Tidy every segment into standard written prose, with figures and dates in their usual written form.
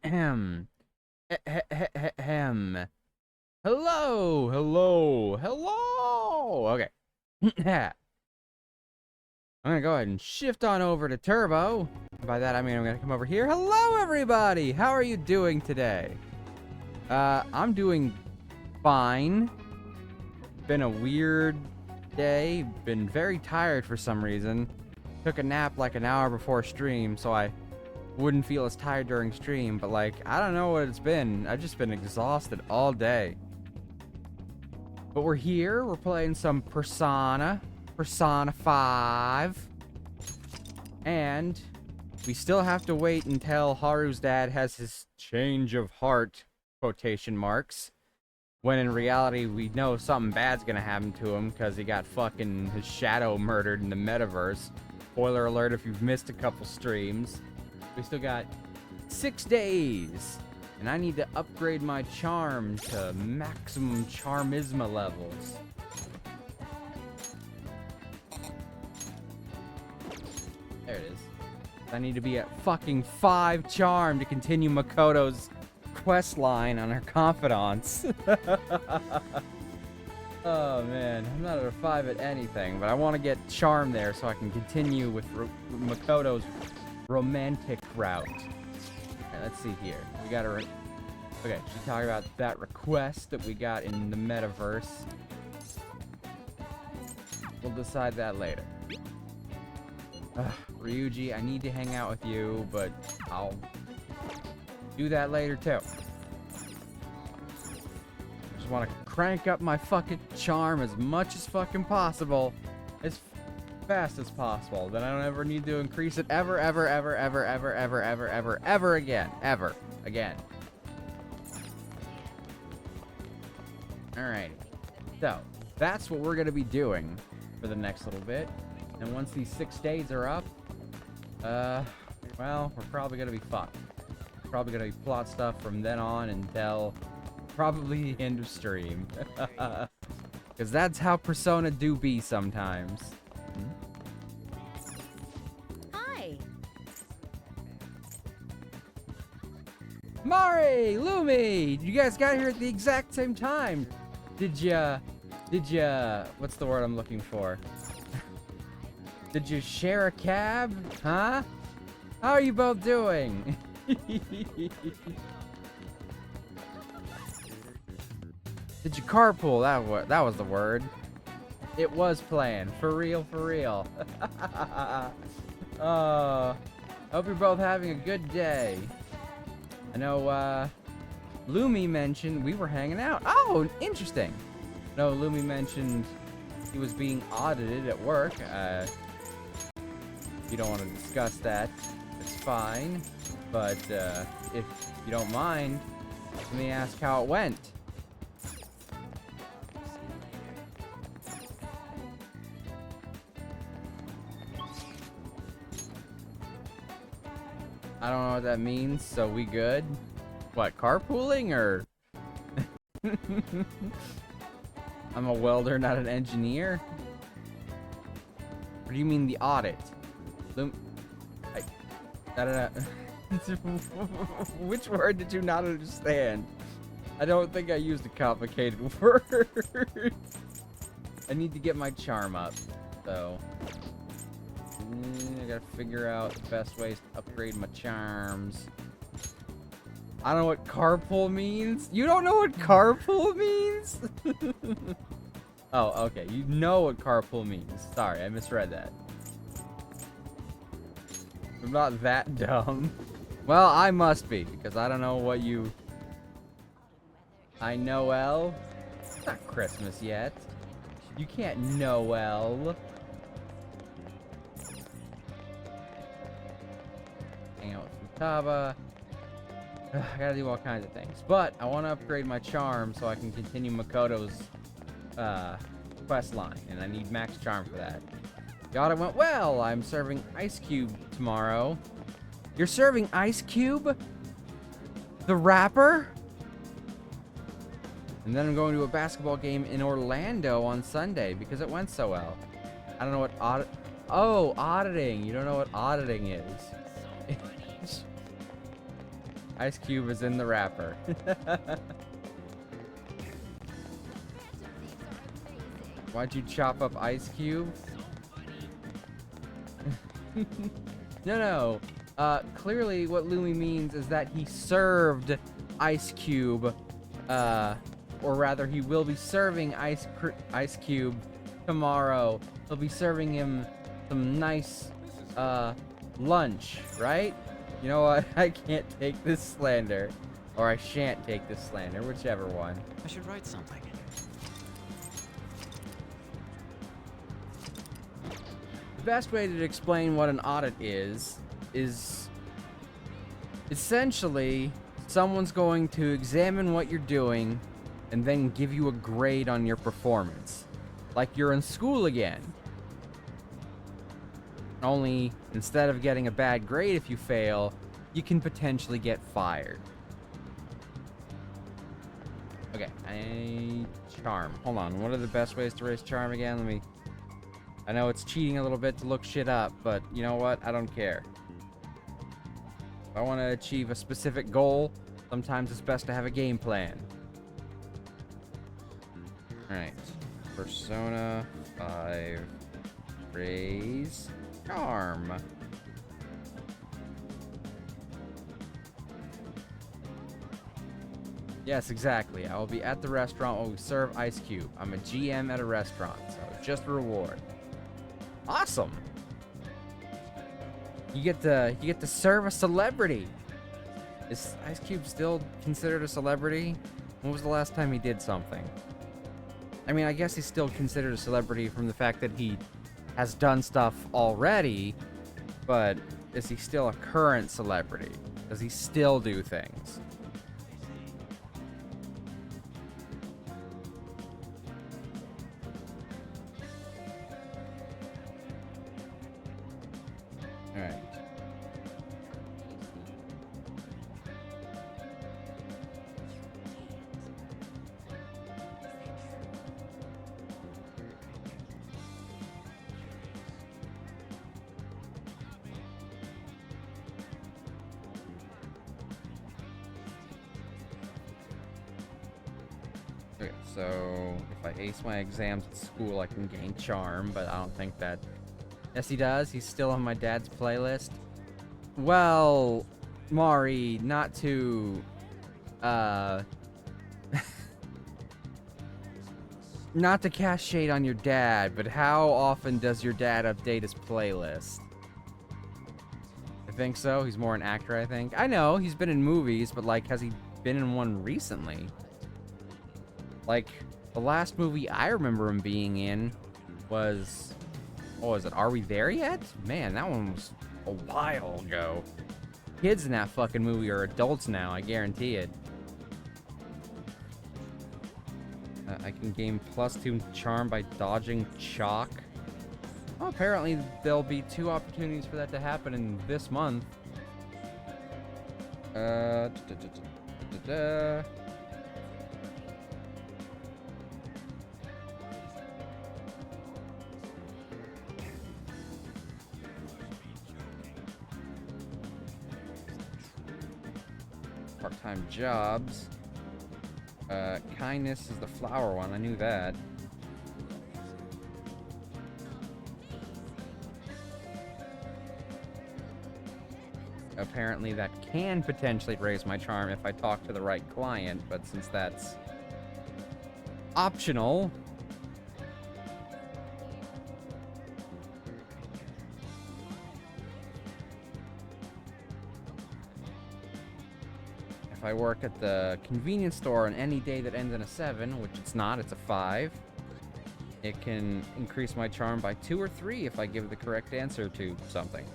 Ahem. Ahem. Hello, hello, hello. Okay. I'm gonna go ahead and shift on over to Turbo. By that I mean I'm gonna come over here. Hello, everybody. How are you doing today? I'm doing fine. Been a weird day. Been very tired for some reason. Took a nap like an hour before stream, so I wouldn't feel as tired during stream. But like, I don't know what it's been. I've just been exhausted all day. But we're here. We're playing some Persona 5. And we still have to wait until Haru's dad has his change of heart, quotation marks. When in reality, we know something bad's gonna happen to him because he got fucking his shadow murdered in the metaverse. Spoiler alert if you've missed a couple streams. We still got 6 days. And I need to upgrade my charm to maximum charmisma levels. There it is. I need to be at fucking 5 charm to continue Makoto's quest line on her confidants. Oh man, I'm not at a 5 at anything, but I want to get charm there so I can continue with Makoto's romantic route. Okay, let's see here. We got her. Okay, she's talking about that request that we got in the metaverse. We'll decide that later. Ryuji, I need to hang out with you, but I'll do that later too. Just want to crank up my fucking charm as much as fucking possible, as fast as possible. Then I don't ever need to increase it ever again. Alright, so that's what we're gonna be doing for the next little bit. And once these 6 days are up, well, we're probably gonna be fucked. Probably gonna be plot stuff from then on until probably the end of stream. Because that's how Persona do be sometimes. Hi. Mari, Lumi, you guys got here at the exact same time. Did ya, what's the word I'm looking for? Did you share a cab? Huh? How are you both doing? Did you carpool? That was the word. It was planned. For real. Hope you're both having a good day. I know, Lumi mentioned we were hanging out. Oh, interesting. No, Lumi mentioned he was being audited at work. If you don't want to discuss that, it's fine. But, if you don't mind, let me ask how it went. I don't know what that means, so we good? What, carpooling, or? I'm a welder, not an engineer? What do you mean the audit? Which word did you not understand? I don't think I used a complicated word. I need to get my charm up, so I gotta figure out the best ways to upgrade my charms. I don't know what carpool means. You don't know what carpool means? Oh, okay. You know what carpool means. Sorry, I misread that. I'm not that dumb. Well, I must be, because I don't know what you... I Noel? It's not Christmas yet. You can't Noel. Hang out with Futaba. I gotta do all kinds of things. But I want to upgrade my charm so I can continue Makoto's quest line. And I need max charm for that. The audit went well. I'm serving Ice Cube tomorrow. You're serving Ice Cube? The rapper? And then I'm going to a basketball game in Orlando on Sunday because it went so well. I don't know what audit... Oh, auditing. You don't know what auditing is. Ice Cube is in the rapper. Why'd you chop up Ice Cube? No. Clearly what Lumi means is that he served Ice Cube, or rather he will be serving Ice Cube tomorrow. He'll be serving him some nice, lunch, right? You know what? I can't take this slander. Or I shan't take this slander, whichever one. I should write something. best way to explain what an audit is essentially someone's going to examine what you're doing and then give you a grade on your performance. Like you're in school again. Only instead of getting a bad grade if you fail, you can potentially get fired. Okay, charm. Hold on, what are the best ways to raise charm again? I know it's cheating a little bit to look shit up, but you know what? I don't care. If I want to achieve a specific goal, sometimes it's best to have a game plan. Alright. Persona 5. Raise charm. Yes, exactly. I will be at the restaurant while we serve Ice Cube. I'm a GM at a restaurant, so just a reward. Awesome. You get to serve a celebrity. Is Ice Cube still considered a celebrity? When was the last time he did something? I mean, I guess he's still considered a celebrity from the fact that he has done stuff already, but is he still a current celebrity? Does he still do things? Alright. Okay, so if I ace my exams at school, I can gain charm, but I don't think that... Yes, he does. He's still on my dad's playlist. Well, Mari, not to... not to cast shade on your dad, but how often does your dad update his playlist? I think so. He's more an actor, I think. I know, he's been in movies, but, like, has he been in one recently? Like, the last movie I remember him being in was... What was it? Are We There Yet? Man, that one was a while ago. Kids in that fucking movie are adults now, I guarantee it. I can gain +2 charm by dodging chalk. Well, apparently there'll be 2 opportunities for that to happen in this month. Part-time jobs. Kindness is the flower one. I knew that. Apparently that can potentially raise my charm if I talk to the right client, but since that's optional... If I work at the convenience store on any day that ends in a 7, which it's not, it's a 5, it can increase my charm by 2 or 3 if I give the correct answer to something.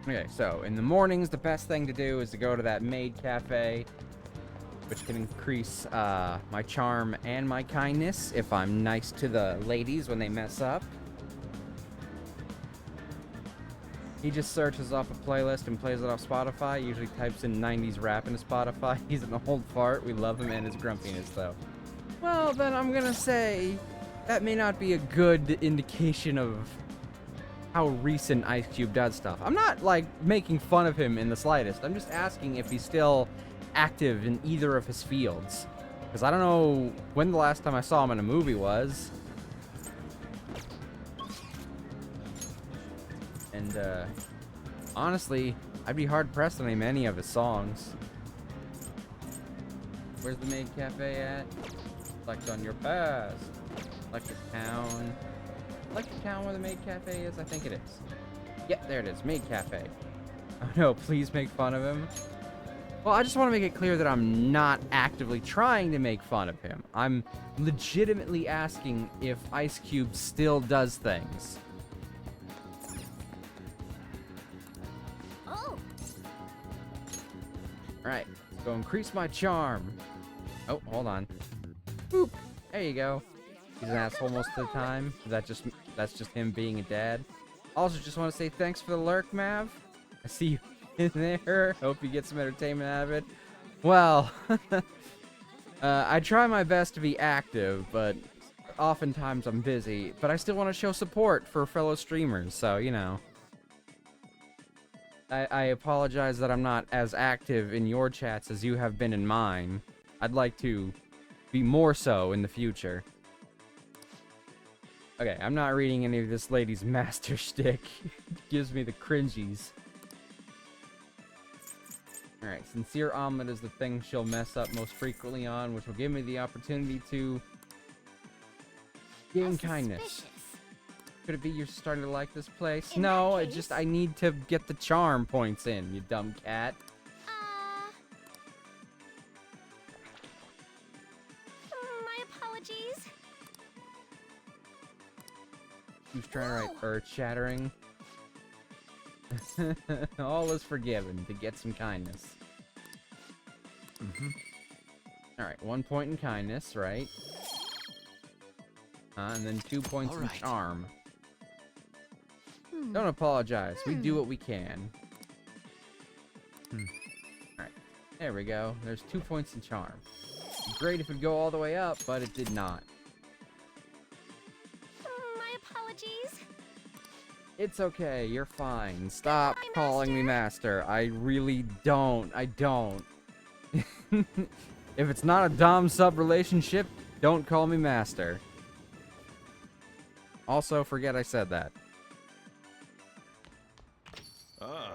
Okay, so in the mornings, the best thing to do is to go to that maid cafe, which can increase my charm and my kindness if I'm nice to the ladies when they mess up. He just searches off a playlist and plays it off Spotify. Usually types in 90s rap into Spotify. He's an old fart. We love him and his grumpiness, though. Well, then I'm gonna say that may not be a good indication of how recent Ice Cube does stuff. I'm not, like, making fun of him in the slightest. I'm just asking if he's still active in either of his fields. Because I don't know when the last time I saw him in a movie was. And, honestly, I'd be hard-pressed to name any of his songs. Where's the maid cafe at? Select on your past. Select the town. Select the town where the maid cafe is? I think it is. Yep, there it is. Maid cafe. Oh no, please make fun of him. Well, I just want to make it clear that I'm not actively trying to make fun of him. I'm legitimately asking if Ice Cube still does things. Oh. Alright, let's go increase my charm. Oh, hold on. Boop. There you go. He's an asshole most of the time. That's just him being a dad. Also, just want to say thanks for the lurk, Mav. I see you in there. Hope you get some entertainment out of it. Well, I try my best to be active, but oftentimes I'm busy. But I still want to show support for fellow streamers, so, you know. I apologize that I'm not as active in your chats as you have been in mine. I'd like to be more so in the future. Okay, I'm not reading any of this lady's master shtick. It gives me the cringies. Alright, sincere omelet is the thing she'll mess up most frequently on, which will give me the opportunity to gain kindness. Could it be you're starting to like this place? No, I need to get the charm points in, you dumb cat. My apologies. Who's trying to write earth-shattering? All is forgiven to get some kindness. Alright, 1 point in kindness, right? And then 2 points in charm. Don't apologize. We do what we can. Alright, there we go. There's 2 points in charm. Great if it'd go all the way up, but it did not. My apologies. It's okay, you're fine. Stop calling me master. I really don't. I don't. If it's not a dom-sub relationship, don't call me master. Also, forget I said that. Ah,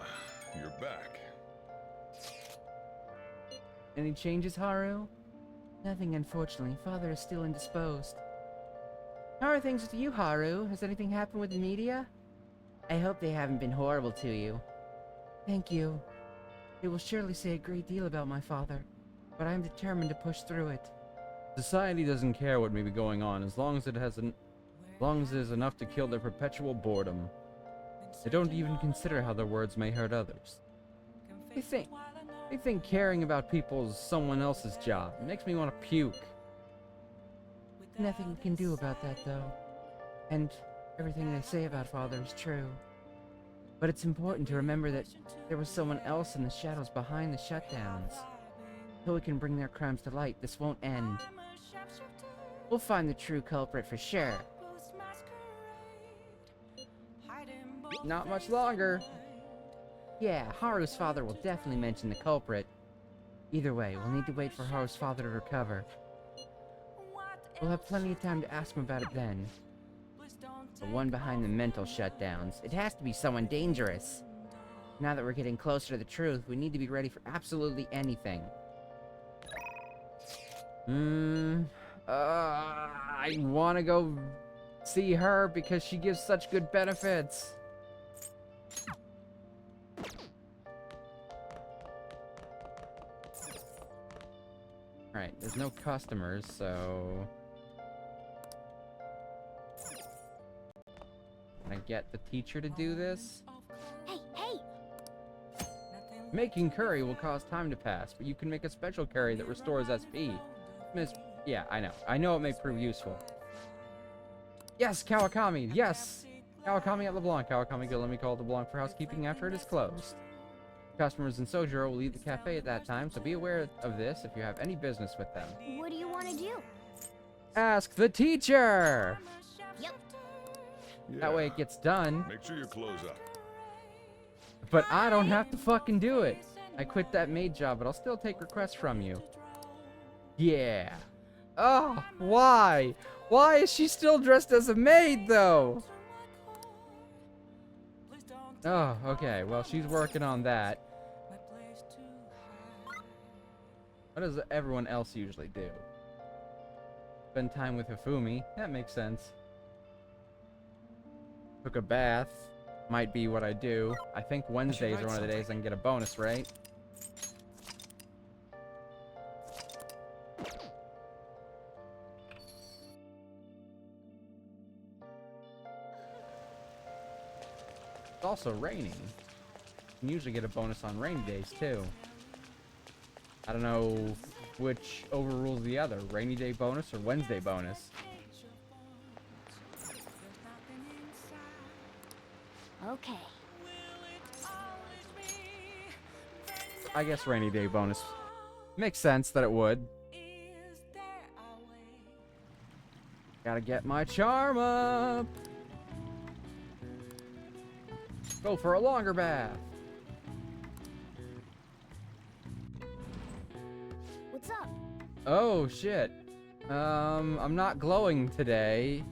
you're back. Any changes, Haru? Nothing, unfortunately. Father is still indisposed. How are things with you, Haru? Has anything happened with the media? I hope they haven't been horrible to you. Thank you. It will surely say a great deal about my father, but I am determined to push through it. Society doesn't care what may be going on as long as it is enough to kill their perpetual boredom. They don't even consider how their words may hurt others. They think caring about people is someone else's job. It makes me want to puke. Nothing you can do about that, though. And everything they say about Father is true. But it's important to remember that there was someone else in the shadows behind the shutdowns. Until we can bring their crimes to light, this won't end. We'll find the true culprit for sure. Not much longer. Yeah, Haru's father will definitely mention the culprit. Either way, we'll need to wait for Haru's father to recover. We'll have plenty of time to ask him about it then. The one behind the mental shutdowns. It has to be someone dangerous. Now that we're getting closer to the truth, we need to be ready for absolutely anything. I want to go see her because she gives such good benefits. Alright, there's no customers, so... Can I get the teacher to do this? Hey! Making curry will cause time to pass, but you can make a special curry that restores SP. Yeah, I know. I know it may prove useful. Yes, Kawakami! Yes! Kawakami at LeBlanc. Kawakami, go let me call LeBlanc for housekeeping after it is closed. Customers in Sojiro will leave the cafe at that time, so be aware of this if you have any business with them. What do you want to do? Ask the teacher! Yep. That way it gets done. Make sure you close up. But I don't have to fucking do it. I quit that maid job, but I'll still take requests from you. Yeah. Oh, why? Why is she still dressed as a maid, though? Oh, okay. Well, she's working on that. What does everyone else usually do? Spend time with Hifumi. That makes sense. Took a bath. Might be what I do. I think Wednesdays are one of the days I can get a bonus, right? It's also raining. You can usually get a bonus on rainy days, too. I don't know which overrules the other. Rainy day bonus or Wednesday bonus. Okay. I guess rainy day bonus. Makes sense that it would. Gotta get my charm up. Go for a longer bath. What's up? Oh shit. I'm not glowing today.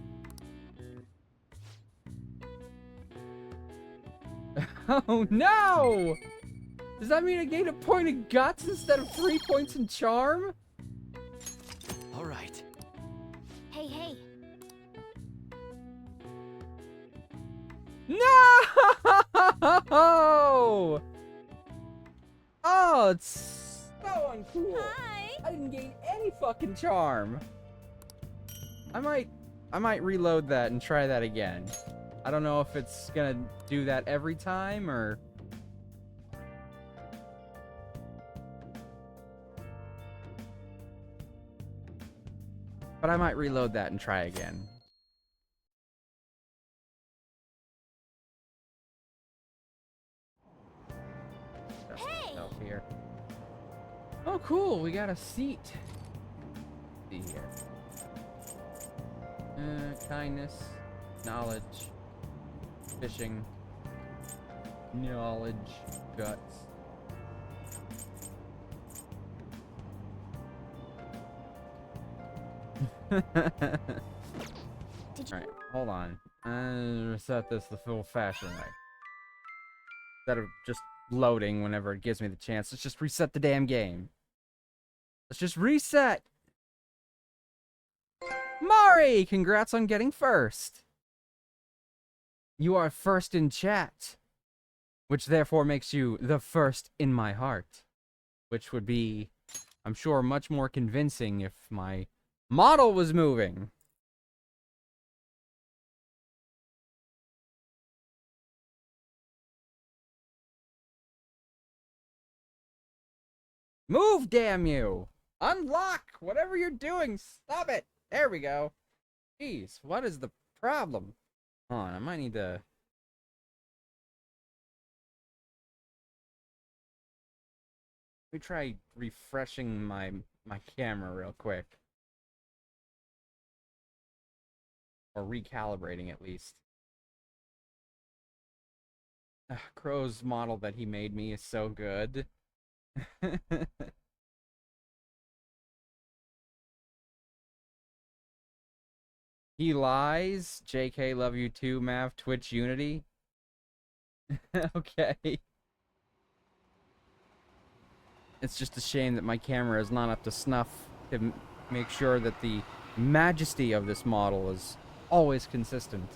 Oh no! Does that mean I gained a point in guts instead of 3 points in charm? All right. Hey, hey. No! Oh, it's so uncool. Hi. I didn't gain any fucking charm. I might reload that and try that again. I don't know if it's gonna do that every time or... But I might reload that and try again. Hey! Stuff here. Oh, cool. We got a seat. Let's see here. Kindness, knowledge, fishing, knowledge, guts. Did you? Alright, hold on. Reset this the full-fashioned way. Instead of just loading whenever it gives me the chance, let's just reset the damn game. Let's just reset! Mari! Congrats on getting first! You are first in chat. Which therefore makes you the first in my heart. Which would be, I'm sure, much more convincing if my model was moving. Move, damn you! Unlock! Whatever you're doing, stop it! There we go. Jeez, what is the problem? Hold on, I might need to... Let me try refreshing my camera real quick. Or recalibrating, at least. Crow's model that he made me is so good. He lies. JK, love you too, Mav. Twitch Unity. Okay. It's just a shame that my camera is not up to snuff to make sure that the majesty of this model is always consistent.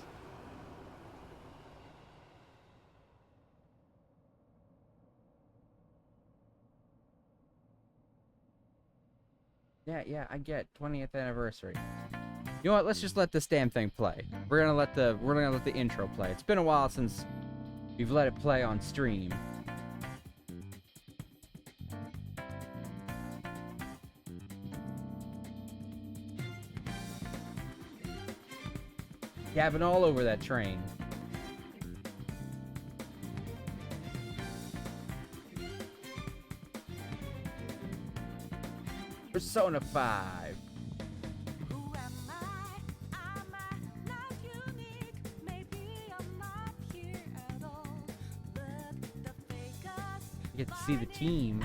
Yeah, I get 20th anniversary. You know what? Let's just let this damn thing play. We're gonna let the intro play. It's been a while since we've let it play on stream. Gabbing all over that train. Persona 5. You get to see the team.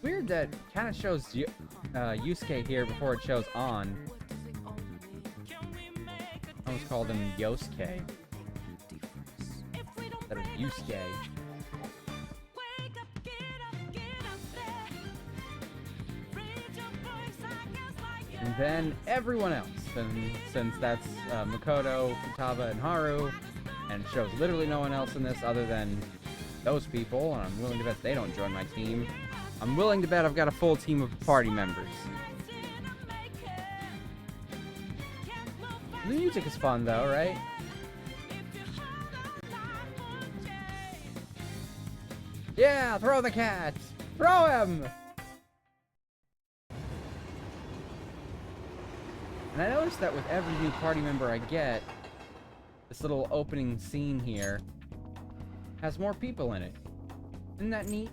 Weird that kind of shows Yusuke here before it shows on. I almost called him Yosuke instead of Yusuke. And then everyone else. And since that's Makoto, Futaba, and Haru, and it shows literally no one else in this other than those people, and I'm willing to bet they don't join my team. I'm willing to bet I've got a full team of party members. The music is fun though, right? Yeah, throw the cat! Throw him! And I noticed that with every new party member I get, this little opening scene here has more people in it. Isn't that neat?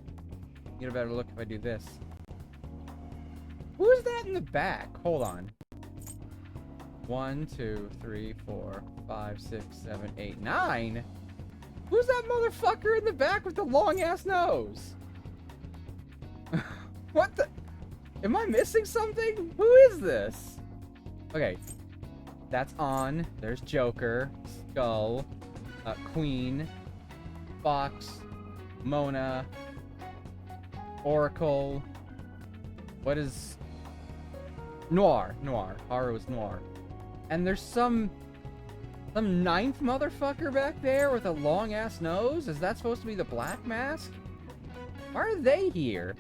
Get a better look if I do this. Who is that in the back? Hold on. 1, 2, 3, 4, 5, 6, 7, 8, 9? Who's that motherfucker in the back with the long-ass nose? What the? Am I missing something? Who is this? Okay. That's on. There's Joker, Skull, Queen, Fox, Mona, Oracle. What is... Noir. Haru is Noir. And there's some ninth motherfucker back there with a long-ass nose? Is that supposed to be the Black Mask? Why are they here?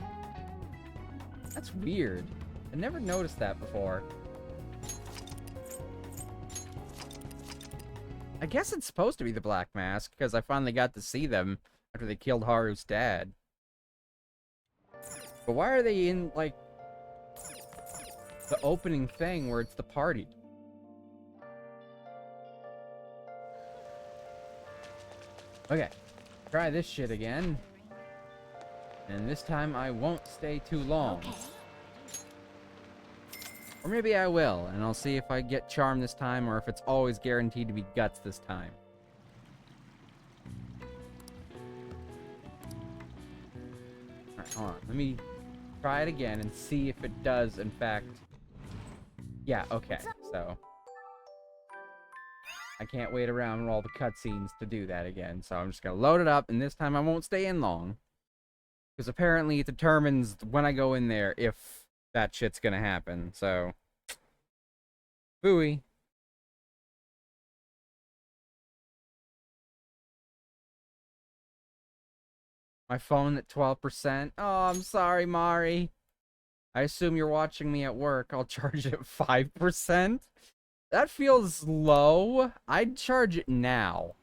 That's weird. I never noticed that before. I guess it's supposed to be the Black Mask, because I finally got to see them after they killed Haru's dad. But why are they in, like, the opening thing where it's the party? Okay, try this shit again. And this time I won't stay too long. Okay. Or maybe I will, and I'll see if I get charm this time or if it's always guaranteed to be guts this time. Alright, hold on. Let me try it again and see if it does, in fact... Yeah, okay, so... I can't wait around all the cutscenes to do that again, so I'm just gonna load it up, and this time I won't stay in long. Because apparently it determines when I go in there if that shit's gonna happen, so... Booey. My phone at 12%. Oh, I'm sorry, Mari. I assume you're watching me at work. I'll charge it 5%. That feels low. I'd charge it now.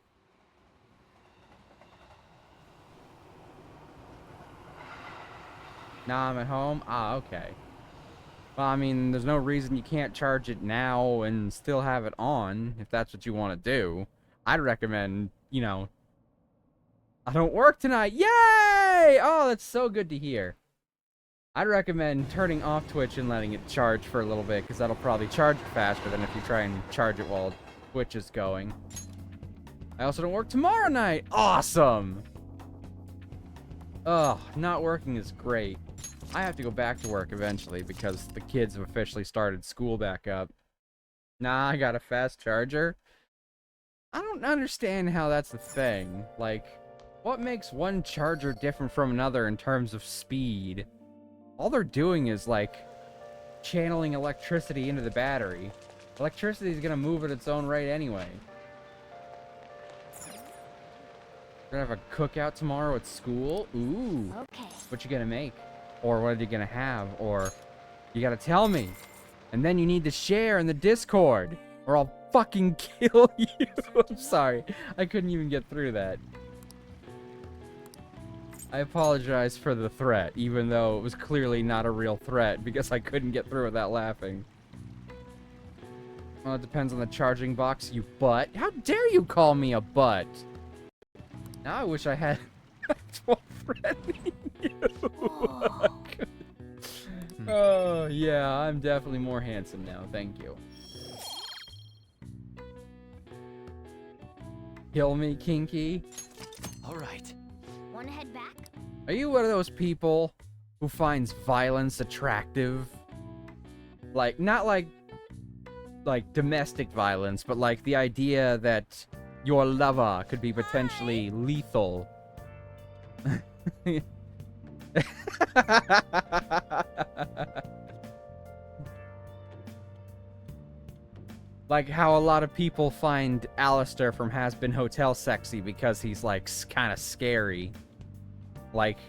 Now I'm at home? Ah, okay. Well, I mean, there's no reason you can't charge it now and still have it on, if that's what you want to do. I'd recommend, you know... I don't work tonight! Yay! Oh, that's so good to hear. I'd recommend turning off Twitch and letting it charge for a little bit, because that'll probably charge faster than if you try and charge it while Twitch is going. I also don't work tomorrow night! Awesome! Ugh, not working is great. I have to go back to work eventually, because the kids have officially started school back up. Nah, I got a fast charger. I don't understand how that's the thing. Like, what makes one charger different from another in terms of speed? All they're doing is, like, channeling electricity into the battery. Electricity is gonna move at its own rate anyway. We're gonna have a cookout tomorrow at school? Ooh. Okay. What you gonna make? Or what are you gonna have? Or you gotta tell me. And then you need to share in the Discord. Or I'll fucking kill you. I'm sorry. I couldn't even get through that. I apologize for the threat, even though it was clearly not a real threat, because I couldn't get through without laughing. Well, it depends on the charging box, you butt. How dare you call me a butt? Now I wish I had actual friendly you. Oh, yeah, I'm definitely more handsome now, thank you. Kill me, Kinky. All right. Wanna head back? Are you one of those people who finds violence attractive? Like, not like domestic violence, but like the idea that your lover could be potentially lethal. Like how a lot of people find Alistair from Has Been Hotel sexy because he's like kind of scary. Like,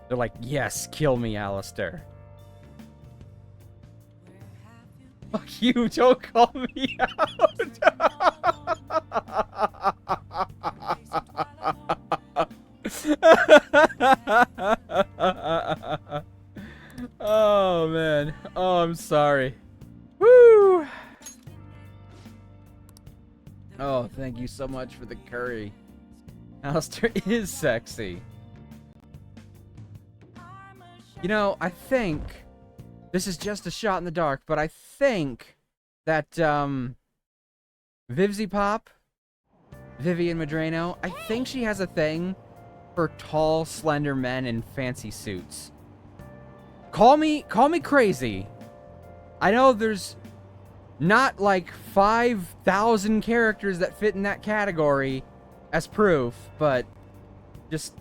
they're like, yes, kill me, Alistair. Fuck you, don't call me out. Oh, man. Oh, I'm sorry. Woo! Oh, thank you so much for the curry. Alistair is sexy. You know, I think this is just a shot in the dark, but I think that Vivzy Pop, Vivian Madrano, I think she has a thing for tall, slender men in fancy suits. Call me crazy. I know there's not like 5,000 characters that fit in that category as proof, but just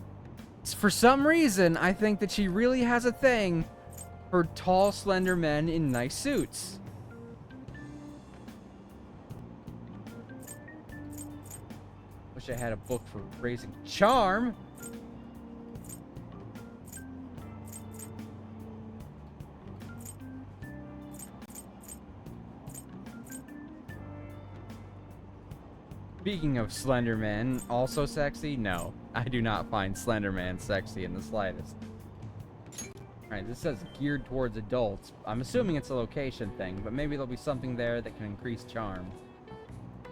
for some reason, I think that she really has a thing for tall, slender men in nice suits. Wish I had a book for raising charm. Speaking of Slender Man, also sexy? No, I do not find Slender Man sexy in the slightest. Alright, this says geared towards adults. I'm assuming it's a location thing, but maybe there'll be something there that can increase charm.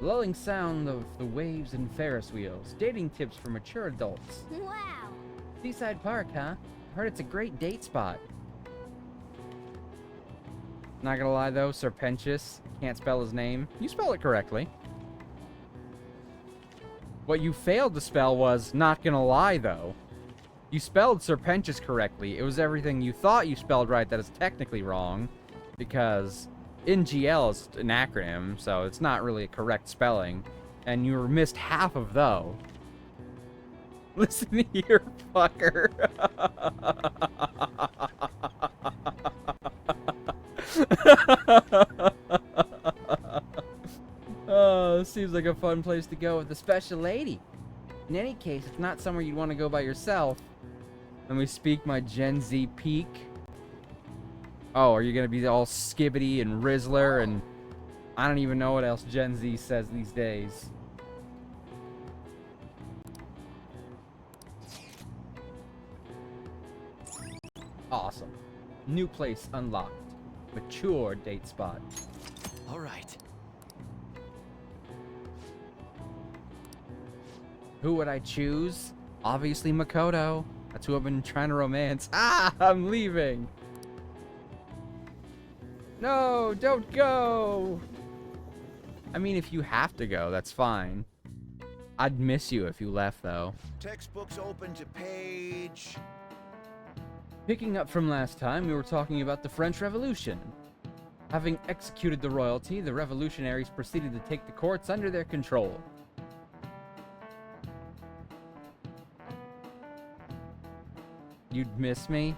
Lulling sound of the waves and Ferris wheels. Dating tips for mature adults. Wow. Seaside Park, huh? Heard it's a great date spot. Not gonna lie though, Serpentius. Can't spell his name. You spell it correctly. What you failed to spell was not gonna lie though. You spelled Serpentius correctly. It was everything you thought you spelled right that is technically wrong, because NGL is an acronym, so it's not really a correct spelling, and you missed half of though. Listen here, fucker. Oh, this seems like a fun place to go with a special lady. In any case, it's not somewhere you'd want to go by yourself. Let me speak my Gen Z peak. Oh, are you gonna be all skibbity and Rizzler and I don't even know what else Gen Z says these days. Awesome. New place unlocked. Mature date spot. All right. Who would I choose? Obviously Makoto. That's who I've been trying to romance. Ah, I'm leaving. No, don't go. I mean, if you have to go, that's fine. I'd miss you if you left, though. Textbooks open to page... Picking up from last time, we were talking about the French Revolution. Having executed the royalty, the revolutionaries proceeded to take the courts under their control. You'd miss me?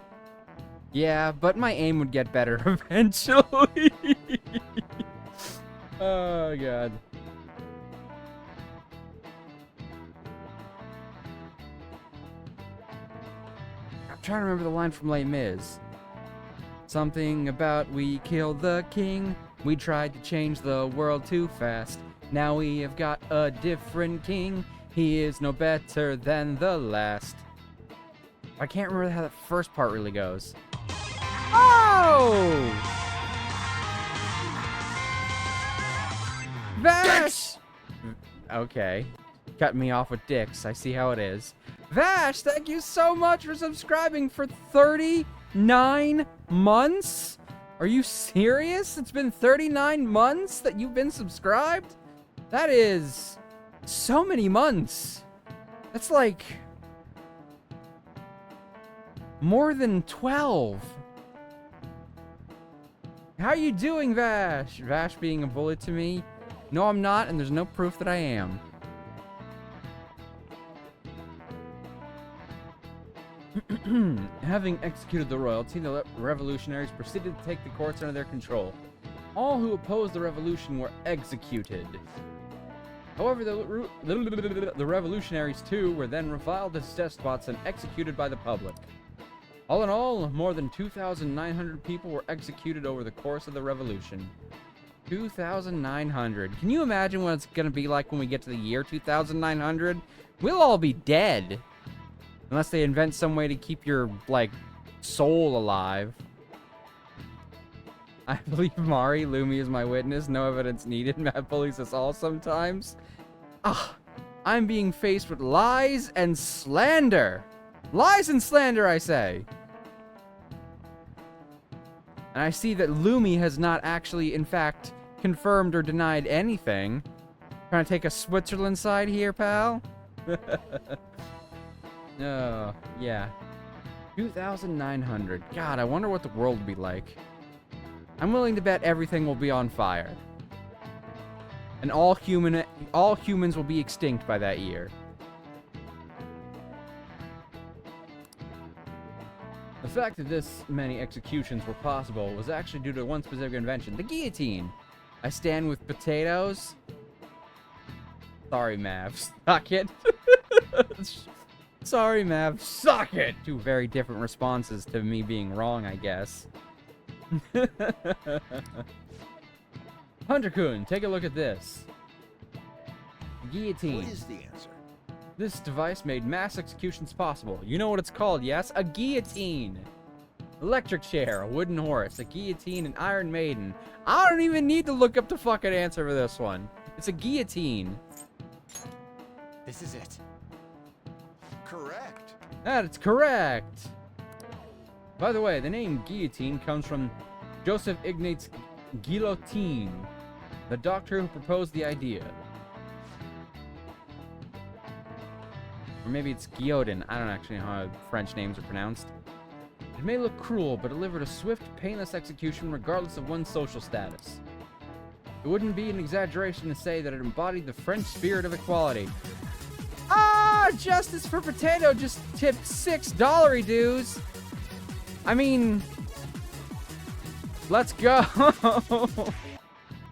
Yeah, but my aim would get better eventually. Oh, God. I'm trying to remember the line from Les Mis. Something about we killed the king. We tried to change the world too fast. Now we have got a different king. He is no better than the last. I can't remember how the first part really goes. Oh! Vash! Okay. Cut me off with dicks. I see how it is. Vash, thank you so much for subscribing for 39 months? Are you serious? It's been 39 months that you've been subscribed? That is so many months. That's like more than 12. How are you doing, Vash? Vash being a bully to me? No, I'm not, and there's no proof that I am. Having executed the royalty, the revolutionaries proceeded to take the courts under their control. All who opposed the revolution were executed. However, the revolutionaries, too, were then reviled as despots and executed by the public. All in all, more than 2,900 people were executed over the course of the revolution. 2,900. Can you imagine what it's going to be like when we get to the year 2,900? We'll all be dead. Unless they invent some way to keep your, like, soul alive. I believe Mari. Lumi is my witness. No evidence needed. Matt bullies us all sometimes. Ah, I'm being faced with lies and slander. Lies and slander, I say. And I see that Lumi has not actually, in fact, confirmed or denied anything. Trying to take a Switzerland side here, pal? Oh, yeah. 2,900. God, I wonder what the world would be like. I'm willing to bet everything will be on fire. And all humans will be extinct by that year. The fact that this many executions were possible was actually due to one specific invention, the guillotine. I stand with potatoes. Sorry, Mav. Suck it. Sorry, Mav. Suck it! Two very different responses to me being wrong, I guess. Hunter-kun, take a look at this. Guillotine. What is the answer? This device made mass executions possible. You know what it's called, yes? A guillotine. Electric chair, a wooden horse, a guillotine, an Iron Maiden. I don't even need to look up the fucking answer for this one. It's a guillotine. This is it. Correct. That's correct. By the way, the name guillotine comes from Joseph Ignatz Guillotin, the doctor who proposed the idea. Or maybe it's guillotine. I don't actually know how French names are pronounced. It may look cruel, but delivered a swift, painless execution regardless of one's social status. It wouldn't be an exaggeration to say that it embodied the French spirit of equality. Ah, Justice for Potato just tipped $6 dues. I mean, let's go.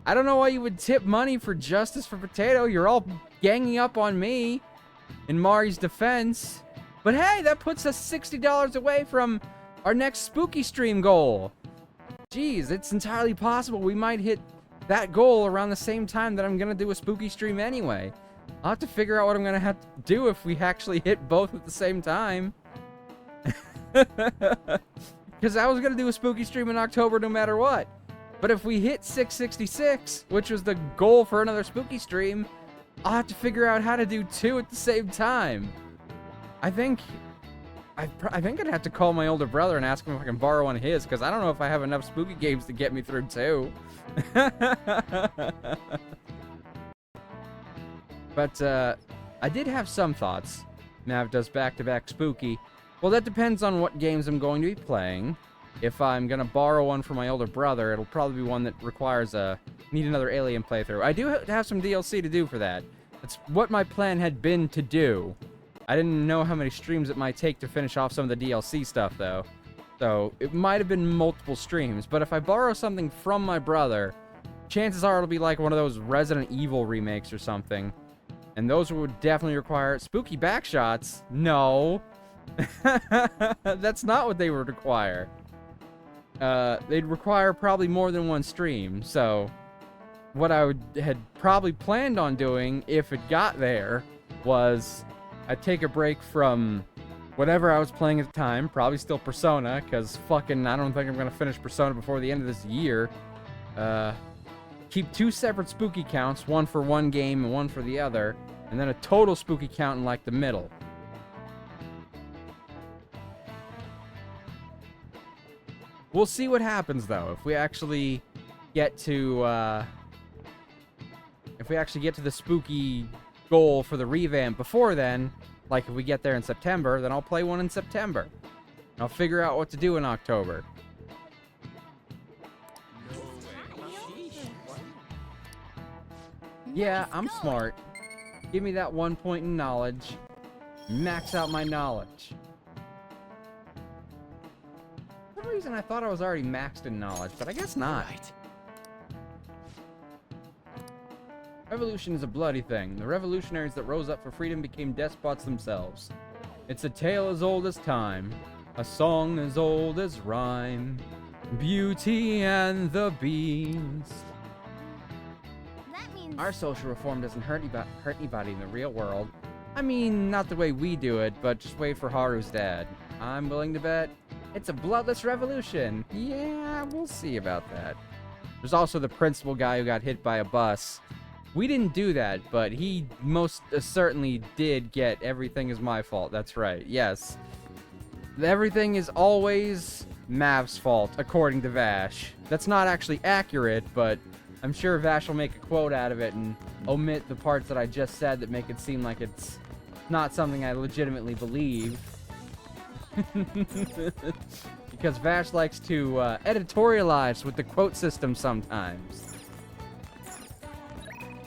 I don't know why you would tip money for Justice for Potato. You're all ganging up on me in Mari's defense. But hey, that puts us $60 away from our next spooky stream goal. Jeez, it's entirely possible we might hit that goal around the same time that I'm gonna do a spooky stream anyway. I'll have to figure out what I'm gonna have to do if we actually hit both at the same time. Because I was gonna do a spooky stream in October no matter what. But if we hit 666, which was the goal for another spooky stream, I'll have to figure out how to do two at the same time. I think I'd have to call my older brother and ask him if I can borrow one of his, because I don't know if I have enough spooky games to get me through two. But I did have some thoughts. Mav does back-to-back spooky. Well, that depends on what games I'm going to be playing. If I'm going to borrow one from my older brother, it'll probably be one that requires need another Alien playthrough. I do have some DLC to do for that. That's what my plan had been to do. I didn't know how many streams it might take to finish off some of the DLC stuff, though. So, it might have been multiple streams. But if I borrow something from my brother, chances are it'll be like one of those Resident Evil remakes or something. And those would definitely require spooky backshots. No. That's not what they would require. They'd require probably more than one stream. So, what I had probably planned on doing, if it got there, was I'd take a break from whatever I was playing at the time, probably still Persona, because fucking I don't think I'm going to finish Persona before the end of this year. Keep two separate spooky counts, one for one game and one for the other, and then a total spooky count in like the middle. We'll see what happens though if we actually get to the spooky goal for the revamp before then. Like if we get there in September, then I'll play one in September. And I'll figure out what to do in October. Yeah, I'm smart. Give me that 1 point in knowledge. Max out my knowledge. reason I thought I was already maxed in knowledge, but I guess not. Right. Revolution is a bloody thing. The revolutionaries that rose up for freedom became despots themselves. It's a tale as old as time, a song as old as rhyme. Beauty and the Beast. That means Our social reform doesn't hurt anybody in the real world. I mean, not the way we do it, but just wait for Haru's dad. I'm willing to bet it's a bloodless revolution. Yeah, we'll see about that. There's also the principal guy who got hit by a bus. We didn't do that, but he most certainly did get everything is my fault. That's right, yes. Everything is always Mav's fault, according to Vash. That's not actually accurate, but I'm sure Vash will make a quote out of it and omit the parts that I just said that make it seem like it's not something I legitimately believe. Because Vash likes to editorialize with the quote system sometimes.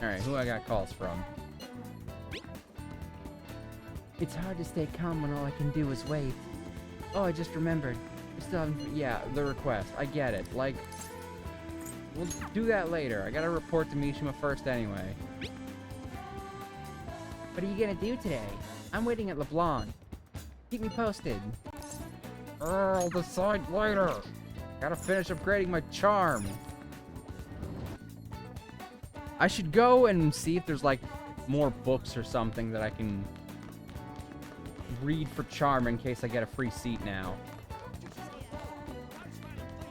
Alright, who I got calls from? It's hard to stay calm when all I can do is wait. Oh, I just remembered. We still haven't... Yeah, the request. I get it. Like, we'll do that later. I gotta report to Mishima first anyway. What are you gonna do today? I'm waiting at LeBlanc. Keep me posted. I'll decide later. Gotta finish upgrading my charm. I should go and see if there's, like, more books or something that I can read for charm in case I get a free seat now.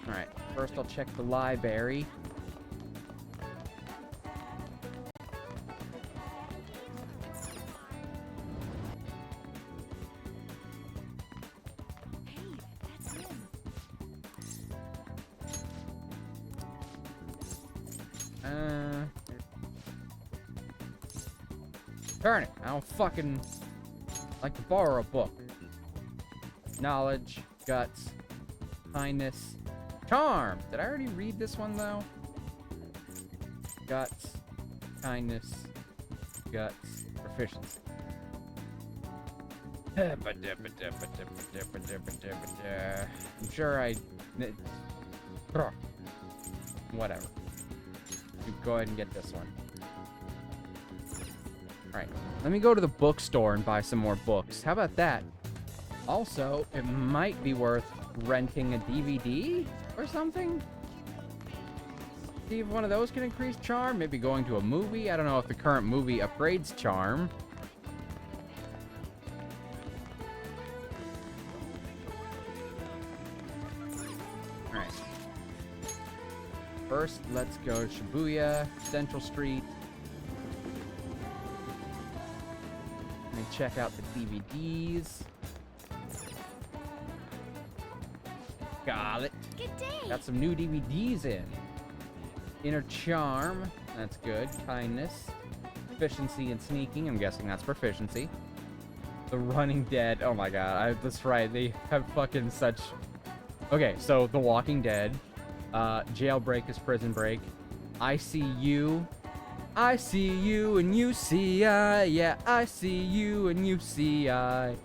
Alright, first I'll check the library. Turn it. I don't fucking like to borrow a book. Knowledge, guts, kindness, charm. Did I already read this one though? Guts, kindness, guts, proficiency. I'm sure I... Whatever. You go ahead and get this one. Alright, let me go to the bookstore and buy some more books. How about that? Also, it might be worth renting a DVD or something? See if one of those can increase charm. Maybe going to a movie. I don't know if the current movie upgrades charm. Alright. First, let's go to Shibuya, Central Street. Check out the DVDs. Got it. good day. Got some new DVDs in. Inner charm. That's good. Kindness. Efficiency and sneaking. I'm guessing that's proficiency. The Running Dead. Oh my god. That's right. They have fucking such... Okay, so The Walking Dead. Jailbreak is Prison Break. I See You. I see you and you see I. Yeah, I see you and you see I.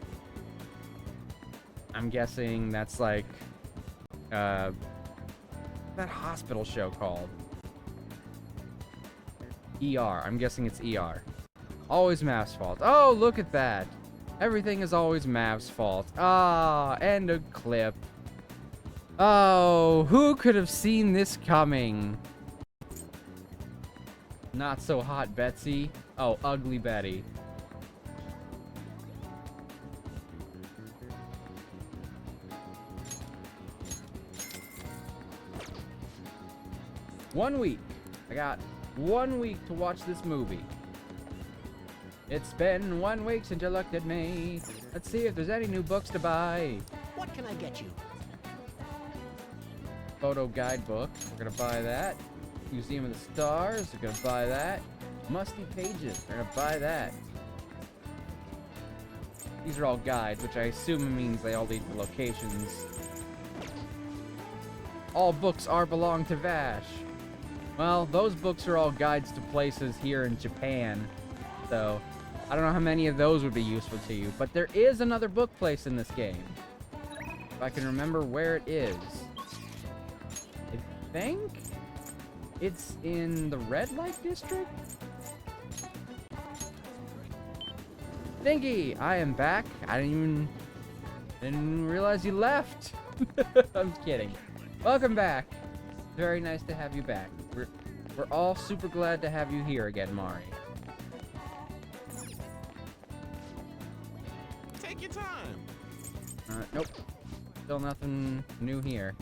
I'm guessing that's like that hospital show called ER. I'm guessing it's ER. Always Mav's fault. Oh, look at that. Everything is always Mav's fault. Ah, and a clip. Oh, who could have seen this coming? Not so hot Betsy. Oh, ugly Betty. One week. I got 1 week to watch this movie. It's been 1 week since you looked at me. Let's see if there's any new books to buy. What can I get you? Photo guidebook. We're gonna buy that. Museum of the Stars. We're gonna buy that. Musty Pages. We're gonna buy that. These are all guides, which I assume means they all lead to locations. All books belong to Vash. Well, those books are all guides to places here in Japan. So, I don't know how many of those would be useful to you. But there is another book place in this game. If I can remember where it is. think it's in the red light district? Dinky, I am back. I didn't even realize you left. I'm kidding. Welcome back. Very nice to have you back. We're all super glad to have you here again, Mari. Take your time. Nope. Still nothing new here.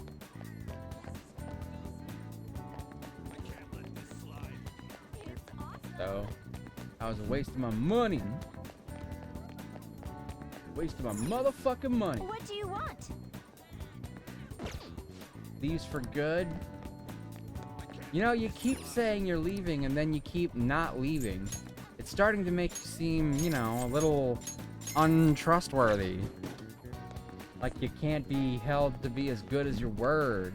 So, I was a waste of my money. Wasting my motherfucking money. What do you want? Leaves for good. You know, you keep saying you're leaving and then you keep not leaving. It's starting to make you seem, you know, a little untrustworthy. Like you can't be held to be as good as your word.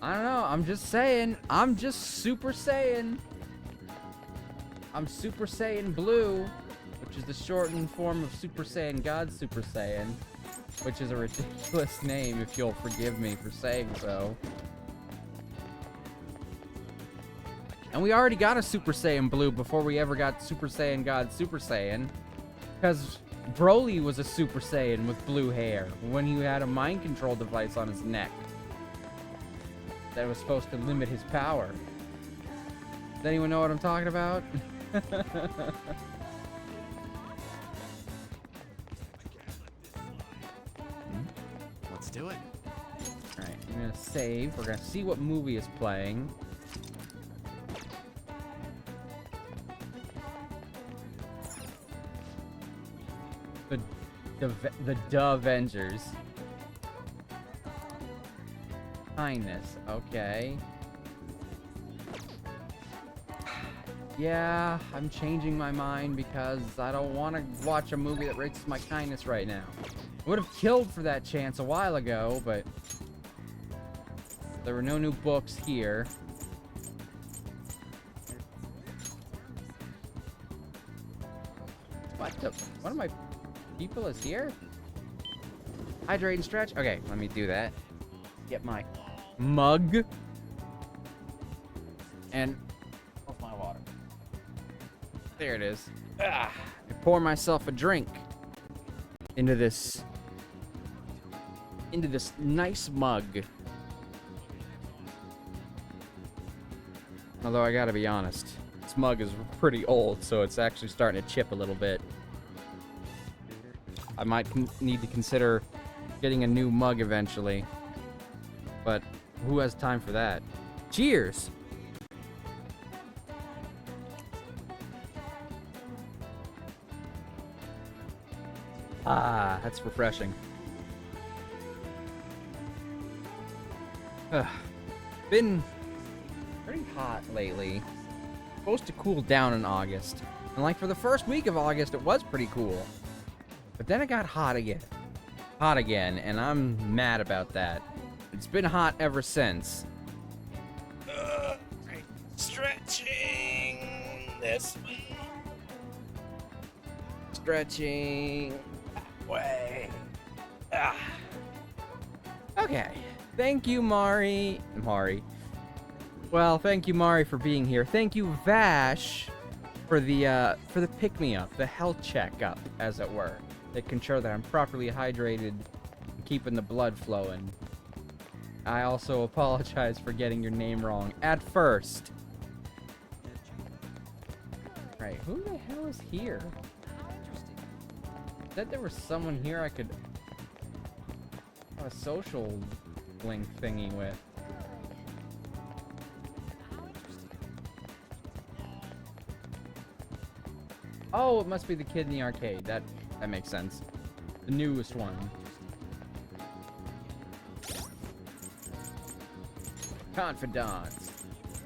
I don't know, I'm just saying. I'm just Super Saiyan. I'm Super Saiyan Blue, which is the shortened form of Super Saiyan God Super Saiyan, which is a ridiculous name if you'll forgive me for saying so. And we already got a Super Saiyan Blue before we ever got Super Saiyan God Super Saiyan, because Broly was a Super Saiyan with blue hair when he had a mind control device on his neck that was supposed to limit his power. Does anyone know what I'm talking about? Let's do it. Alright, I'm gonna save. We're gonna see what movie is playing. The Avengers. Kindness, okay. Yeah, I'm changing my mind because I don't want to watch a movie that rates my kindness right now. I would have killed for that chance a while ago, but there were no new books here. What the? One of my people is here? Hydrate and stretch? Okay, let me do that. Get my mug. And where's my water? There it is. I pour myself a drink into this nice mug. Although I gotta be honest, this mug is pretty old, so it's actually starting to chip a little bit. I might need to consider getting a new mug eventually. But who has time for that? Cheers! Ah, that's refreshing. Been pretty hot lately. Supposed to cool down in August. And like for the first week of August, it was pretty cool. But then it got hot again. Hot again, and I'm mad about that. It's been hot ever since. Stretching this way. Stretching that way. Ah. Okay. Thank you, Mari. Well, thank you, Mari, for being here. Thank you, Vash, for the pick-me-up, the health checkup, as it were. That can ensure that I'm properly hydrated and keeping the blood flowing. I also apologize for getting your name wrong at first. Right, who the hell is here? Said there was someone here I could have a social link thingy with. Oh, it must be the kid in the arcade. That makes sense. The newest one. Confidants.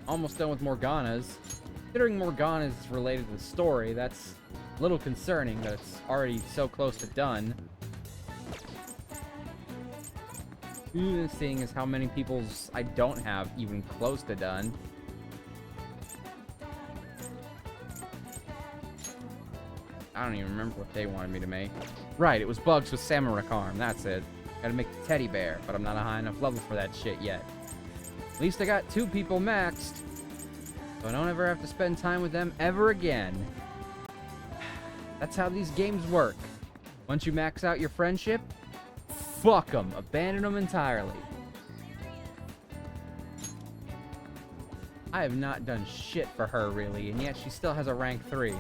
Almost done with Morgana's. Considering Morgana is related to the story, that's a little concerning that it's already so close to done. Seeing as how many people's I don't have even close to done. I don't even remember what they wanted me to make. Right, it was Bugs with Samurai Arm, that's it. Gotta make the teddy bear, but I'm not a high enough level for that shit yet. least I got 2 people maxed. So I don't ever have to spend time with them ever again. That's how these games work. Once you max out your friendship, fuck them. Abandon them entirely. I have not done shit for her, really, and yet she still has a rank 3.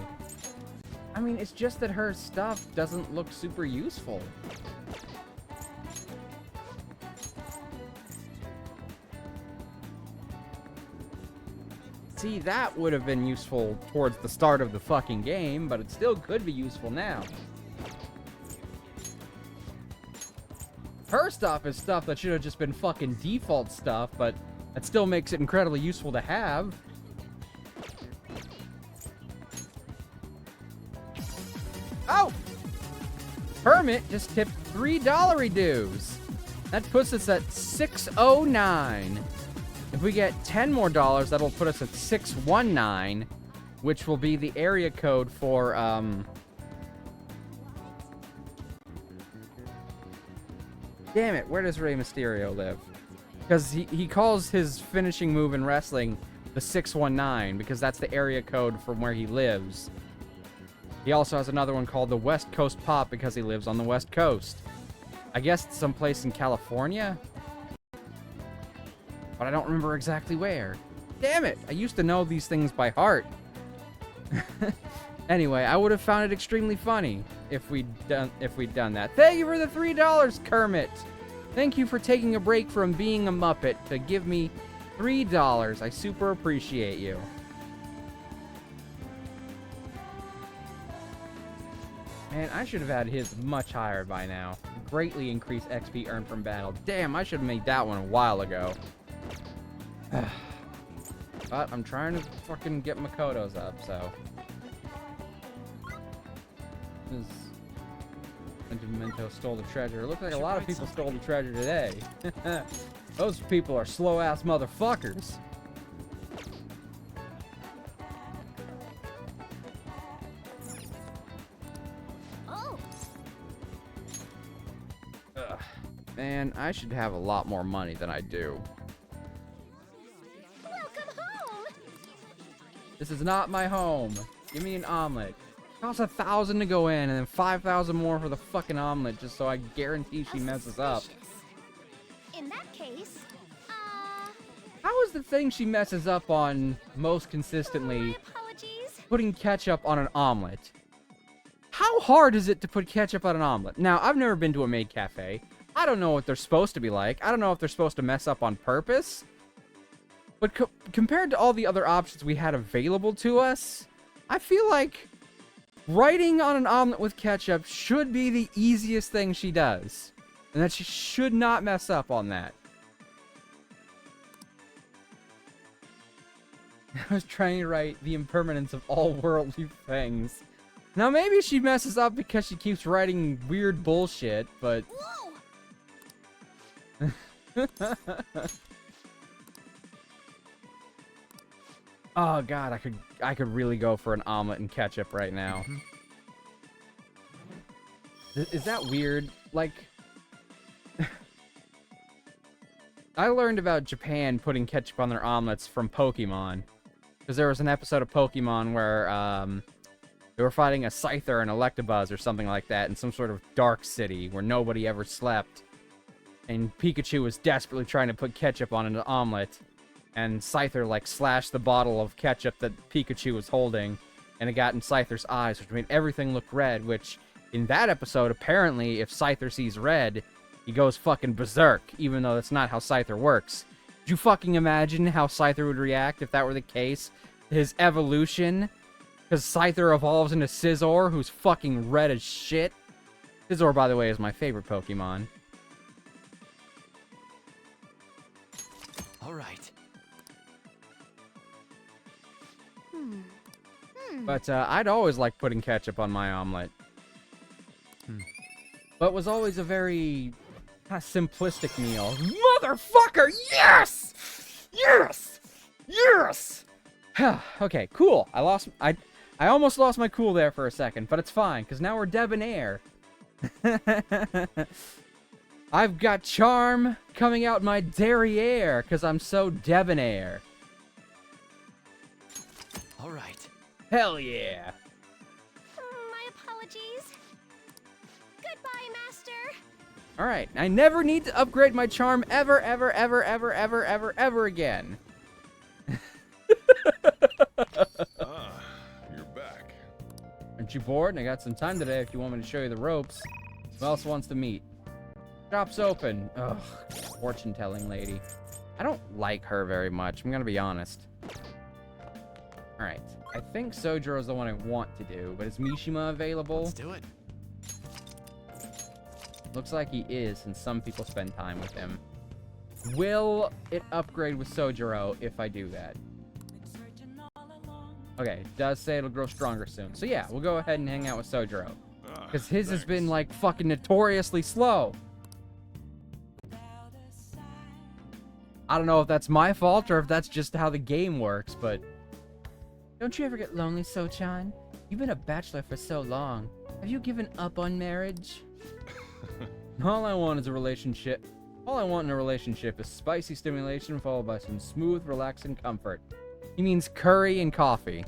I mean, it's just that her stuff doesn't look super useful. See, that would have been useful towards the start of the fucking game, but it still could be useful now. Her stuff is stuff that should have just been fucking default stuff, but that still makes it incredibly useful to have. Oh! Hermit just tipped $3 dues. That puts us at 609. If we get 10 more dollars, that'll put us at 619, which will be the area code for, damn it, where does Rey Mysterio live? Because he calls his finishing move in wrestling the 619, because that's the area code from where he lives. He also has another one called the West Coast Pop because he lives on the West Coast. I guess it's someplace in California? But I don't remember exactly where. Damn it! I used to know these things by heart. Anyway, I would have found it extremely funny if we'd done that. Thank you for the $3, Kermit. Thank you for taking a break from being a Muppet to give me $3. I super appreciate you. Man, I should have had his much higher by now. Greatly increased XP earned from battle. Damn, I should have made that one a while ago. But I'm trying to fucking get Makoto's up, so. Memento stole the treasure. It looks like a lot of people stole the treasure today. Those people are slow-ass motherfuckers. Oh. Ugh. Man, I should have a lot more money than I do. Welcome home. This is not my home. Give me an omelet. It costs 1,000 to go in, and then 5,000 more for the fucking omelet, just so I guarantee she messes up. In that case, How is the thing she messes up on most consistently my apologies. putting ketchup on an omelet? How hard is it to put ketchup on an omelet? Now, I've never been to a maid cafe. I don't know what they're supposed to be like. I don't know if they're supposed to mess up on purpose. But compared to all the other options we had available to us, I feel like writing on an omelet with ketchup should be the easiest thing she does. And that she should not mess up on that. I was trying to write the impermanence of all worldly things. Now maybe she messes up because she keeps writing weird bullshit, but... Whoa. Oh god, I could really go for an omelet and ketchup right now. Is that weird? Like, I learned about Japan putting ketchup on their omelets from Pokemon, because there was an episode of Pokemon where they were fighting a Scyther and Electabuzz or something like that in some sort of dark city where nobody ever slept, and Pikachu was desperately trying to put ketchup on an omelet. And Scyther, like, slashed the bottle of ketchup that Pikachu was holding, and it got in Scyther's eyes, which made everything look red, which, in that episode, apparently, if Scyther sees red, he goes fucking berserk, even though that's not how Scyther works. Could you fucking imagine how Scyther would react if that were the case? His evolution? Because Scyther evolves into Scizor, who's fucking red as shit. Scizor, by the way, is my favorite Pokemon. All right. But I'd always like putting ketchup on my omelet. But was always a very kind of simplistic meal. Motherfucker! Yes! Yes! Yes! Okay, cool. I almost lost my cool there for a second, but it's fine, because now we're debonair. I've got charm coming out my derriere because I'm so debonair. All right. Hell yeah. My apologies. Goodbye, Master. Alright, I never need to upgrade my charm ever again. Ah, you're back. Aren't you bored? I got some time today if you want me to show you the ropes. Who else wants to meet? Shop's open. Ugh, fortune-telling lady. I don't like her very much, I'm gonna be honest. Alright, I think Sojiro's the one I want to do, but is Mishima available? Let's do it. Looks like he is, since some people spend time with him. Will it upgrade with Sojiro if I do that? Okay, it does say it'll grow stronger soon. So yeah, we'll go ahead and hang out with Sojiro. Ah, Because his has thanks. been, like, fucking notoriously slow. I don't know if that's my fault or if that's just how the game works, but... Don't you ever get lonely, So-chan? You've been a bachelor for so long. Have you given up on marriage? All I want is a relationship. All I want in a relationship is spicy stimulation followed by some smooth, relaxing comfort. He means curry and coffee.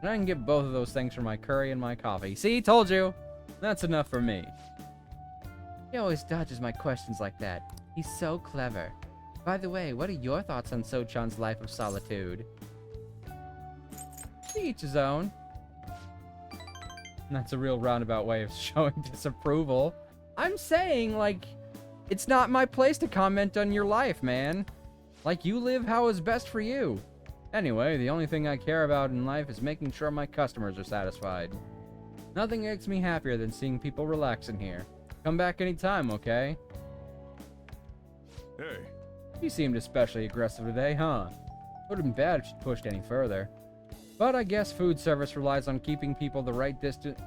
And I can get both of those things for my curry and my coffee. See, told you. That's enough for me. He always dodges my questions like that. He's so clever. By the way, what are your thoughts on So-chan's life of solitude? To each his own. That's a real roundabout way of showing disapproval. I'm saying, like, it's not my place to comment on your life, man. Like, you live how is best for you. Anyway, the only thing I care about in life is making sure my customers are satisfied. Nothing makes me happier than seeing people relax in here. Come back anytime, okay? Hey, You seemed especially aggressive today, huh? Would have been bad if she pushed any further. But I guess food service relies on keeping people the right distance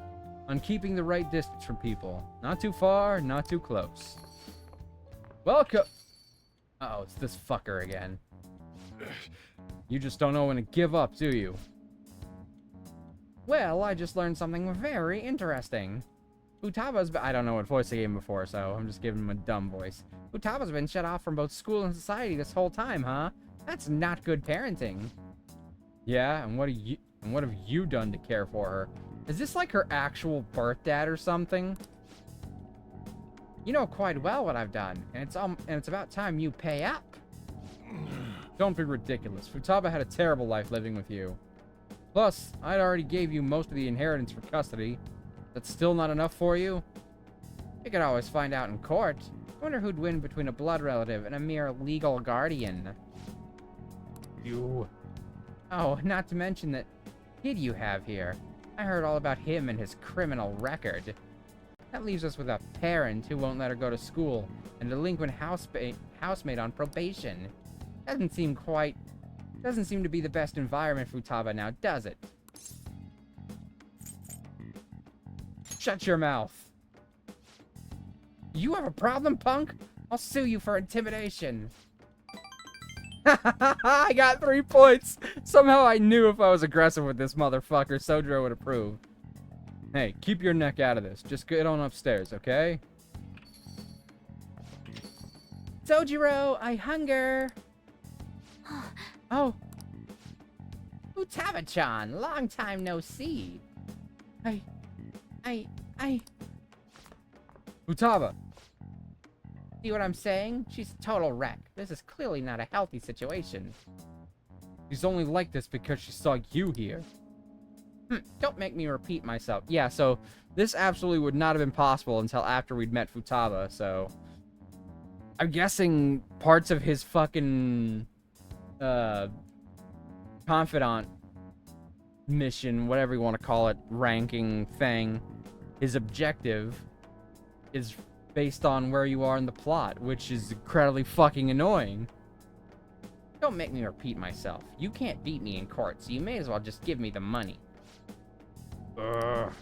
from people. Not too far, not too close. Welcome. Uh-oh, it's this fucker again. You just don't know when to give up, do you? Well, I just learned something very interesting. Futaba's I don't know what voice I gave him before, so I'm just giving him a dumb voice. Futaba's been shut off from both school and society this whole time, huh? That's not good parenting. Yeah, and what have you done to care for her? Is this like her actual birth dad or something? You know quite well what I've done, and it's about time you pay up. Don't be ridiculous. Futaba had a terrible life living with you. Plus, I'd already gave you most of the inheritance for custody. That's still not enough for you? You could always find out in court. I wonder who'd win between a blood relative and a mere legal guardian. You. Oh, not to mention that kid you have here. I heard all about him and his criminal record. That leaves us with a parent who won't let her go to school and a delinquent housemate on probation. Doesn't seem to be the best environment for Futaba now, does it? Shut your mouth. You have a problem, punk? I'll sue you for intimidation. I got 3 points. Somehow I knew if I was aggressive with this motherfucker, Sojiro would approve. Hey, keep your neck out of this. Just get on upstairs, okay? Sojiro, I hunger. Oh. Futaba-chan, long time no see. Futaba. See what I'm saying? She's a total wreck. This is clearly not a healthy situation. She's only like this because she saw you here. Don't make me repeat myself. Yeah, so this absolutely would not have been possible until after we'd met Futaba, so... I'm guessing parts of his fucking... confidant mission, whatever you want to call it, ranking thing, his objective is based on where you are in the plot, which is incredibly fucking annoying. Don't make me repeat myself. You can't beat me in court, so you may as well just give me the money. Ugh.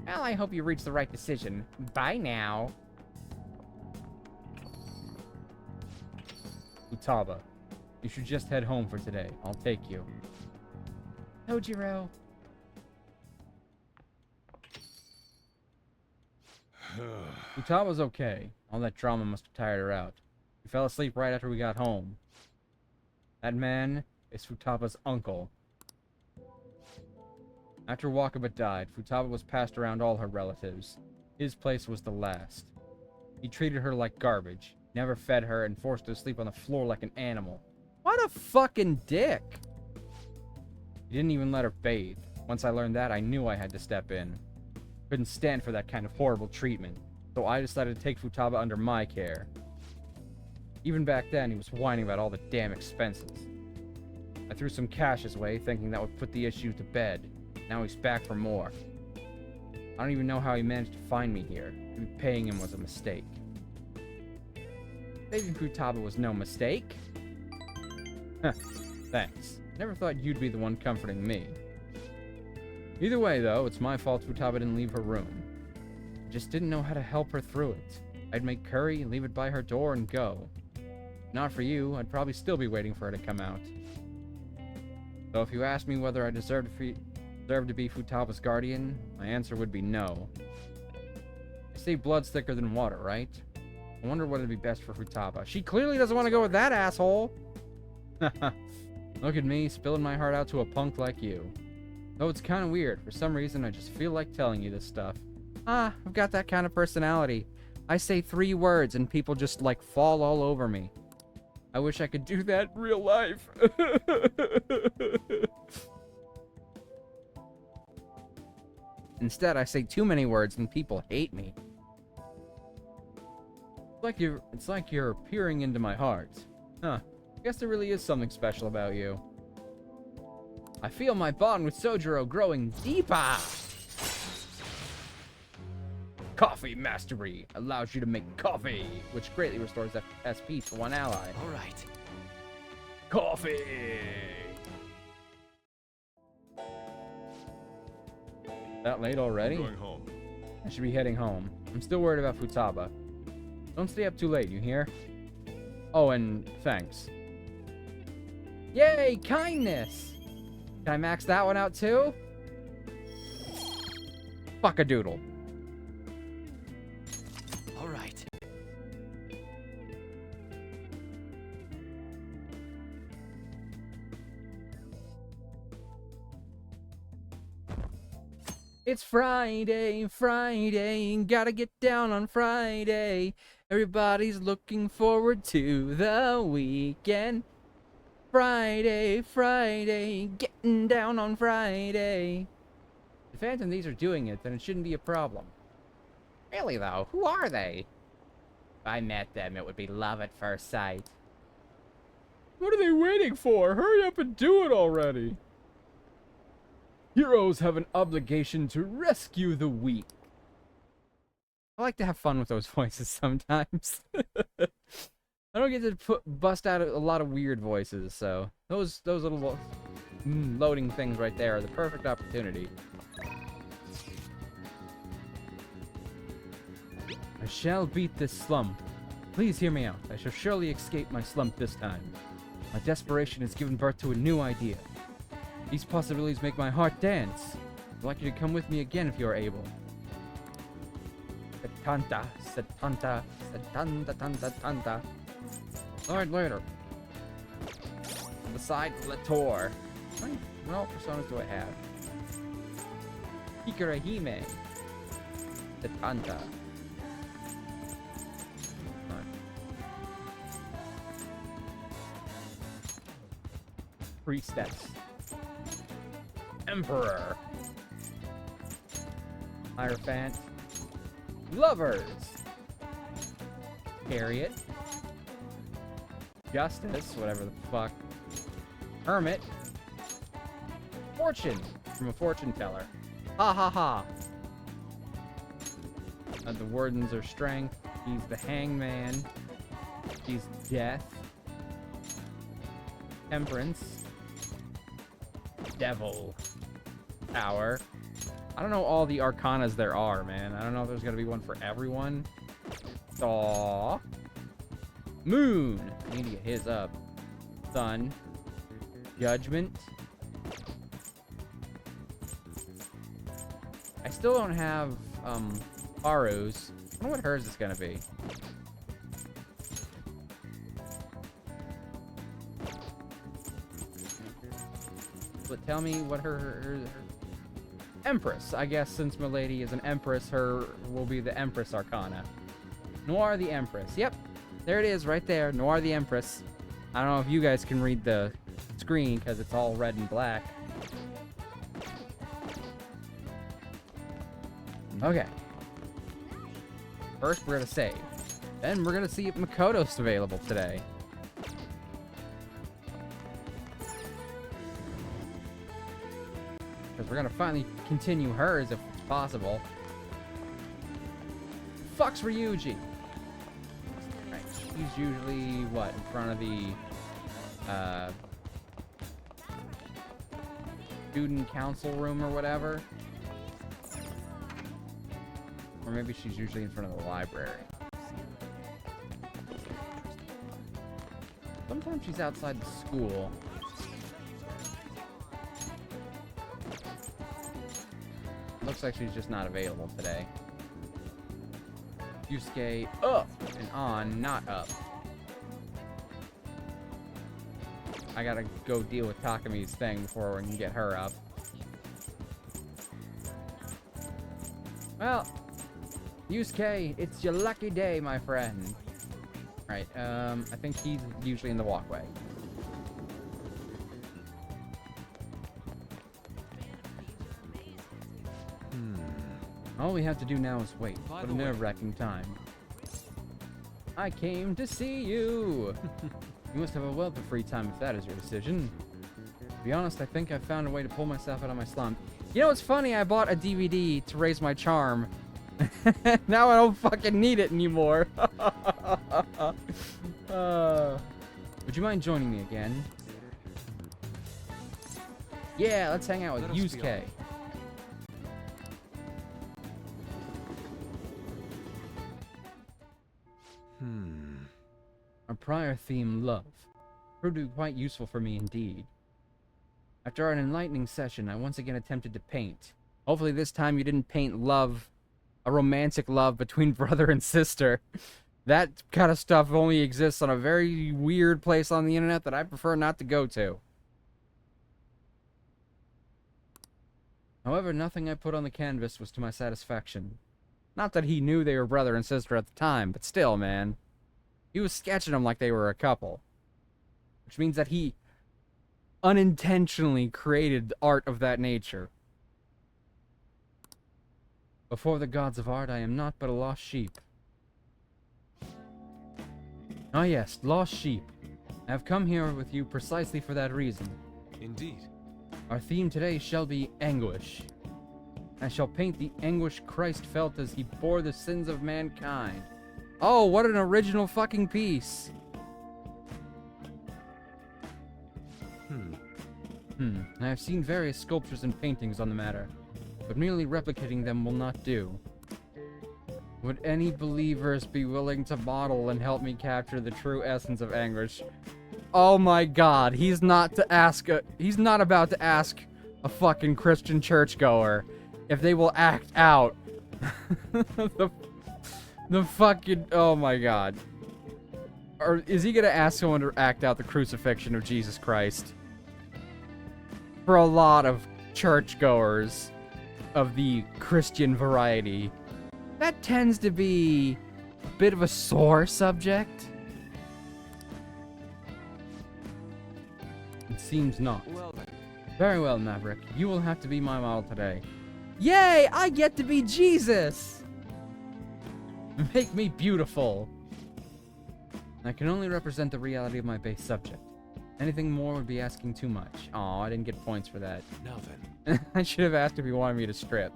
Well, I hope you reach the right decision. Bye now. Futaba, you should just head home for today. I'll take you. Sojiro. Futaba's okay. All that drama must have tired her out. She fell asleep right after we got home. That man is Futaba's uncle. After Wakaba died, Futaba was passed around all her relatives. His place was the last. He treated her like garbage, never fed her, and forced her to sleep on the floor like an animal. What a fucking dick! He didn't even let her bathe. Once I learned that, I knew I had to step in. Couldn't stand for that kind of horrible treatment, so I decided to take Futaba under my care. Even back then, he was whining about all the damn expenses. I threw some cash his way, thinking that would put the issue to bed. Now he's back for more. I don't even know how he managed to find me here. Maybe paying him was a mistake. Saving Futaba was no mistake. Huh, thanks. Never thought you'd be the one comforting me. Either way, though, it's my fault Futaba didn't leave her room. I just didn't know how to help her through it. I'd make curry, leave it by her door, and go. Not for you, I'd probably still be waiting for her to come out. So if you ask me whether I deserve to be Futaba's guardian, my answer would be no. They say blood's thicker than water, right? I wonder what would be best for Futaba. She clearly doesn't want to go with that asshole! Look at me, spilling my heart out to a punk like you. Though it's kind of weird. For some reason, I just feel like telling you this stuff. I've got that kind of personality. I say 3 words and people just, like, fall all over me. I wish I could do that in real life. Instead, I say too many words and people hate me. It's like you're peering into my heart. Huh. I guess there really is something special about you. I feel my bond with Sojiro growing deeper. Coffee Mastery allows you to make coffee, which greatly restores SP to one ally. All right. Coffee! That late already? I'm going home. I should be heading home. I'm still worried about Futaba. Don't stay up too late, you hear? Oh, and thanks. Yay, kindness! Can I max that one out too? Fuck-a-doodle. All right. It's Friday, Friday, gotta get down on Friday. Everybody's looking forward to the weekend. Friday, Friday, getting down on Friday. If Phantom Thieves are doing it, then it shouldn't be a problem. Really though, who are they? If I met them, it would be love at first sight. What are they waiting for? Hurry up and do it already! Heroes have an obligation to rescue the weak. I like to have fun with those voices sometimes. I don't get to bust out a lot of weird voices, so those little loading things right there are the perfect opportunity. I shall beat this slump. Please hear me out. I shall surely escape my slump this time. My desperation has given birth to a new idea. These possibilities make my heart dance. I'd like you to come with me again if you are able. Setanta, setanta, setanta, tanta, tanta. Alright, later. Besides Latour. What all personas do I have? Hikurahime. Setanta. Priestess. Emperor. Hierophant. Lovers. Chariot. Justice, whatever the fuck. Hermit. Fortune, from a fortune teller. Ha ha ha. The wardens are strength. He's the hangman. He's death. Temperance. Devil. Power. I don't know all the arcanas there are, man. I don't know if there's gonna be one for everyone. Aw. Moon. I need to get his up. Sun. Judgment. I still don't have Haru's. I wonder what hers is gonna be. But tell me what her Empress. I guess since Milady is an Empress, her will be the Empress Arcana. Noir the Empress. Yep. There it is right there. Noir the Empress. I don't know if you guys can read the screen because it's all red and black. Okay. First, we're going to save. Then we're going to see if Makoto's available today. Because we're going to finally continue hers if possible. Fuck's Ryuji. Right. He's usually, what, in front of the student council room or whatever. Or maybe she's usually in front of the library. Sometimes she's outside the school. Looks like she's just not available today. Yusuke up and on, not up. I gotta go deal with Takami's thing before we can get her up. Well, Yusuke, it's your lucky day, my friend. Right, I think he's usually in the walkway. All we have to do now is wait. What a nerve-wracking time. I came to see you! You must have a wealth of free time if that is your decision. To be honest, I think I've found a way to pull myself out of my slump. You know what's funny? I bought a DVD to raise my charm. Now I don't fucking need it anymore. Would you mind joining me again? Yeah, let's hang out with Yusuke. Our prior theme, love, proved to be quite useful for me indeed. After an enlightening session, I once again attempted to paint. Hopefully this time you didn't paint love, a romantic love between brother and sister. That kind of stuff only exists on a very weird place on the internet that I prefer not to go to. However, nothing I put on the canvas was to my satisfaction. Not that he knew they were brother and sister at the time, but still, man. He was sketching them like they were a couple. Which means that he unintentionally created art of that nature. Before the gods of art, I am not but a lost sheep. Ah yes, lost sheep. I have come here with you precisely for that reason. Indeed. Our theme today shall be anguish. I shall paint the anguish Christ felt as he bore the sins of mankind. Oh, what an original fucking piece. I have seen various sculptures and paintings on the matter, but merely replicating them will not do. Would any believers be willing to model and help me capture the true essence of anguish? Oh my god, he's not about to ask a fucking Christian churchgoer if they will act out the fucking, oh my god. Or is he gonna ask someone to act out the crucifixion of Jesus Christ? For a lot of churchgoers of the Christian variety, that tends to be a bit of a sore subject. It seems not. Well then. Very well, Maverick. You will have to be my model today. Yay! I get to be Jesus! Make me beautiful. I can only represent the reality of my base subject. Anything more would be asking too much. Aw, I didn't get points for that. Now then. I should have asked if he wanted me to strip.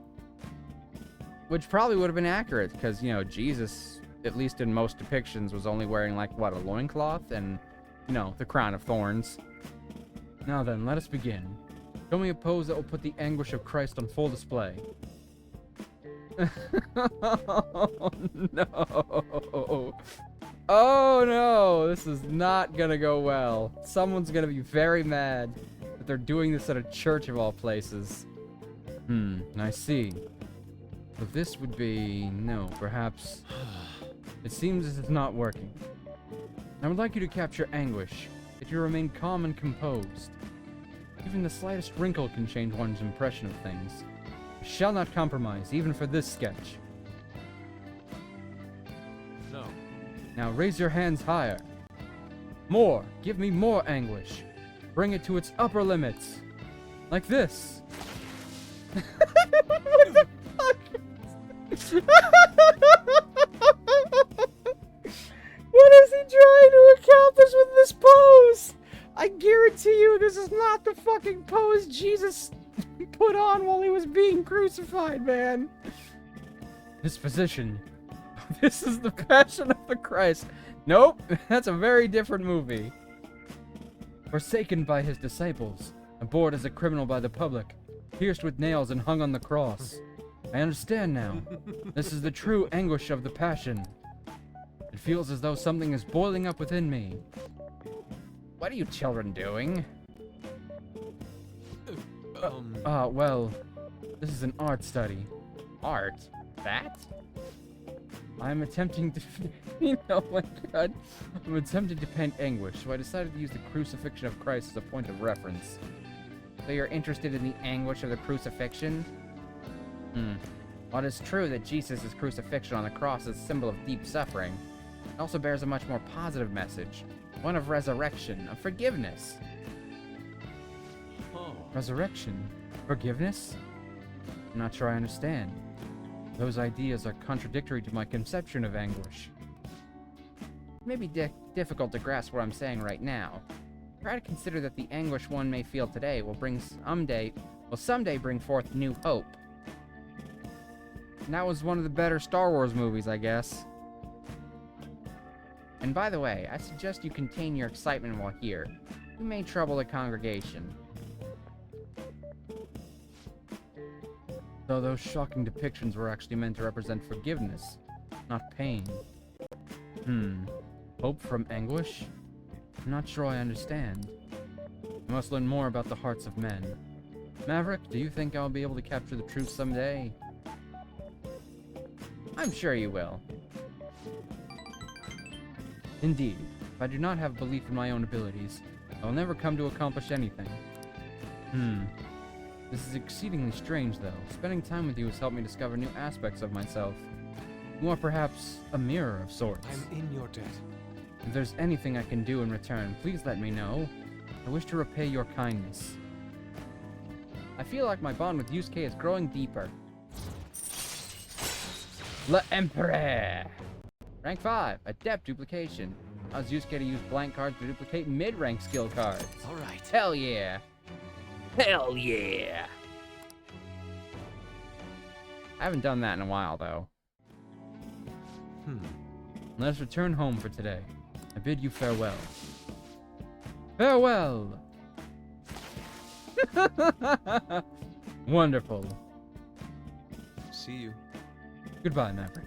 Which probably would have been accurate, because, you know, Jesus, at least in most depictions, was only wearing, like, what, a loincloth and, you know, the crown of thorns. Now then, let us begin. Show me a pose that will put the anguish of Christ on full display. Oh, no. Oh, no. This is not gonna go well. Someone's gonna be very mad that they're doing this at a church of all places. I see. So this would be... no, perhaps... It seems this is not working. I would like you to capture anguish, that you remain calm and composed. Even the slightest wrinkle can change one's impression of things. I shall not compromise, even for this sketch. No. Now raise your hands higher. More! Give me more anguish. Bring it to its upper limits. Like this. What the fuck? What is he trying to accomplish with this pose? I guarantee you this is not the fucking pose Jesus put on while he was being crucified, man. This position. This is the Passion of the Christ. Nope, that's a very different movie. Forsaken by his disciples, abhorred as a criminal by the public, pierced with nails and hung on the cross. I understand now. This is the true anguish of the Passion. It feels as though something is boiling up within me. What are you children doing? Well, this is an art study. Art? That? I'm attempting to... oh my god. I'm attempting to paint anguish, so I decided to use the crucifixion of Christ as a point of reference. So you're interested in the anguish of the crucifixion? While it is true that Jesus' crucifixion on the cross is a symbol of deep suffering, it also bears a much more positive message. One of resurrection, of forgiveness. Oh. Resurrection? Forgiveness? I'm not sure I understand. Those ideas are contradictory to my conception of anguish. It may be difficult to grasp what I'm saying right now. Try to consider that the anguish one may feel today will someday bring forth new hope. And that was one of the better Star Wars movies, I guess. And by the way, I suggest you contain your excitement while here. You may trouble the congregation. Though those shocking depictions were actually meant to represent forgiveness, not pain. Hope from anguish? I'm not sure I understand. I must learn more about the hearts of men. Maverick, do you think I'll be able to capture the truth someday? I'm sure you will. Indeed, if I do not have belief in my own abilities, I will never come to accomplish anything. This is exceedingly strange, though. Spending time with you has helped me discover new aspects of myself. You are perhaps a mirror of sorts. I'm in your debt. If there's anything I can do in return, please let me know. I wish to repay your kindness. I feel like my bond with Yusuke is growing deeper. Le Emperor! Rank 5, Adept Duplication. Allows Yusuke to use blank cards to duplicate mid-rank skill cards. Alright. Hell yeah! Hell yeah! I haven't done that in a while, though. Let us return home for today. I bid you farewell. Farewell! Wonderful. See you. Goodbye, Maverick.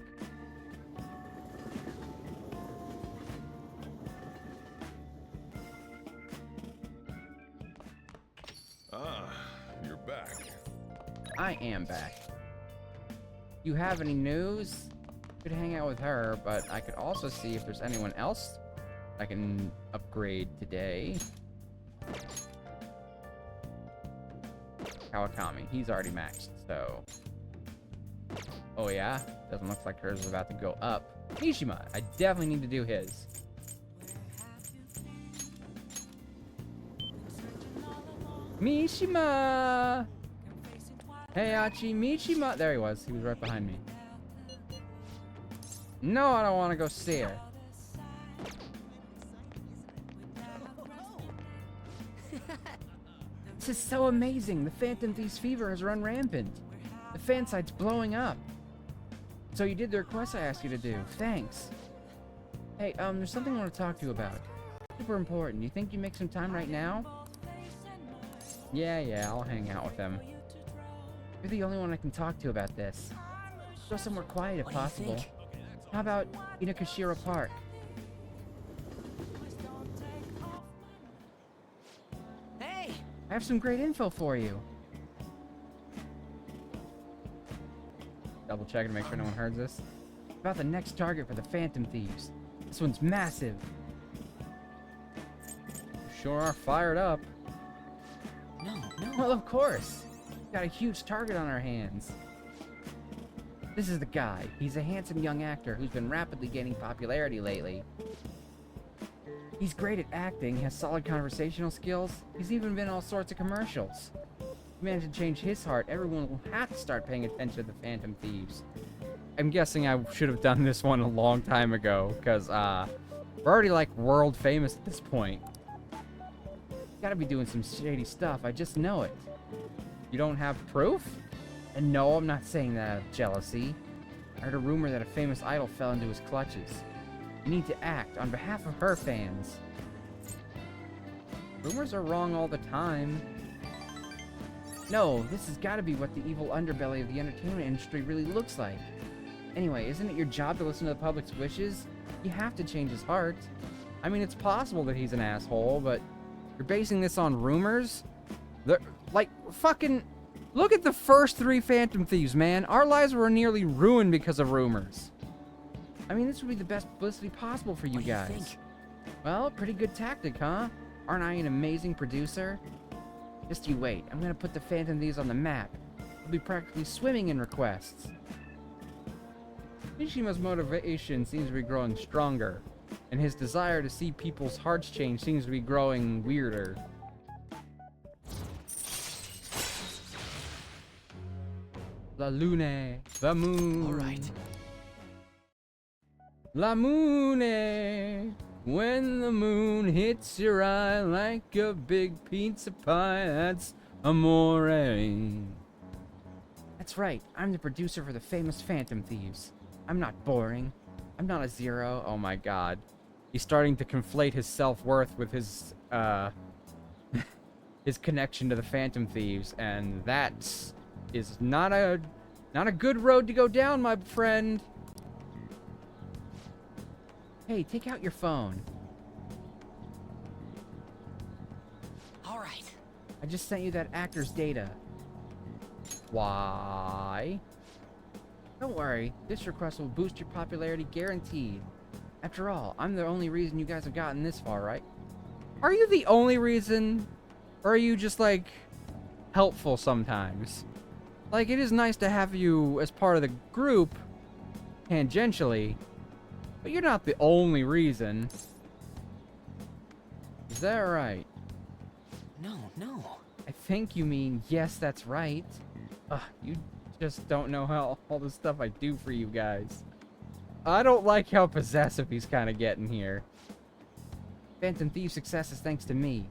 You're back. I am back. You have any news? Could hang out with her, but I could also see if there's anyone else I can upgrade today. Kawakami, he's already maxed, so... Oh yeah? Doesn't look like hers is about to go up. Mishima, I definitely need to do his. Mishima! Heihachi Mishima! There he was. He was right behind me. No, I don't want to go see her. This is so amazing. The Phantom Thieves fever has run rampant. The fan site's blowing up. So you did the request I asked you to do. Thanks. Hey, there's something I want to talk to you about. Super important. You think you make some time right now? Yeah, I'll hang out with him. You're the only one I can talk to about this. Go somewhere quiet if possible. How about Inokashira Park? Hey! I have some great info for you. Double checking to make sure no one heard this. About the next target for the Phantom Thieves. This one's massive. Sure are fired up. No, no. Well, of course. We've got a huge target on our hands. This is the guy. He's a handsome young actor who's been rapidly gaining popularity lately. He's great at acting, has solid conversational skills. He's even been in all sorts of commercials. If he managed to change his heart, everyone will have to start paying attention to the Phantom Thieves. I'm guessing I should have done this one a long time ago, because, we're already, like, world famous at this point. Gotta be doing some shady stuff, I just know it. You don't have proof? And no, I'm not saying that out of jealousy. I heard a rumor that a famous idol fell into his clutches. You need to act on behalf of her fans. Rumors are wrong all the time. No, this has got to be what the evil underbelly of the entertainment industry really looks like. Anyway, isn't it your job to listen to the public's wishes? You have to change his heart. I mean, it's possible that he's an asshole, but you're basing this on rumors? They're, like, fucking... Look at the first 3 Phantom Thieves, man. Our lives were nearly ruined because of rumors. I mean, this would be the best publicity possible for you guys. What do you think? Well, pretty good tactic, huh? Aren't I an amazing producer? Just you wait. I'm gonna put the Phantom Thieves on the map. We'll be practically swimming in requests. Mishima's motivation seems to be growing stronger, and his desire to see people's hearts change seems to be growing weirder. La Lune, the moon. All right. La Moon, when the moon hits your eye like a big pizza pie, that's amore. That's right, I'm the producer for the famous Phantom Thieves. I'm not boring. I'm not a zero. Oh my god. He's starting to conflate his self-worth with his, his connection to the Phantom Thieves, and that is not a good road to go down, my friend. Hey, take out your phone. All right. I just sent you that actor's data. Why? Don't worry, this request will boost your popularity guaranteed. After all, I'm the only reason you guys have gotten this far, right? Are you the only reason? Or are you just, like, helpful sometimes? Like, it is nice to have you as part of the group, tangentially, but you're not the only reason. Is that right? No, no. I think you mean, yes, that's right. Ugh, you just don't know how all the stuff I do for you guys. I don't like how possessive he's kind of getting here. Phantom Thieves' success is thanks to me.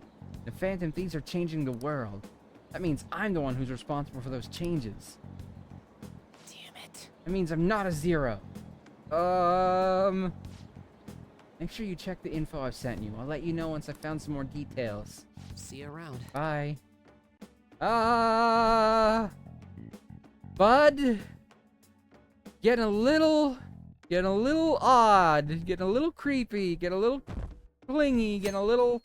The Phantom Thieves are changing the world. That means I'm the one who's responsible for those changes. Damn it. That means I'm not a zero. Make sure you check the info I've sent you. I'll let you know once I've found some more details. See you around. Bye. Bud? Getting a little odd, getting a little creepy, getting a little clingy, getting a little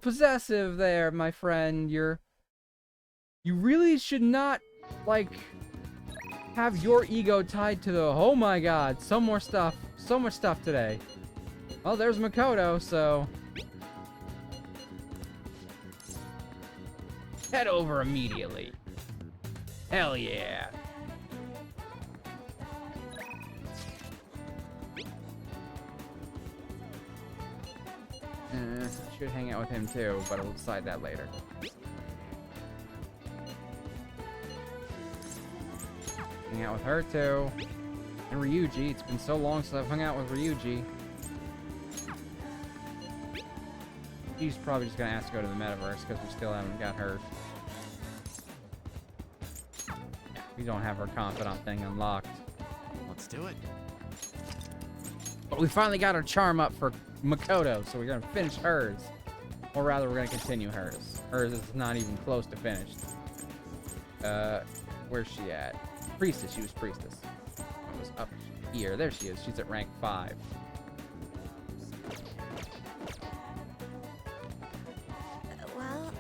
possessive there, my friend. You really should not, like, have your ego tied to the, oh my god, so much stuff today. Well, there's Makoto, so head over immediately. Hell yeah. Should hang out with him too, but I'll decide that later. Hang out with her too. And Ryuji. It's been so long since I've hung out with Ryuji. She's probably just gonna ask to go to the metaverse because we still haven't got her. We don't have her confidant thing unlocked. Let's do it. But we finally got our charm up for Makoto, so we're gonna finish hers. Or rather, we're gonna continue hers. Hers is not even close to finished. Where's she at? Priestess, she was priestess. I was up here. There she is. She's at rank 5. Well,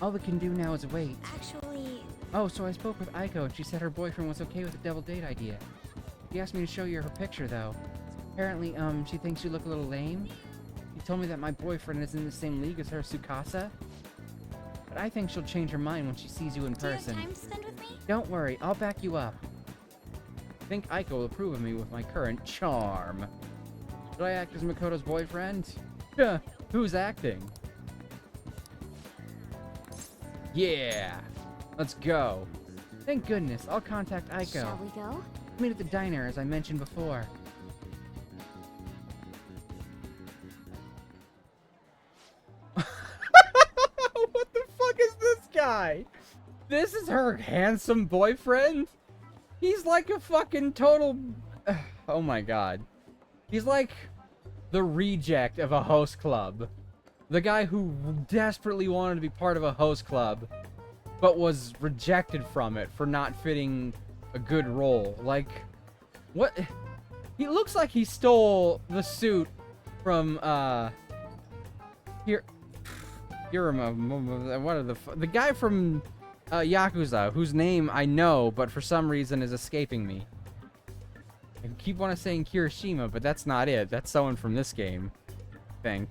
All we can do now is wait. actually, Oh, so I spoke with Aiko, and she said her boyfriend was okay with the double date idea. She asked me to show you her picture, though. Apparently, she thinks you look a little lame. She told me that my boyfriend is in the same league as her Tsukasa. But I think she'll change her mind when she sees you in person. Do you have time to spend with me? Don't worry, I'll back you up. I think Aiko will approve of me with my current charm. Should I act as Makoto's boyfriend? Who's acting? Yeah! Let's go. Thank goodness, I'll contact Aiko. Shall we go? Meet at the diner, as I mentioned before. What the fuck is this guy? This is her handsome boyfriend? He's like a fucking total... Oh my god. He's like the reject of a host club. The guy who desperately wanted to be part of a host club, but was rejected from it for not fitting a good role. Like, what? He looks like he stole the suit from, what are the guy from, Yakuza, whose name I know, but for some reason is escaping me. I keep wanting to saying Kirishima, but that's not it. That's someone from this game, I think.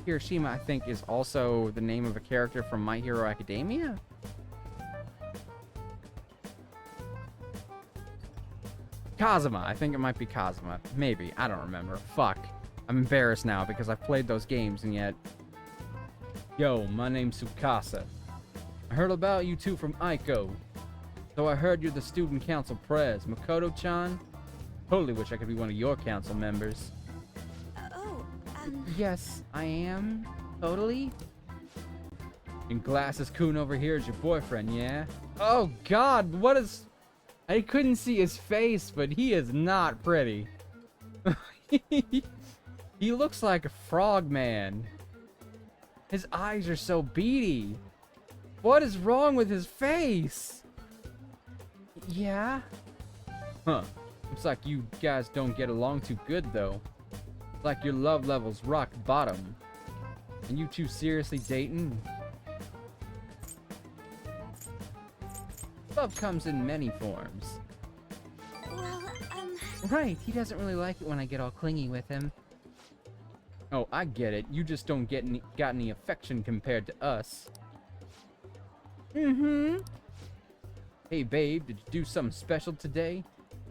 Hiroshima, I think, is also the name of a character from My Hero Academia? Kazuma. I think it might be Kazuma. Maybe. I don't remember. Fuck. I'm embarrassed now because I've played those games and yet... Yo, my name's Tsukasa. I heard about you two from Aiko. So I heard you're the student council prez. Makoto-chan? Totally wish I could be one of your council members. Yes, I am. Totally. And Glasses-kun over here is your boyfriend, yeah? Oh god, what is... I couldn't see his face, but he is not pretty. He looks like a frog man. His eyes are so beady. What is wrong with his face? Yeah? Huh. Looks like you guys don't get along too good, though. Like your love level's rock bottom. And you two seriously dating? Love comes in many forms. Well, Right, he doesn't really like it when I get all clingy with him. Oh, I get it. You just don't got any affection compared to us. Mm-hmm. Hey, babe, did you do something special today?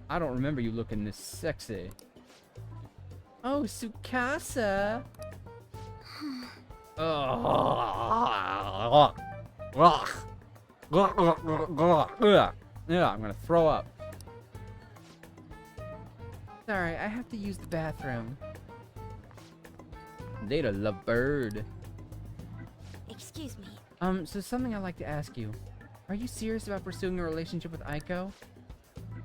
I don't remember you looking this sexy. Oh, Tsukasa. Yeah, I'm gonna throw up. Sorry, I have to use the bathroom. Data lovebird. excuse me. So something I'd like to ask you. Are you serious about pursuing a relationship with Aiko?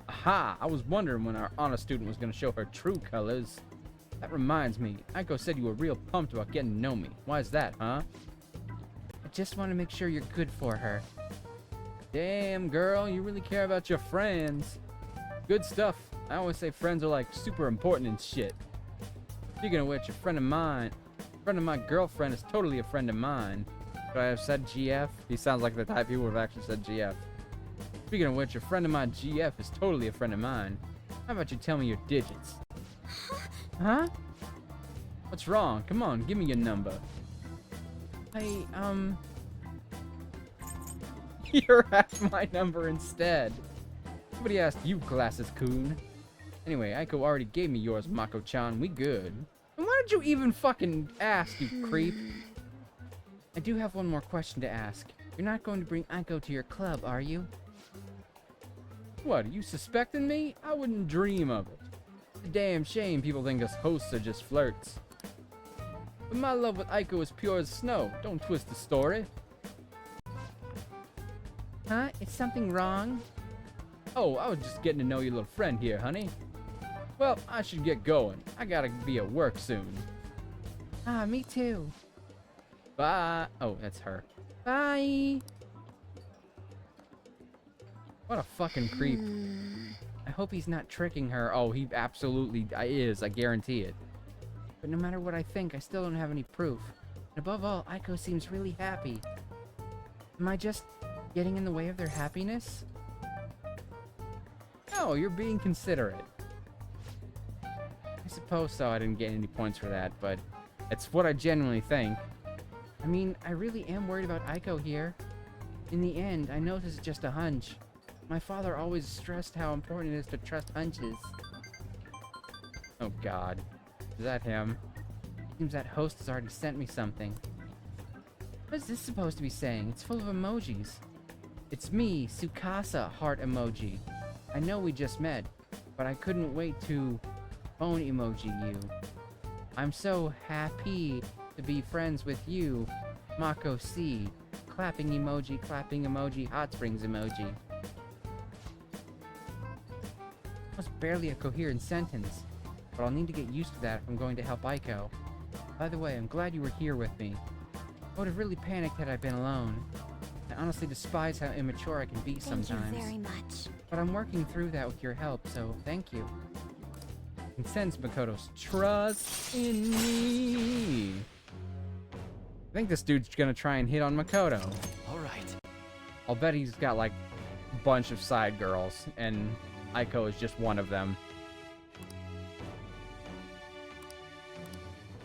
Aha! I was wondering when our honor student was gonna show her true colors. That reminds me, Aiko said you were real pumped about getting to know me. Why is that, huh? I just want to make sure you're good for her. Damn, girl, you really care about your friends. Good stuff. I always say friends are like super important and shit. Speaking of which, a friend of my girlfriend is totally a friend of mine. Could I have said GF? He sounds like the type who would have actually said GF. Speaking of which, a friend of my GF is totally a friend of mine. How about you tell me your digits? Huh? What's wrong? Come on, give me your number. You're at my number instead. Somebody asked you, Glasses-kun. Anyway, Aiko already gave me yours, Mako-chan. We good. And why did you even fucking ask, you creep? I do have one more question to ask. You're not going to bring Aiko to your club, are you? What, are you suspecting me? I wouldn't dream of it. It's a damn shame people think us hosts are just flirts. But my love with Aiko is pure as snow. Don't twist the story. Huh? Is something wrong? Oh, I was just getting to know your little friend here, honey. Well, I should get going. I gotta be at work soon. Ah, me too. Bye. Oh, that's her. Bye. What a fucking creep. I hope he's not tricking her. Oh, he absolutely is. I guarantee it. But no matter what I think, I still don't have any proof. And above all, Aiko seems really happy. Am I just getting in the way of their happiness? No, you're being considerate. I suppose so. I didn't get any points for that, but it's what I genuinely think. I mean, I really am worried about Aiko here. In the end, I know this is just a hunch. My father always stressed how important it is to trust hunches. Oh god. Is that him? Seems that host has already sent me something. What is this supposed to be saying? It's full of emojis. It's me, Tsukasa heart emoji. I know we just met, but I couldn't wait to phone emoji you. I'm so happy to be friends with you, Mako C. Clapping emoji, hot springs emoji. That was barely a coherent sentence, but I'll need to get used to that if I'm going to help Aiko. By the way, I'm glad you were here with me. I would have really panicked had I been alone. I honestly despise how immature I can be sometimes. Thank you very much. But I'm working through that with your help, so thank you. I can sense Makoto's trust in me. I think this dude's gonna try and hit on Makoto. All right. I'll bet he's got like a bunch of side girls, and Aiko is just one of them.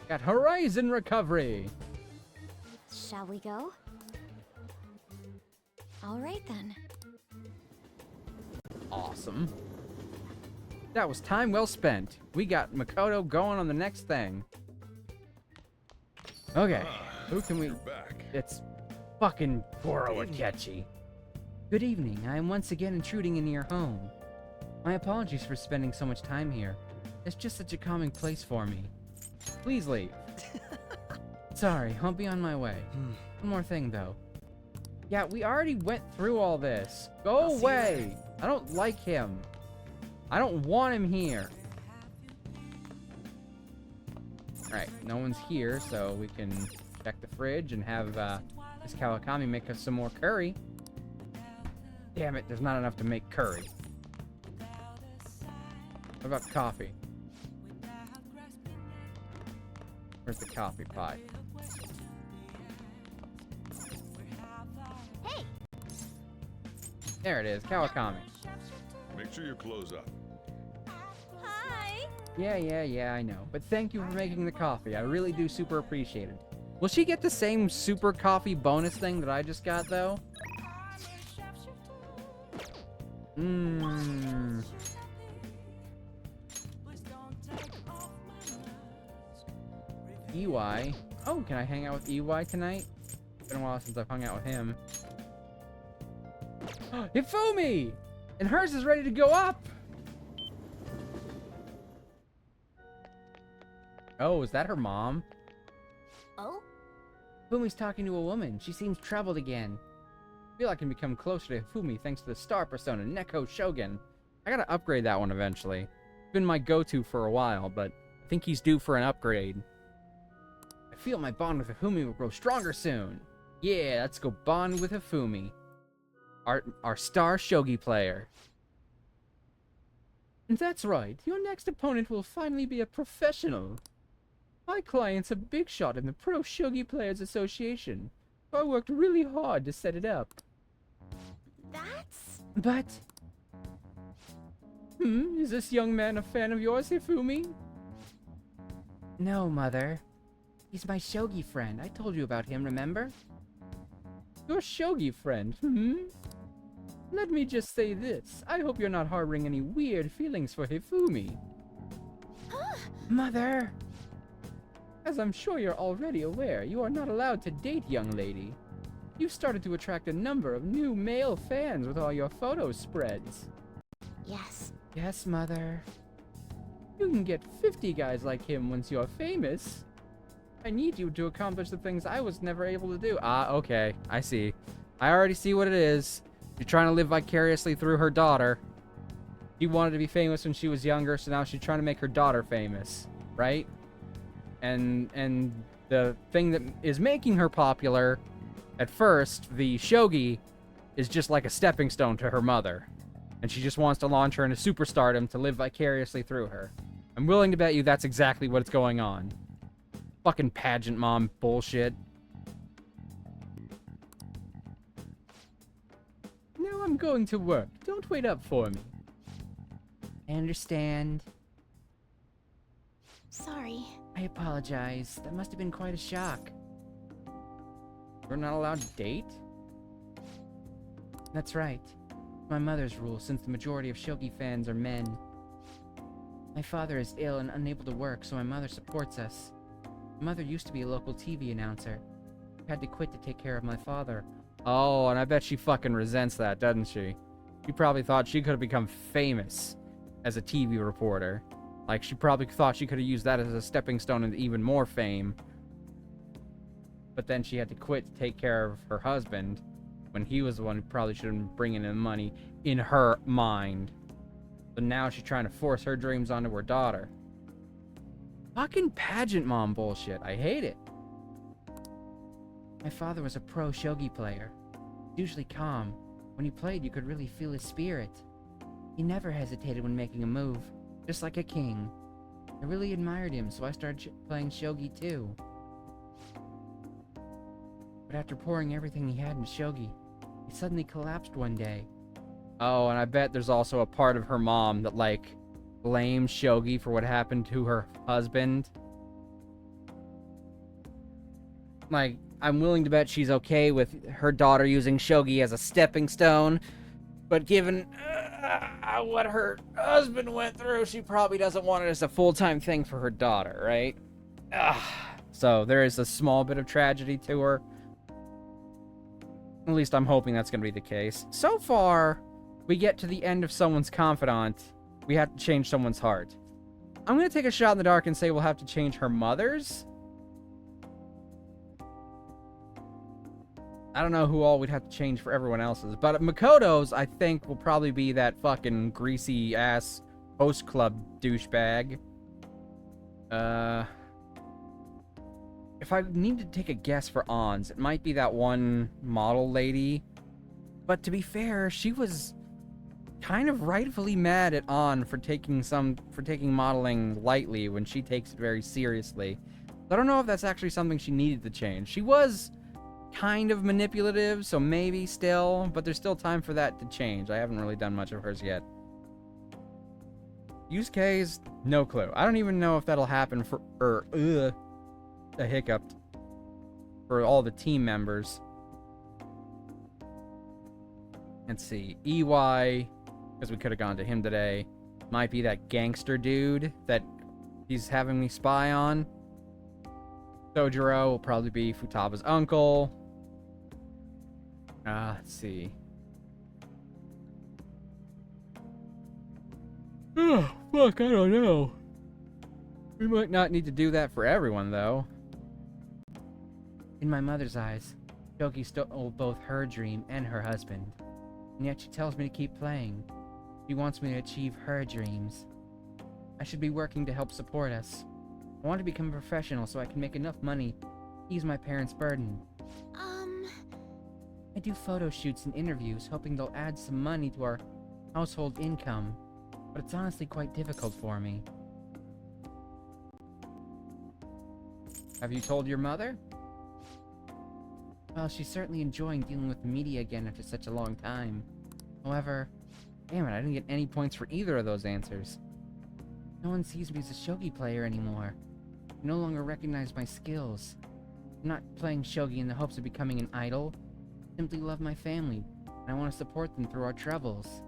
Got Horizon Recovery. Shall we go? All right then. Awesome. That was time well spent. We got Makoto going on the next thing. Okay, who can we... You're back. It's fucking Goro Akechi. Good evening. I am once again intruding into your home. My apologies for spending so much time here. It's just such a calming place for me. Please leave. Sorry, I'll be on my way. One more thing, though. Yeah, we already went through all this. Go I'll see you away. I don't like him. I don't want him here. Alright, no one's here, so we can check the fridge and have this Kawakami make us some more curry. Damn it, there's not enough to make curry. What about coffee? Where's the coffee pot? Hey! There it is, Kawakami. Make sure you close up. Hi! Yeah, I know. But thank you for making the coffee. I really do super appreciate it. Will she get the same super coffee bonus thing that I just got, though? Mmm. EY. Oh, can I hang out with EY tonight? It's been a while since I've hung out with him. Hifumi! And hers is ready to go up! Oh, is that her mom? Oh? Fumi's talking to a woman. She seems troubled again. I feel I can become closer to Fumi thanks to the star persona, Neko Shogun. I gotta upgrade that one eventually. It's been my go-to for a while, but I think he's due for an upgrade. I feel my bond with Hifumi will grow stronger soon. Yeah, let's go bond with Hifumi. Our star shogi player. And that's right, your next opponent will finally be a professional. My client's a big shot in the Pro Shogi Players Association. I worked really hard to set it up. That's... But... is this young man a fan of yours, Hifumi? No, Mother. He's my shogi friend. I told you about him, remember? Your shogi friend, Let me just say this. I hope you're not harboring any weird feelings for Hifumi. Mother! As I'm sure you're already aware, you are not allowed to date, young lady. You've started to attract a number of new male fans with all your photo spreads. Yes. Yes, Mother. You can get 50 guys like him once you're famous. I need you to accomplish the things I was never able to do. Ah, okay. I see. I already see what it is. You're trying to live vicariously through her daughter. She wanted to be famous when she was younger, so now she's trying to make her daughter famous, right? And the thing that is making her popular, at first, the shogi, is just like a stepping stone to her mother. And she just wants to launch her into superstardom to live vicariously through her. I'm willing to bet you that's exactly what's going on. Fucking pageant mom bullshit. Now I'm going to work. Don't wait up for me. I understand. Sorry. I apologize. That must have been quite a shock. We're not allowed to date? That's right. My mother's rule, since the majority of shogi fans are men. My father is ill and unable to work, so my mother supports us. My mother used to be a local TV announcer. Had to quit to take care of my father. Oh, and I bet she fucking resents that, doesn't she? She probably thought she could have become famous as a TV reporter. Like, she probably thought she could have used that as a stepping stone into even more fame. But then she had to quit to take care of her husband when he was the one who probably should have been bringing in money in her mind. So now she's trying to force her dreams onto her daughter. Fucking pageant mom bullshit. I hate it. My father was a pro shogi player. Usually calm. When he played, you could really feel his spirit. He never hesitated when making a move, just like a king. I really admired him, so I started playing shogi too. But after pouring everything he had into shogi, he suddenly collapsed one day. Oh, and I bet there's also a part of her mom that, like, blames shogi for what happened to her husband. Like, I'm willing to bet she's okay with her daughter using shogi as a stepping stone, but given what her husband went through, she probably doesn't want it as a full-time thing for her daughter, right? So there is a small bit of tragedy to her. At least I'm hoping that's going to be the case. So far, we get to the end of someone's confidant. We have to change someone's heart. I'm going to take a shot in the dark and say we'll have to change her mother's. I don't know who all we'd have to change for everyone else's. But Makoto's, I think, will probably be that fucking greasy-ass host club douchebag. If I need to take a guess for Ons, it might be that one model lady. But to be fair, she was kind of rightfully mad at On for taking modeling lightly when she takes it very seriously. I don't know if that's actually something she needed to change. She was kind of manipulative, so maybe still, but there's still time for that to change. I haven't really done much of hers yet. Yusuke's, no clue. I don't even know if that'll happen for a hiccup for all the team members. Let's see. EY, because we could have gone to him today, might be that gangster dude that he's having me spy on. Sojiro will probably be Futaba's uncle. Let's see. Oh, fuck, I don't know. We might not need to do that for everyone, though. In my mother's eyes, Shogi stole both her dream and her husband. And yet she tells me to keep playing. She wants me to achieve her dreams. I should be working to help support us. I want to become a professional so I can make enough money to ease my parents' burden. I do photo shoots and interviews, hoping they'll add some money to our household income. But it's honestly quite difficult for me. Have you told your mother? Well, she's certainly enjoying dealing with the media again after such a long time. However, damn it, I didn't get any points for either of those answers. No one sees me as a shogi player anymore. I no longer recognize my skills. I'm not playing shogi in the hopes of becoming an idol. I simply love my family, and I want to support them through our troubles.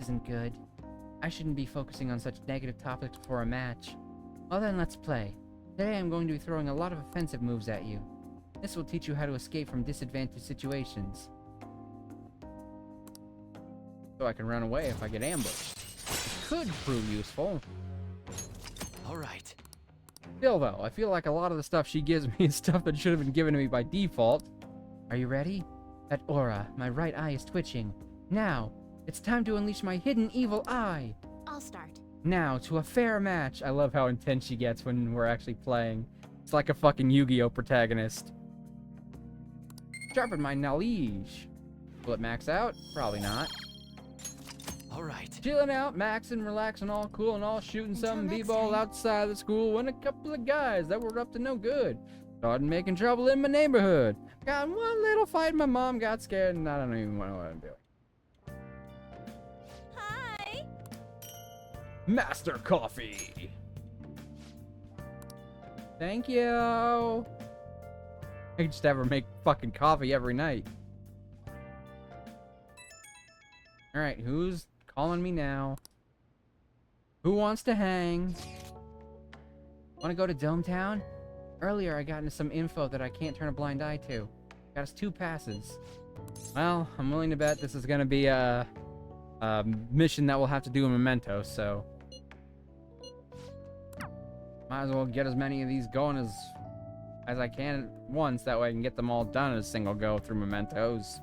Isn't good. I shouldn't be focusing on such negative topics before a match. Well then, let's play. Today I'm going to be throwing a lot of offensive moves at you. This will teach you how to escape from disadvantaged situations. So I can run away if I get ambushed. It could prove useful. Alright. Still though, I feel like a lot of the stuff she gives me is stuff that should have been given to me by default. Are you ready? That aura, my right eye is twitching. Now, it's time to unleash my hidden evil eye. I'll start. Now, to a fair match. I love how intense she gets when we're actually playing. It's like a fucking Yu-Gi-Oh! Protagonist. Sharpen my knowledge. Will it max out? Probably not. All right. Chilling out, maxing, relaxing, all cool and all, shooting Until some next b-ball time. outside the school when a couple of guys that were up to no good started making trouble in my neighborhood. Got in one little fight, my mom got scared, and I don't even know what I'm doing. Hi. Master Coffee. Thank you. I just have her make fucking coffee every night. Alright, who's calling me now? Who wants to hang? Want to go to Dome Town? Earlier I got into some info that I can't turn a blind eye to. Got us 2 passes. Well, I'm willing to bet this is gonna be a mission that we'll have to do in Memento, so might as well get as many of these going as I can at once, that way I can get them all done in a single go through Mementos.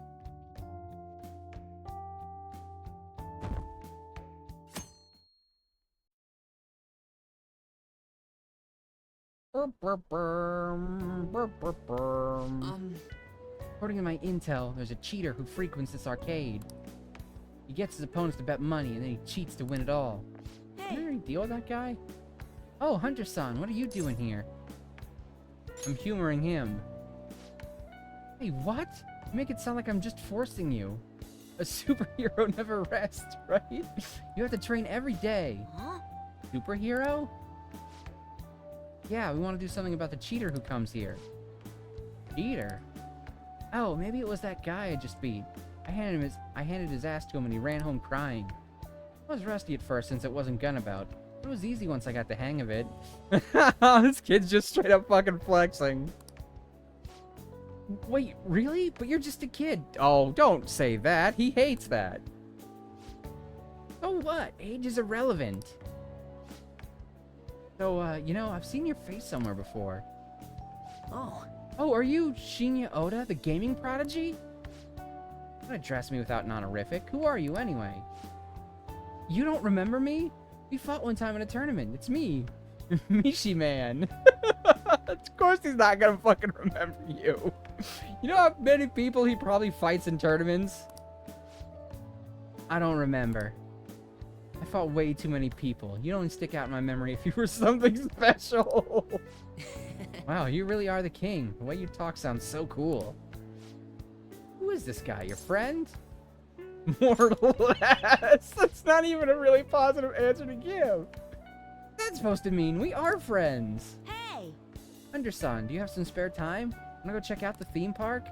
According to my intel, there's a cheater who frequents this arcade. He gets his opponents to bet money, and then he cheats to win it all. Is there any deal with that guy? Oh, Hunter-san, what are you doing here? I'm humoring him. Hey, what? You make it sound like I'm just forcing you. A superhero never rests, right? You have to train every day. Huh? Superhero? Yeah, we want to do something about the cheater who comes here. Cheater? Oh, maybe it was that guy I just beat. I handed his ass to him and he ran home crying. I was rusty at first since it wasn't gun about. It was easy once I got the hang of it. This kid's just straight up fucking flexing. Wait, really? But you're just a kid. Oh, don't say that. He hates that. So what? Age is irrelevant. So, you know, I've seen your face somewhere before. Oh, Oh, are you Shinya Oda, the gaming prodigy? Don't address me without an honorific. Who are you, anyway? You don't remember me? We fought one time in a tournament. It's me. Mishi Man. Of course he's not gonna fucking remember you. You know how many people he probably fights in tournaments? I don't remember. I fought way too many people. You'd only stick out in my memory if you were something special. Wow, you really are the king. The way you talk sounds so cool. Who is this guy? Your friend? Mortal ass. That's not even a really positive answer to give. That's supposed to mean we are friends. Hey. Underson, do you have some spare time? Wanna go check out the theme park?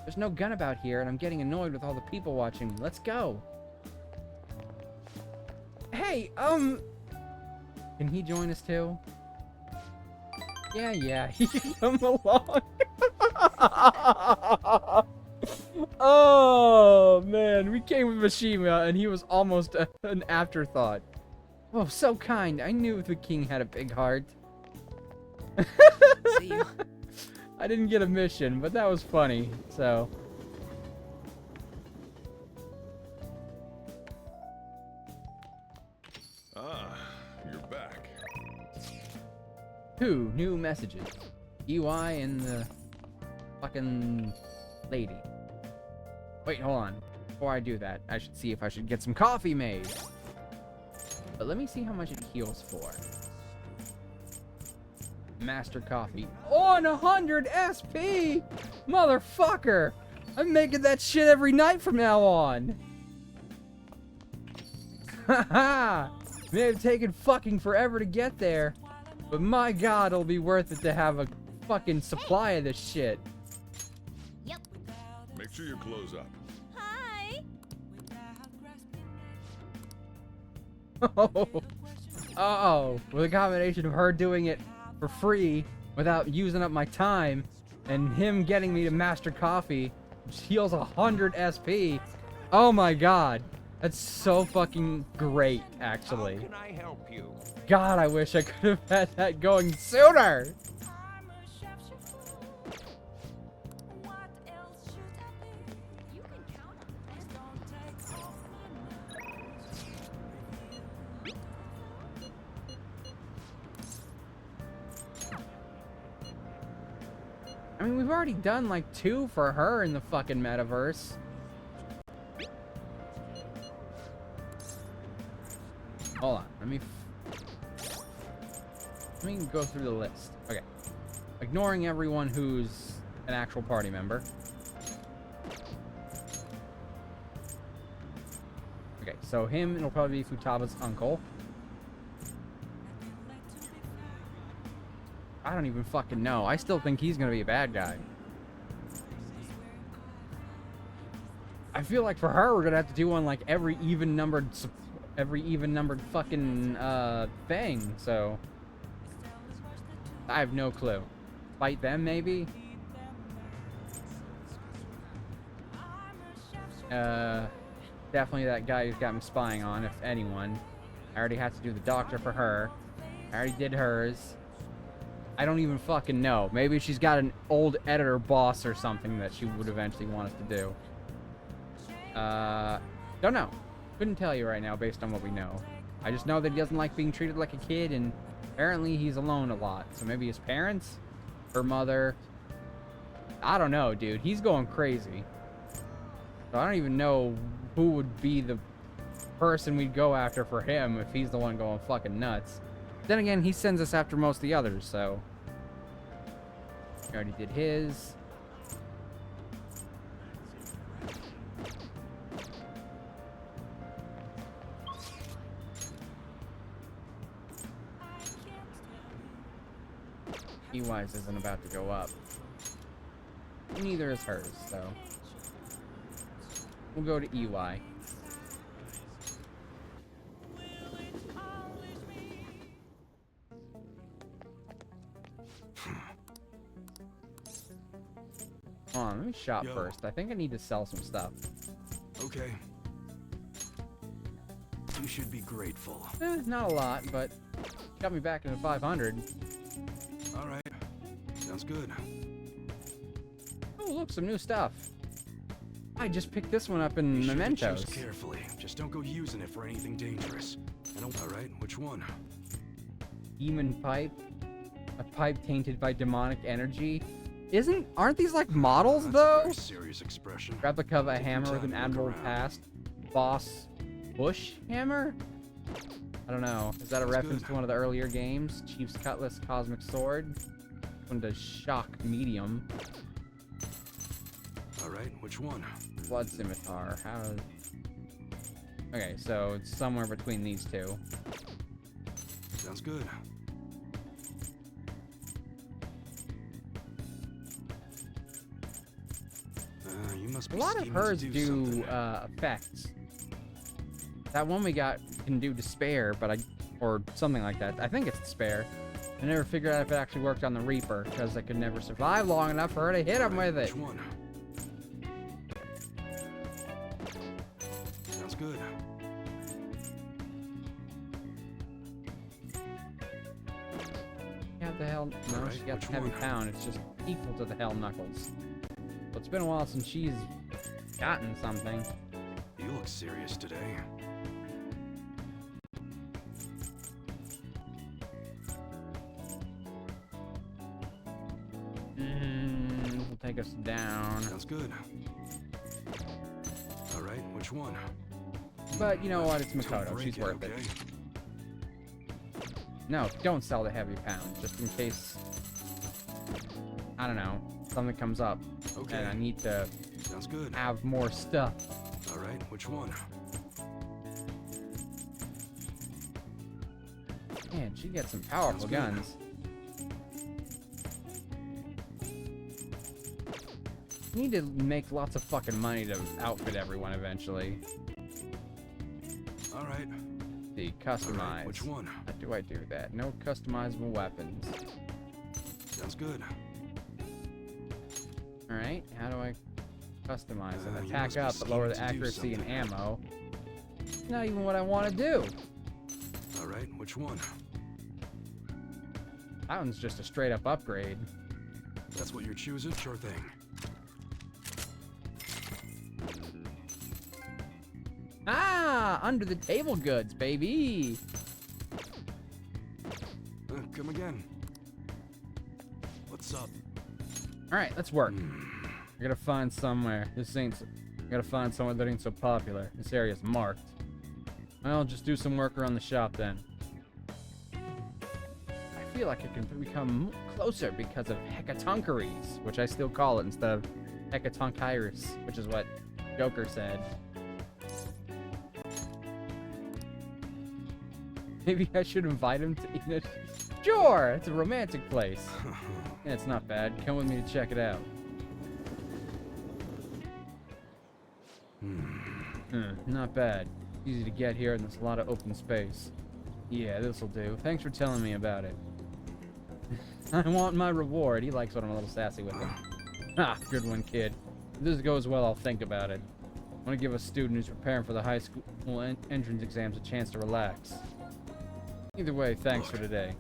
There's no gun about here, and I'm getting annoyed with all the people watching me. Let's go. Hey, can he join us too? Yeah, he can come along. Oh, man, we came with Mishima, and he was almost an afterthought. Oh, so kind. I knew the king had a big heart. see you. I didn't get a mission, but that was funny, so. Ah, you're back. 2 new messages. EY and the fucking lady. Wait, hold on. Before I do that, I should see if I should get some coffee made. But let me see how much it heals for. Master Coffee. On 100 SP! Motherfucker! I'm making that shit every night from now on. Haha! May have taken fucking forever to get there, but my god, it'll be worth it to have a fucking supply of this shit. Yep. Make sure you close up. Hi. Uh-oh. With a combination of her doing it for free without using up my time and him getting me to Master Coffee, which heals 100 SP. Oh my god. That's so fucking great, actually. How can I help you? God, I wish I could have had that going sooner. You can count on it. I mean, we've already done like 2 for her in the fucking metaverse. Hold on. Let me go through the list. Okay. Ignoring everyone who's an actual party member. Okay, so him, it'll probably be Futaba's uncle. I don't even fucking know. I still think he's gonna be a bad guy. I feel like for her, we're gonna have to do one like every even-numbered fucking thing. So I have no clue. Fight them, maybe. Definitely that guy who's got me spying on, if anyone. I already had to do the doctor for her. I already did hers. I don't even fucking know. Maybe she's got an old editor boss or something that she would eventually want us to do. Don't know. Couldn't tell you right now based on what we know. I just know that he doesn't like being treated like a kid, and apparently he's alone a lot. So maybe his parents? Her mother? I don't know, dude. He's going crazy. So I don't even know who would be the person we'd go after for him if he's the one going fucking nuts. Then again, he sends us after most of the others, so... He already did his. EY's isn't about to go up. Neither is hers, so... We'll go to EY. Hold on, let me shop first. I think I need to sell some stuff. Okay. You should be grateful. Not a lot, but got me back into 500. All right. Sounds good. Oh, look, some new stuff. I just picked this one up in Be sure to Mementos. choose carefully. Just don't go using it for anything dangerous. All right, which one? Demon pipe. A pipe tainted by demonic energy. Aren't these like models That's a though? very serious expression. Replica of a Take your hammer with time an and look admirable around. past. Boss Bush hammer? I don't know. Is that a Sounds reference good. to one of the earlier games? Chief's Cutlass, Cosmic Sword. This one does Shock Medium. All right, which one? Blood Scimitar. How? Okay, so it's somewhere between these two. Sounds good. You must A be lot of scheming to hers do do something. effects. That one we got can do Despair, but or something like that. I think it's Despair. I never figured out if it actually worked on the Reaper because I could never survive long enough for her to hit him with it. Which one? Sounds good. Yeah, the hell? No, Alright, she got which the heavy one? pound. It's just equal to the Hell Knuckles. But it's been a while since she's gotten something. You look serious today. This will take us down. Sounds good. All right, which one? But you know what? It's Don't Makoto. break She's worth it. okay? No, don't sell the heavy pound, just in case, I don't know, something comes up. Okay. And I need to Sounds good. have more stuff. All right, which one? Man, she gets some powerful Sounds good. guns. You need to make lots of fucking money to outfit everyone eventually. All right. See, All customize. right, which one? How do I do that? No customizable weapons. Sounds good. Alright, how do I customize it? You Attack must be up, but lower scheming the to do accuracy and something. ammo. It's not even what I want to do. All right, which one? That one's just a straight up upgrade. That's what you're choosing? Sure thing. Ah, under the table goods, baby. Come again. What's up? All right, let's work. I gotta find somewhere. I gotta find somewhere that ain't so popular. This area's marked. Well, just do some work around the shop then. I feel like it can become closer because of hecatonkeries, which I still call it instead of hecatonchirus, which is what Joker said. Maybe I should invite him to eat it. Sure, it's a romantic place. Yeah, it's not bad. Come with me to check it out. Not bad. Easy to get here and there's a lot of open space. Yeah, this'll do. Thanks for telling me about it. I want my reward. He likes when I'm a little sassy with him. Ah, good one, kid. If this goes well, I'll think about it. I want to give a student who's preparing for the high school entrance exams a chance to relax. Either way, thanks for today.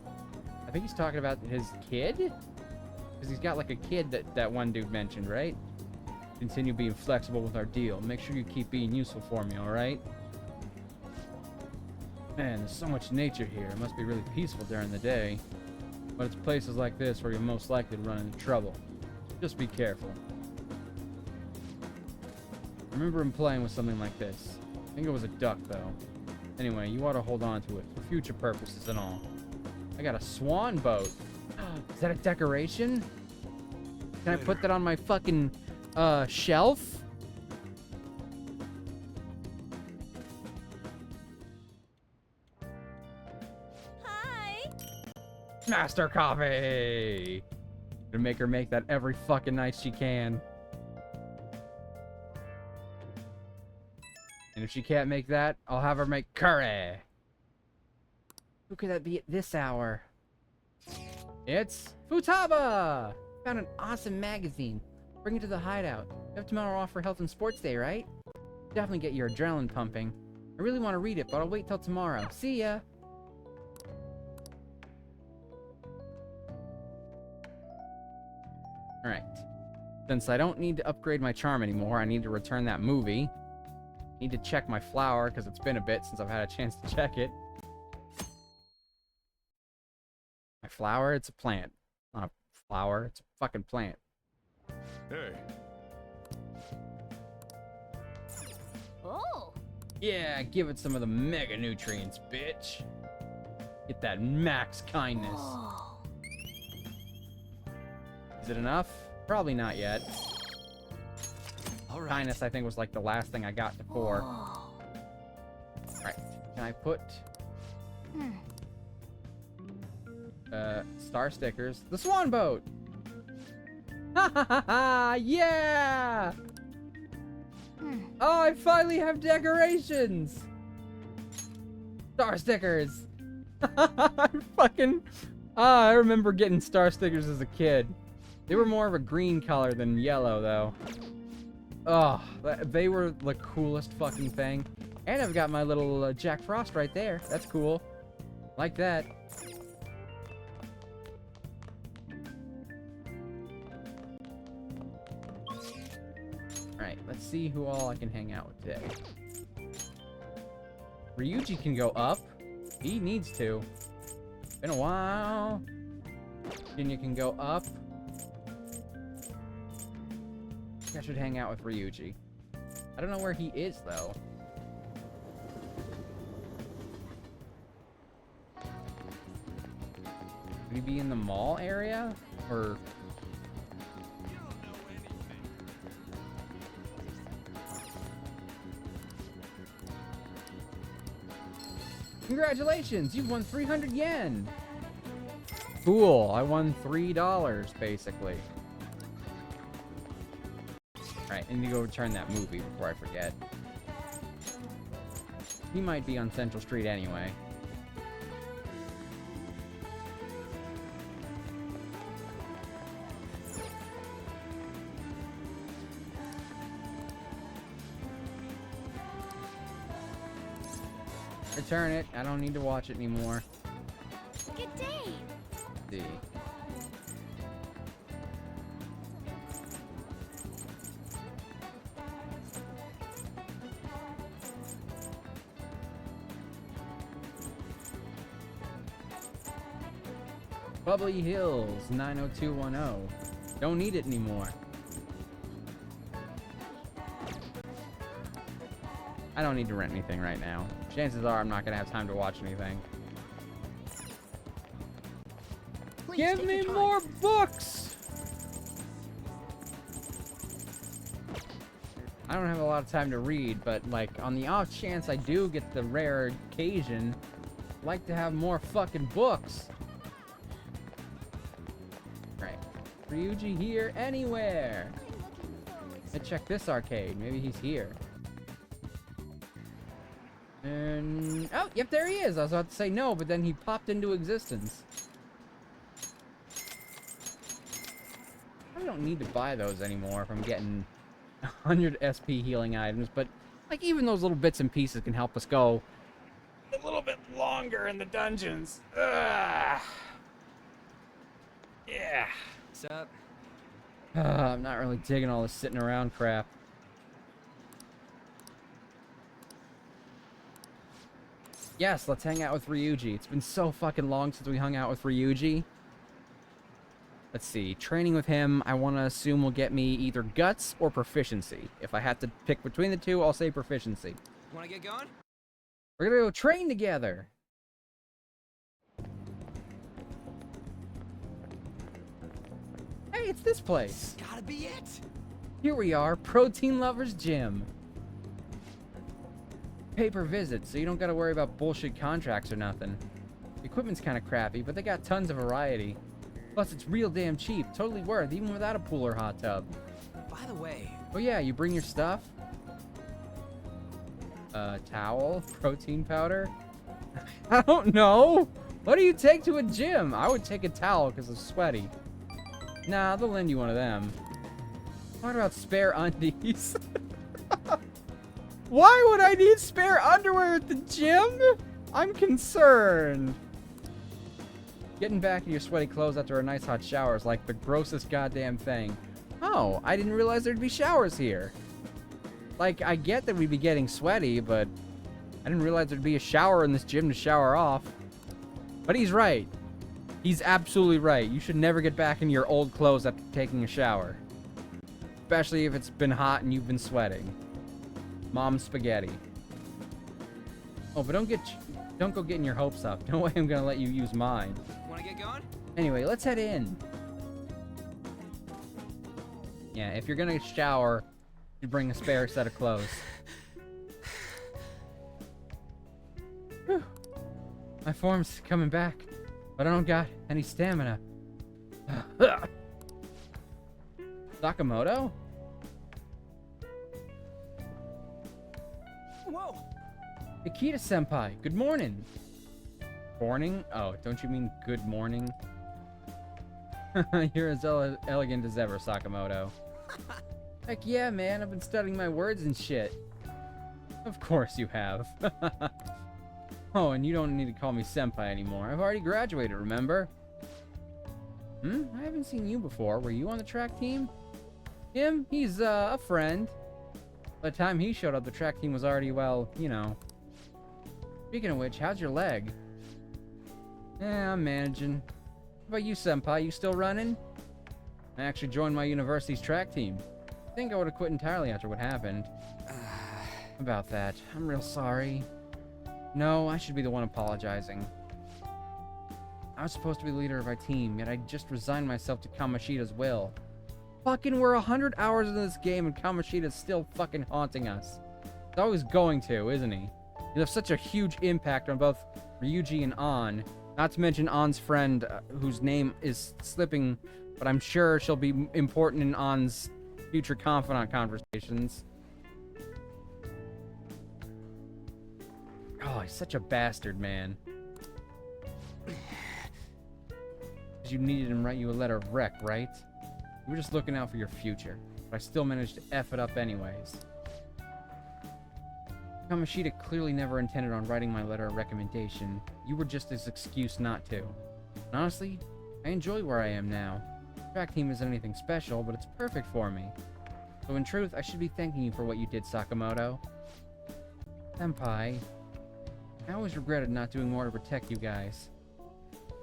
I think he's talking about his kid? Because he's got like a kid that one dude mentioned, right? Continue being flexible with our deal. Make sure you keep being useful for me, alright? Man, there's so much nature here. It must be really peaceful during the day. But it's places like this where you're most likely to run into trouble. Just be careful. I remember him playing with something like this. I think it was a duck, though. Anyway, you ought to hold on to it for future purposes and all. I got a swan boat. Is that a decoration? Can I put that on my fucking shelf? Hi. Master coffee. Gonna make her make that every fucking night she can. And if she can't make that, I'll have her make curry. Who could that be at this hour? It's Futaba! Found an awesome magazine. Bring it to the hideout. You have tomorrow off for Health and Sports Day, right? Definitely get your adrenaline pumping. I really want to read it, but I'll wait till tomorrow. See ya! Alright. Since I don't need to upgrade my charm anymore, I need to return that movie. Need to check my flower, because it's been a bit since I've had a chance to check it. My flower? It's a plant. Not a flower, it's a fucking plant. Hey, Oh. Yeah, give it some of the mega nutrients, bitch. Get that max kindness. Oh. Is it enough? Probably not yet. All right. Kindness, I think, was like the last thing I got before. Oh. Alright, can I put Hmm. star stickers? The swan boat! Ha ha ha ha! Yeah! Hmm. Oh, I finally have decorations! Star stickers! I fucking... Ah, I remember getting star stickers as a kid. They were more of a green color than yellow, though. Oh, they were the coolest fucking thing. And I've got my little Jack Frost right there. That's cool. Like that. Alright, let's see who all I can hang out with today. Ryuji can go up. He needs to. Been a while. Jinya can go up. I think I should hang out with Ryuji. I don't know where he is, though. Would he be in the mall area? Or... Congratulations! You've won 300 yen! Cool, I won $3, basically. Alright, I need to go return that movie before I forget. He might be on Central Street anyway. Return it. I don't need to watch it anymore. Good day. Let's see. Bubbly Hills 90210. Don't need it anymore. I don't need to rent anything right now. Chances are I'm not gonna have time to watch anything. Please Give take me your time. more books! I don't have a lot of time to read, but like on the off chance I do get the rare occasion, I'd like to have more fucking books. Right. Ryuji here anywhere. I'm looking forward to Let's check this arcade. Maybe he's here. And oh, yep, there he is. I was about to say no, but then he popped into existence. I don't need to buy those anymore if I'm getting 100 SP healing items, but like even those little bits and pieces can help us go a little bit longer in the dungeons. Ugh. Yeah. What's up? I'm not really digging all this sitting around crap. Yes, let's hang out with Ryuji. It's been so fucking long since we hung out with Ryuji. Let's see. Training with him, I want to assume will get me either guts or proficiency. If I had to pick between the two, I'll say proficiency. Wanna get going? We're gonna go train together. Hey, it's this place. Gotta be it. Here we are, Protein Lovers Gym. Pay per visit, so you don't gotta worry about bullshit contracts or nothing. The equipment's kinda crappy, but they got tons of variety. Plus, it's real damn cheap, totally worth, even without a pool or hot tub. By the way, Oh yeah, you bring your stuff? Towel? Protein powder? I don't know! What do you take to a gym? I would take a towel because I'm sweaty. Nah, they'll lend you one of them. What about spare undies? Why would I need spare underwear at the gym? I'm concerned. Getting back in your sweaty clothes after a nice hot shower is like the grossest goddamn thing. Oh, I didn't realize there'd be showers here. Like, I get that we'd be getting sweaty, but I didn't realize there'd be a shower in this gym to shower off. But he's right. He's absolutely right. You should never get back in your old clothes after taking a shower. Especially if it's been hot and you've been sweating. Mom's spaghetti. Oh, but don't go getting your hopes up. No way I'm gonna let you use mine. wanna get going? Anyway, let's head in. Yeah, if you're gonna shower, you bring a spare set of clothes. Whew. My form's coming back, but I don't got any stamina. Sakamoto? Whoa! Ikeda-senpai, good morning. Morning? Oh, don't you mean good morning? You're as elegant as ever, Sakamoto. Heck yeah, man, I've been studying my words and shit. Of course you have. Oh, and you don't need to call me senpai anymore. I've already graduated, remember? I haven't seen you before. Were you on the track team? Him? He's, a friend. By the time he showed up, the track team was already, well, you know. Speaking of which, how's your leg? Yeah, I'm managing. How about you, senpai? You still running? I actually joined my university's track team. I think I would have quit entirely after what happened. About that. I'm real sorry. No, I should be the one apologizing. I was supposed to be the leader of our team, yet I just resigned myself to Kamoshida's will. Fucking, we're 100 hours into this game and Kamoshida's still fucking haunting us. He's always going to, isn't he? He left such a huge impact on both Ryuji and An. Not to mention An's friend, whose name is slipping, but I'm sure she'll be important in An's future confidant conversations. Oh, he's such a bastard, man. You needed him write you a letter of rec, right? You were just looking out for your future, but I still managed to F it up anyways. Kamoshida clearly never intended on writing my letter of recommendation. You were just his excuse not to. And honestly, I enjoy where I am now. The track team isn't anything special, but it's perfect for me. So in truth, I should be thanking you for what you did, Sakamoto. Senpai, I always regretted not doing more to protect you guys.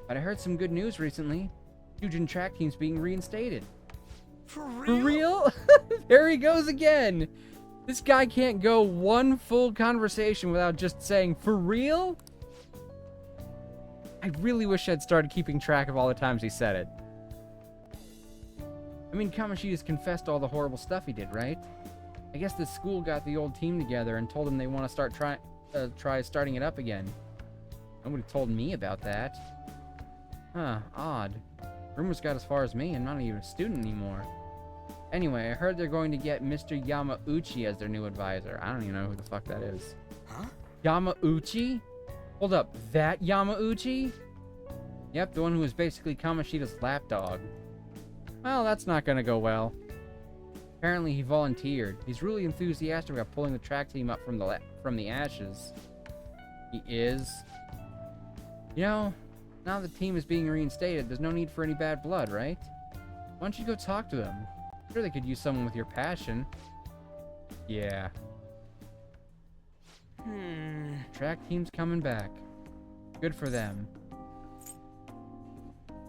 But I heard some good news recently. Shujin track team's being reinstated. For real? For real? There he goes again. This guy can't go one full conversation without just saying, "For real?" I really wish I'd started keeping track of all the times he said it. I mean, Kamoshida's confessed all the horrible stuff he did, right? I guess the school got the old team together and told them they want to try starting it up again. Nobody told me about that. Huh, odd. Rumors got as far as me, and I'm not even a student anymore. Anyway, I heard they're going to get Mr. Yamauchi as their new advisor. I don't even know who the fuck that is. Huh? Yamauchi? Hold up, that Yamauchi? Yep, the one who was basically Kamoshida's lapdog. Well, that's not gonna go well. Apparently he volunteered. He's really enthusiastic about pulling the track team up from the ashes. He is. You know, now the team is being reinstated, there's no need for any bad blood, right? Why don't you go talk to them? I'm sure they could use someone with your passion. Yeah. Track team's coming back. Good for them.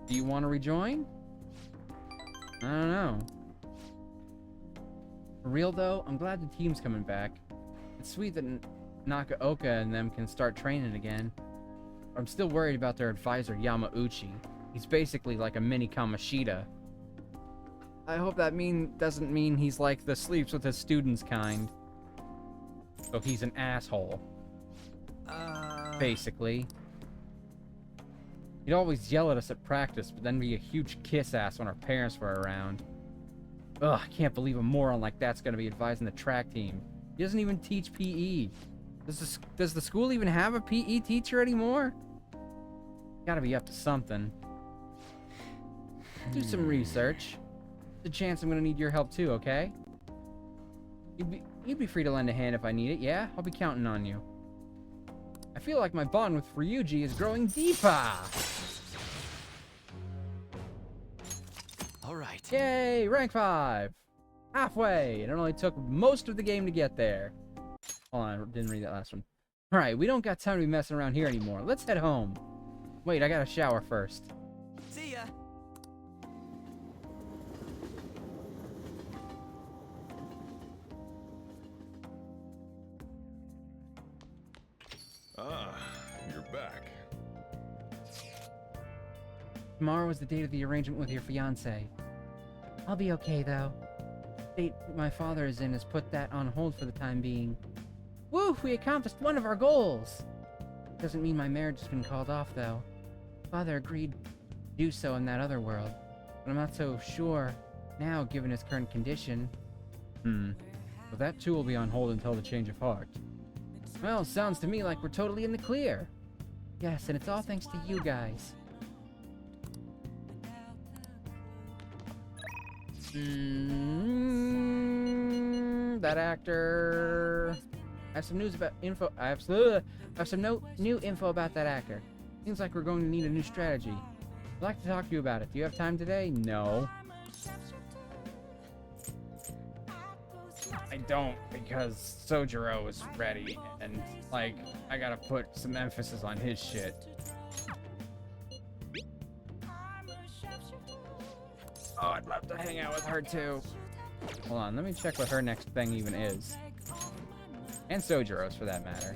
Do you want to rejoin? I don't know. For real though, I'm glad the team's coming back. It's sweet that Nakaoka and them can start training again. I'm still worried about their advisor Yamauchi. He's basically like a mini Kamoshida. I hope that doesn't mean he's like the sleeps with his students kind. So he's an asshole. Basically. He'd always yell at us at practice, but then be a huge kiss ass when our parents were around. Ugh, I can't believe a moron like that's gonna be advising the track team. He doesn't even teach PE. Does the school even have a PE teacher anymore? Gotta be up to something. Do some research. There's a chance I'm gonna need your help too, okay? You'd be free to lend a hand if I need it, yeah? I'll be counting on you. I feel like my bond with Ryuji is growing deeper! Alright. Yay! Rank 5! Halfway! It only took most of the game to get there. Hold on, I didn't read that last one. Alright, we don't got time to be messing around here anymore. Let's head home. Wait, I gotta shower first. See ya. Ah, you're back. Tomorrow is the date of the arrangement with your fiancé. I'll be okay, though. The state my father is in has put that on hold for the time being. Woo! We accomplished one of our goals! Doesn't mean my marriage has been called off, though. Father agreed to do so in that other world, but I'm not so sure now, given his current condition. Well, that too will be on hold until the change of heart. Well, sounds to me like we're totally in the clear. Yes, and it's all thanks to you guys. That actor. I have some news about info. I have some new info about that actor. Seems like we're going to need a new strategy. I'd like to talk to you about it. Do you have time today? No. I don't, because Sojiro is ready, and, like, I gotta put some emphasis on his shit. Oh, I'd love to hang out with her, too. Hold on, let me check what her next thing even is. And Sojiro's, for that matter.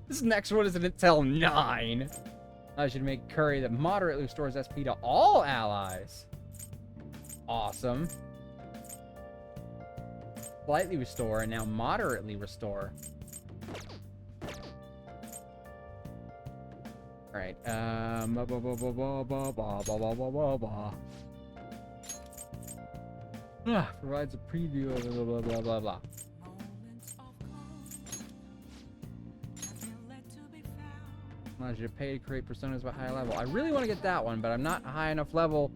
This next one isn't until 9. I should make curry that moderately restores SP to all allies. Awesome. Slightly restore, and now moderately restore. Alright, provides a preview of blah blah blah blah blah. Allows you to pay to create personas at a high level. I really want to get that one, but I'm not a high enough level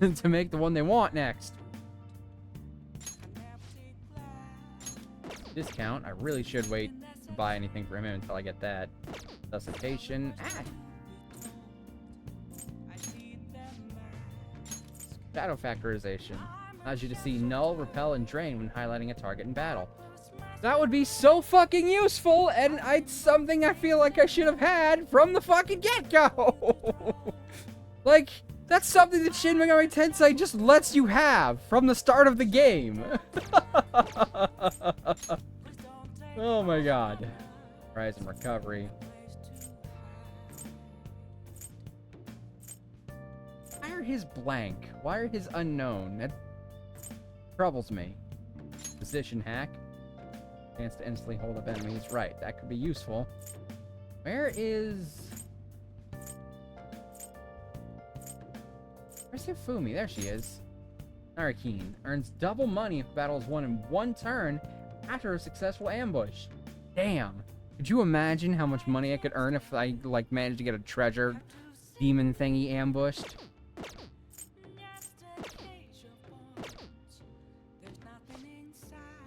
to make the one they want next. Discount. I really should wait to buy anything for him until I get that. Resuscitation. Shadow factorization. Allows you to see null, repel, and drain when highlighting a target in battle. That would be so fucking useful, and it's something I feel like I should have had from the fucking get-go! Like, That's something that Shin Megami Tensei just lets you have from the start of the game. Oh my god. Rise and recovery. Why are his blank? Why are his unknown? That troubles me. Position hack. Chance to instantly hold up enemies. Right, that could be useful. Where's Hifumi? There she is. Narakeen earns double money if battle is won in one turn after a successful ambush. Damn. Could you imagine how much money I could earn if I, like, managed to get a treasure demon thingy ambushed?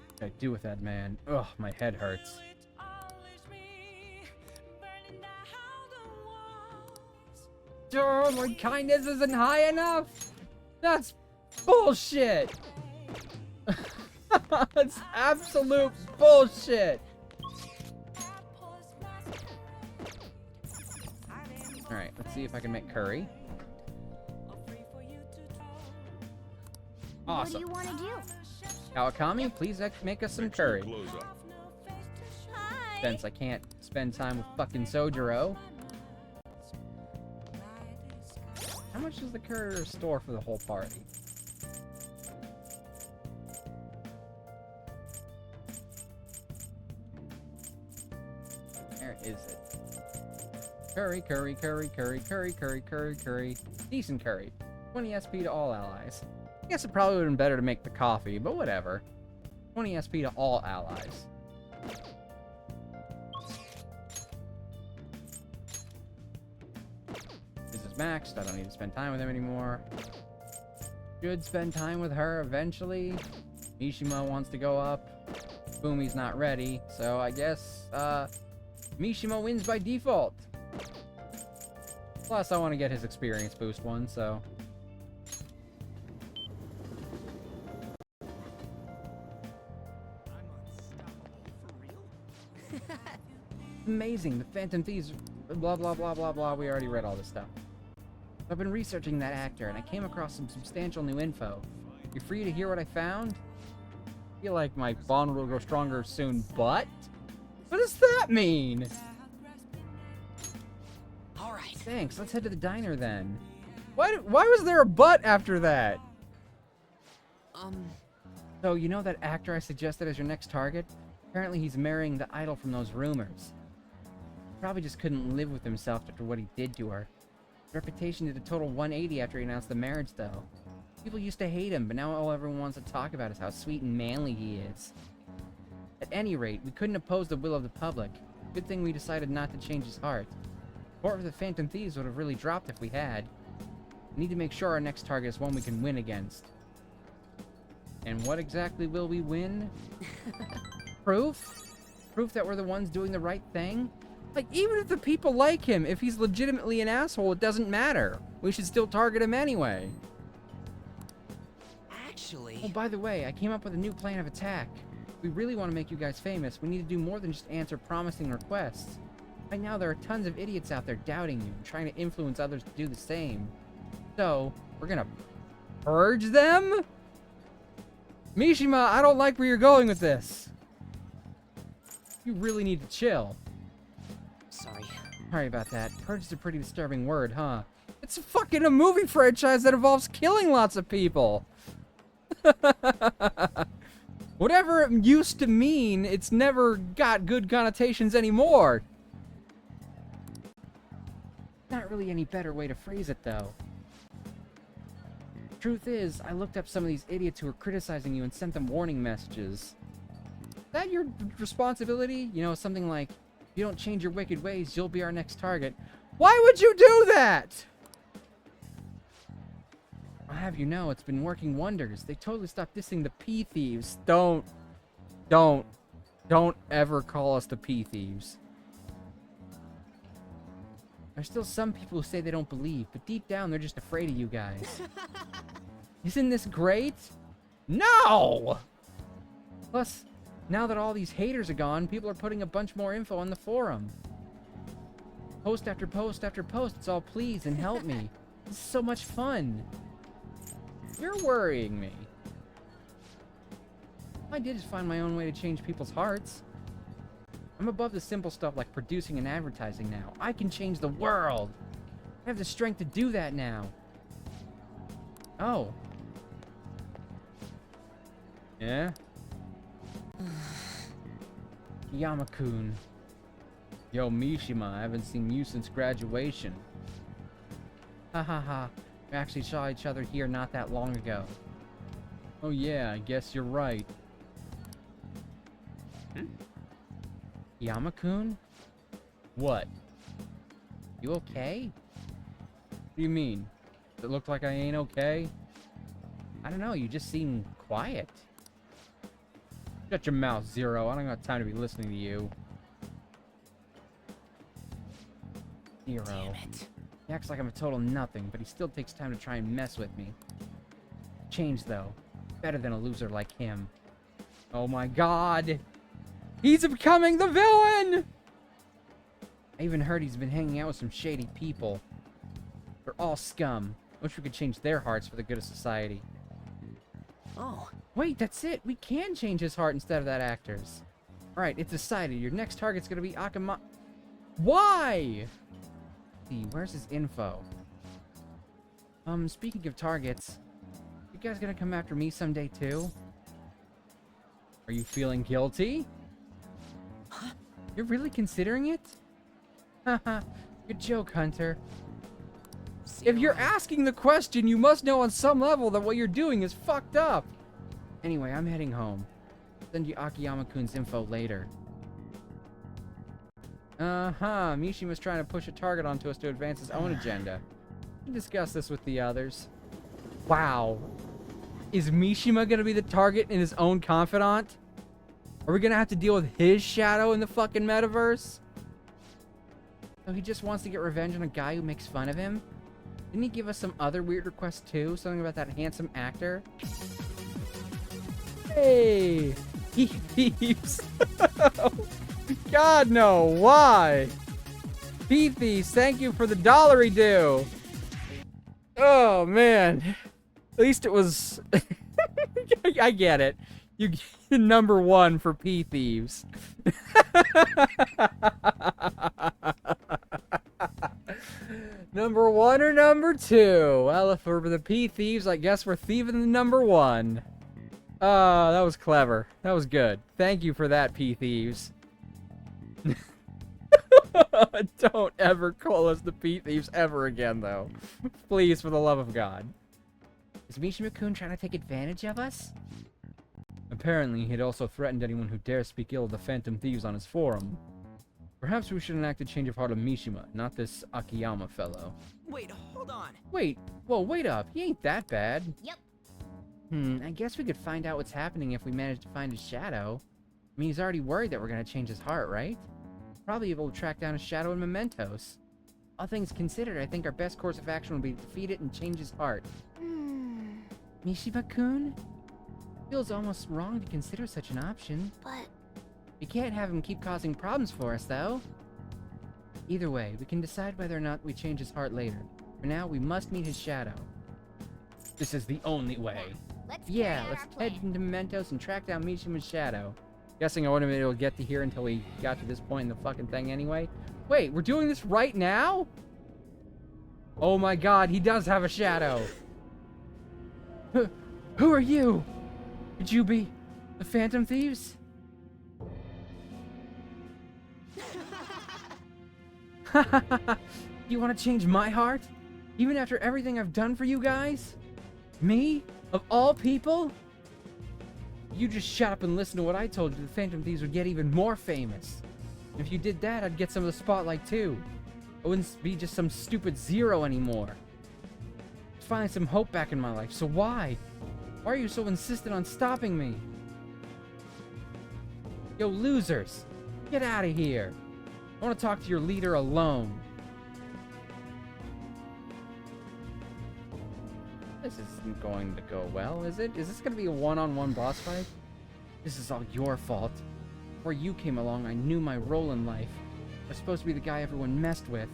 What do I do with that, man? Ugh, my head hurts. Oh, my kindness isn't high enough! That's bullshit! That's absolute bullshit! Alright, let's see if I can make curry. What do Awesome. you want to do? Kawakami, please make us some Make sure curry. your clothes up. Hi. Since I can't spend time with fucking Sojiro. How much does the courier store for the whole party? Where is it? Curry, curry, curry, curry, curry, curry, curry, curry. Decent curry. 20 SP to all allies. I guess it probably would have been better to make the coffee, but whatever. 20 SP to all allies. This is maxed. I don't need to spend time with him anymore. Should spend time with her eventually. Mishima wants to go up. Fumi's not ready, so I guess Mishima wins by default. Plus, I want to get his experience boost one, so. Amazing, the Phantom Thieves, blah blah blah blah blah. We already read all this stuff. I've been researching that actor, and I came across some substantial new info. You free to hear what I found? I feel like my bond will grow stronger soon, but what does that mean? All right. Thanks. Let's head to the diner then. Why was there a but after that? So you know that actor I suggested as your next target? Apparently he's marrying the idol from those rumors. Probably just couldn't live with himself after what he did to her. His reputation did a total 180 after he announced the marriage, though. People used to hate him, but now all everyone wants to talk about is how sweet and manly he is. At any rate, we couldn't oppose the will of the public. Good thing we decided not to change his heart. Support for the Phantom Thieves would have really dropped if we had. We need to make sure our next target is one we can win against. And what exactly will we win? Proof? Proof that we're the ones doing the right thing? Like, even if the people like him, if he's legitimately an asshole, it doesn't matter. We should still target him anyway. Actually, Oh, by the way, I came up with a new plan of attack. If we really want to make you guys famous, we need to do more than just answer promising requests. Right now, there are tons of idiots out there doubting you and trying to influence others to do the same. So, we're gonna purge them? Mishima, I don't like where you're going with this. You really need to chill. sorry. Sorry about that. Purge is a pretty disturbing word, huh? It's fucking a movie franchise that involves killing lots of people. Whatever it used to mean, it's never got good connotations anymore. Not really any better way to phrase it, though. Truth is, I looked up some of these idiots who were criticizing you and sent them warning messages. Is that your responsibility? You know, something like, if you don't change your wicked ways, you'll be our next target. Why would you do that? I'll have you know, it's been working wonders. They totally stopped dissing the P Thieves. Don't ever call us the P Thieves. There's still some people who say they don't believe, but deep down they're just afraid of you guys. Isn't this great? No! Plus, now that all these haters are gone, people are putting a bunch more info on the forum. Post after post after post, it's all please and help me. This is so much fun. You're worrying me. All I did is find my own way to change people's hearts. I'm above the simple stuff like producing and advertising now. I can change the world. I have the strength to do that now. Oh. Yeah? Yamakun. Yo, Mishima, I haven't seen you since graduation. Ha ha ha. We actually saw each other here not that long ago. Oh yeah, I guess you're right. Yamakun? What? You okay? What do you mean? Does it look like I ain't okay? I don't know, you just seem quiet. Shut your mouth, Zero. I don't got time to be listening to you. Zero. Damn it. He acts like I'm a total nothing, but he still takes time to try and mess with me. Change, though. Better than a loser like him. Oh my god! He's becoming the villain! I even heard he's been hanging out with some shady people. They're all scum. Wish we could change their hearts for the good of society. Oh, Wait, that's it! We can change his heart instead of that actor's. Alright, it's decided. Your next target's gonna be Akama... Why? See, where's his info? Speaking of targets, you guys gonna come after me someday too? Are you feeling guilty? Huh? You're really considering it? Haha, good joke, Hunter. If you're asking the question, you must know on some level that what you're doing is fucked up. Anyway, I'm heading home. Send you Akiyama-kun's info later. Mishima's trying to push a target onto us to advance his own agenda. We can discuss this with the others. Wow. Is Mishima gonna be the target and his own confidant? Are we gonna have to deal with his shadow in the fucking metaverse? So he just wants to get revenge on a guy who makes fun of him? Didn't he give us some other weird requests too? Something about that handsome actor? Hey! He thieves! God no, why? Thieves, thank you for the $1 due! Oh man. At least it was... I get it. You get #1 for P Thieves. #1 or #2? Well, if we're the P Thieves, I guess we're thieving the #1. Oh, that was clever. That was good. Thank you for that, P Thieves. Don't ever call us the P Thieves ever again, though. Please, for the love of God. Is Mishima-kun trying to take advantage of us? Apparently, he'd also threatened anyone who dares speak ill of the Phantom Thieves on his forum. Perhaps we should enact a change of heart of Mishima, not this Akiyama fellow. wait, hold on. Wait, whoa, wait up. He ain't that bad. Yep. I guess we could find out what's happening if we manage to find his shadow. I mean, he's already worried that we're gonna change his heart, right? Probably able to track down his shadow in mementos. All things considered, I think our best course of action would be to defeat it and change his heart. Mishima-kun? Feels almost wrong to consider such an option. But We can't have him keep causing problems for us, though. Either way, we can decide whether or not we change his heart later. For now, we must meet his shadow. This is the only way. let's Yeah, carry out let's our head plan. into Mementos and track down Mishima's shadow. Guessing I wouldn't be able to get to here until we got to this point in the fucking thing anyway. Wait, we're doing this right now? Oh my god, he does have a shadow. Who are you? Could you be the Phantom Thieves? You want to change my heart? Even after everything I've done for you guys? Me? Of all people? You just shut up and listen to what I told you. The Phantom Thieves would get even more famous. If you did that, I'd get some of the spotlight too. I wouldn't be just some stupid Zero anymore. There's finally some hope back in my life, so why? Why are you so insistent on stopping me? Yo, losers! Get out of here! I want to talk to your leader alone. This isn't going to go well, is it? Is this going to be a one-on-one boss fight? This is all your fault. Before you came along, I knew my role in life. I was supposed to be the guy everyone messed with.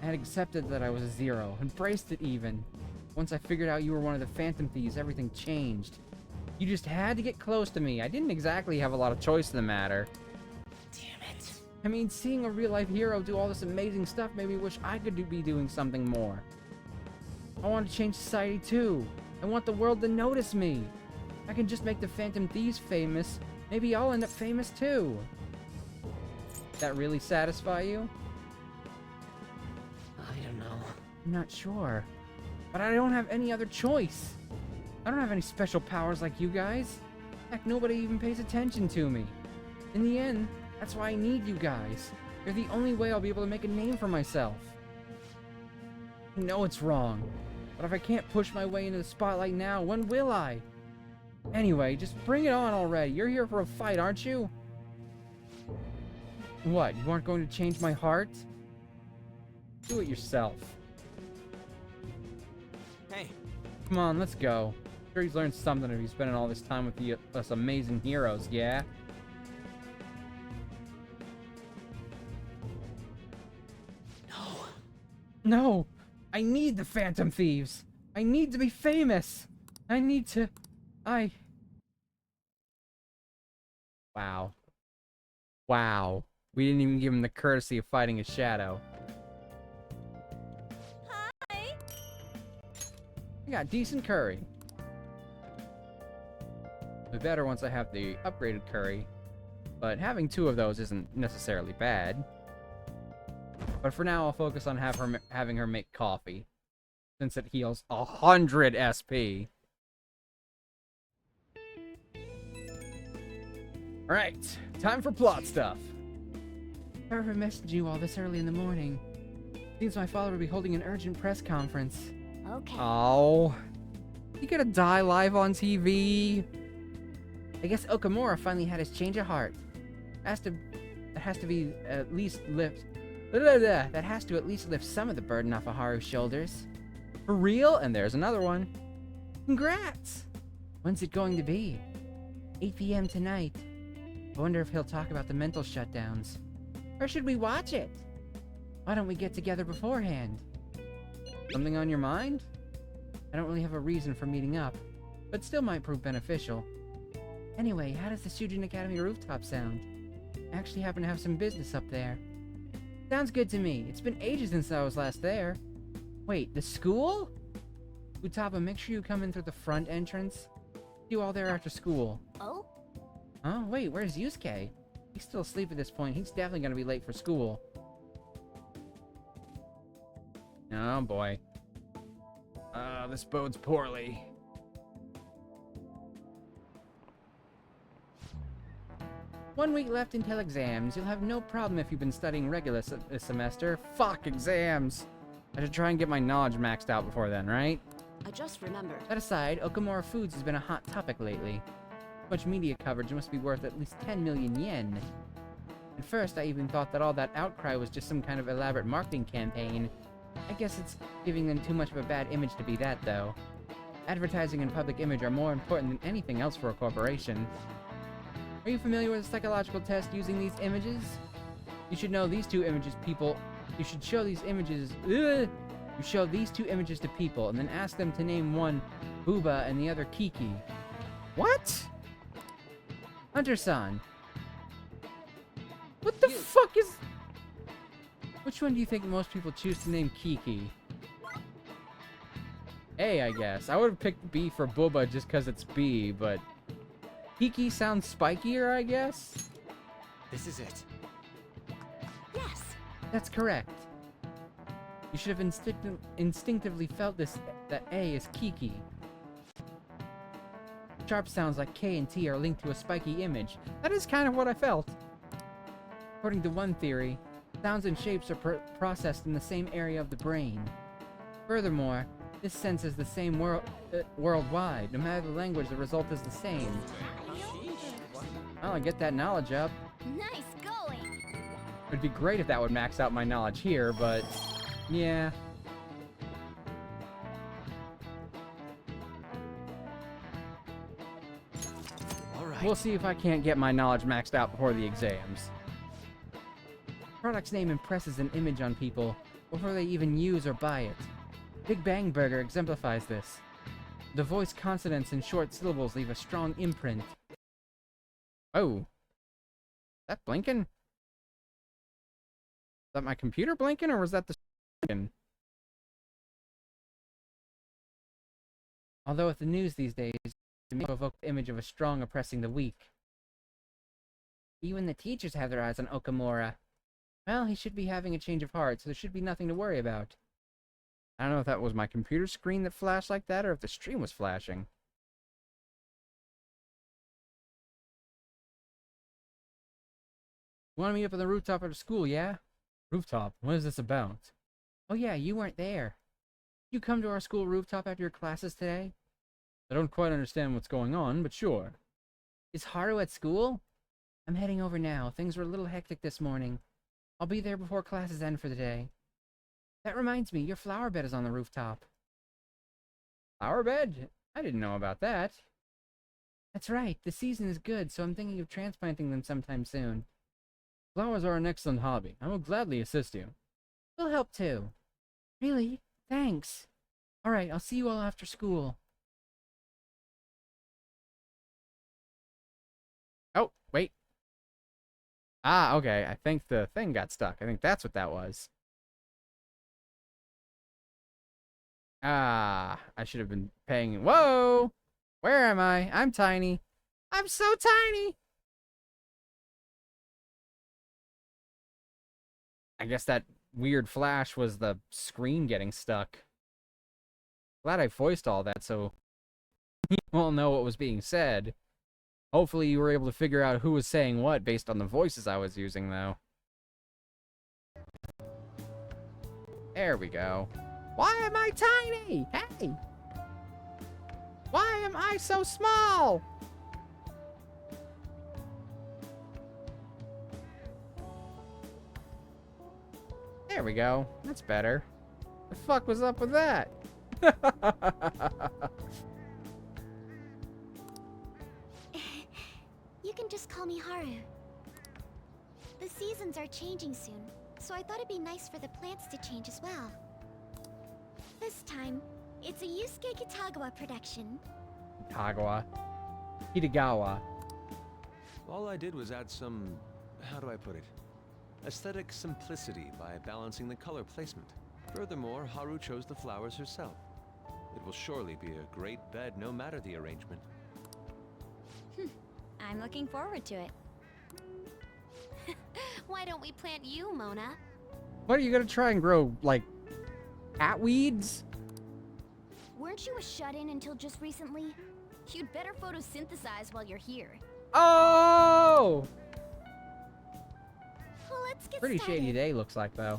I had accepted that I was a zero, embraced it even. Once I figured out you were one of the Phantom Thieves, everything changed. You just had to get close to me. I didn't exactly have a lot of choice in the matter. Damn it. I mean, seeing a real-life hero do all this amazing stuff made me wish I could be doing something more. I want to change society too. I want the world to notice me. I can just make the Phantom Thieves famous. Maybe I'll end up famous too. That really satisfy you? I don't know. I'm not sure. But I don't have any other choice. I don't have any special powers like you guys. Heck, nobody even pays attention to me. In the end, that's why I need you guys. You're the only way I'll be able to make a name for myself. I know it's wrong, but if I can't push my way into the spotlight now, when will I? Anyway, just bring it on already. You're here for a fight, aren't you? What, you aren't going to change my heart? Do it yourself. Hey, Come on, let's go. I'm sure he's learned something if he's spending all this time with us amazing heroes, yeah? no. No! I need the Phantom Thieves! I need to be famous! I need to... Wow. Wow. We didn't even give him the courtesy of fighting a shadow. Hi. I got decent curry. It'll be better once I have the upgraded curry. But having 2 of those isn't necessarily bad. But for now, I'll focus on having her make coffee. Since it heals 100 SP. Alright, time for plot stuff. Sorry for messaging you all this early in the morning. Seems my father will be holding an urgent press conference. Okay. Oh. You gotta die live on TV? I guess Okamura finally had his change of heart. That has to at least lift some of the burden off of Haru's shoulders. For real? And there's another one. Congrats! When's it going to be? 8 p.m. tonight. I wonder if he'll talk about the mental shutdowns. Or should we watch it? Why don't we get together beforehand? Something on your mind? I don't really have a reason for meeting up, but still might prove beneficial. Anyway, how does the Shujin Academy rooftop sound? I actually happen to have some business up there. Sounds good to me. It's been ages since I was last there. Wait, the school? Utaba, make sure you come in through the front entrance. See you all there after school. Oh? Oh, wait, where's Yusuke? He's still asleep at this point. He's definitely gonna be late for school. Oh, boy. This bodes poorly. One week left until exams. You'll have no problem if you've been studying regular this semester. Fuck exams! I should try and get my knowledge maxed out before then, right? I just remembered. That aside, Okamura Foods has been a hot topic lately. Much media coverage must be worth at least 10 million yen. At first, I even thought that all that outcry was just some kind of elaborate marketing campaign. I guess it's giving them too much of a bad image to be that, though. Advertising and public image are more important than anything else for a corporation. Are you familiar with the psychological test using these images? You should know these 2 images You should show these images... You show these 2 images to people, and then ask them to name one Booba and the other Kiki. What? Hunter-san. What the fuck is... Which one do you think most people choose to name Kiki? A, I guess. I would have picked B for Booba just because it's B, but... Kiki sounds spikier, I guess? This is it. Yes. That's correct. You should have instinctively felt that A is Kiki. Sharp sounds like K and T are linked to a spiky image. That is kind of what I felt. According to one theory, sounds and shapes are processed in the same area of the brain. Furthermore, this sense is the same worldwide. No matter the language, the result is the same. Well, I get that knowledge up. Nice going. It'd be great if that would max out my knowledge here, but... yeah. All right. We'll see if I can't get my knowledge maxed out before the exams. Product's name impresses an image on people, before they even use or buy it. Big Bang Burger exemplifies this. The voice consonants and short syllables leave a strong imprint. Oh. Is that blinking? Is that my computer blinking, or was that the blinking? Although with the news these days, it may evoke the image of a strong oppressing the weak. Even the teachers have their eyes on Okamura. Well, he should be having a change of heart, so there should be nothing to worry about. I don't know if that was my computer screen that flashed like that, or if the stream was flashing. You want to meet up on the rooftop at school, yeah? Rooftop? What is this about? Oh yeah, you weren't there. You come to our school rooftop after your classes today? I don't quite understand what's going on, but sure. Is Haru at school? I'm heading over now. Things were a little hectic this morning. I'll be there before classes end for the day. That reminds me, your flower bed is on the rooftop. Flower bed? I didn't know about that. That's right. The season is good, so I'm thinking of transplanting them sometime soon. Flowers are an excellent hobby. I will gladly assist you. We'll help too. Really? Thanks. Alright, I'll see you all after school. Oh, wait. Ah, okay. I think the thing got stuck. I think that's what that was. Ah, I should have been paying. Whoa! Where am I? I'm tiny. I'm so tiny! I guess that weird flash was the screen getting stuck. Glad I voiced all that so you all know what was being said. Hopefully you were able to figure out who was saying what based on the voices I was using, though. There we go. Why am I tiny? Hey! Why am I so small? There we go. That's better. The fuck was up with that? You can just call me Haru. The seasons are changing soon, so I thought it'd be nice for the plants to change as well. This time, it's a Yusuke Kitagawa production. Kitagawa. All I did was add some, how do I put it? Aesthetic simplicity by balancing the color placement. Furthermore, Haru chose the flowers herself. It will surely be a great bed no matter the arrangement. I'm looking forward to it. Why don't we plant you, Mona? What, are you gonna try and grow, like, cat weeds? Weren't you a shut-in until just recently? You'd better photosynthesize while you're here. Oh! Well, let's get Pretty started. shady day, looks like, though.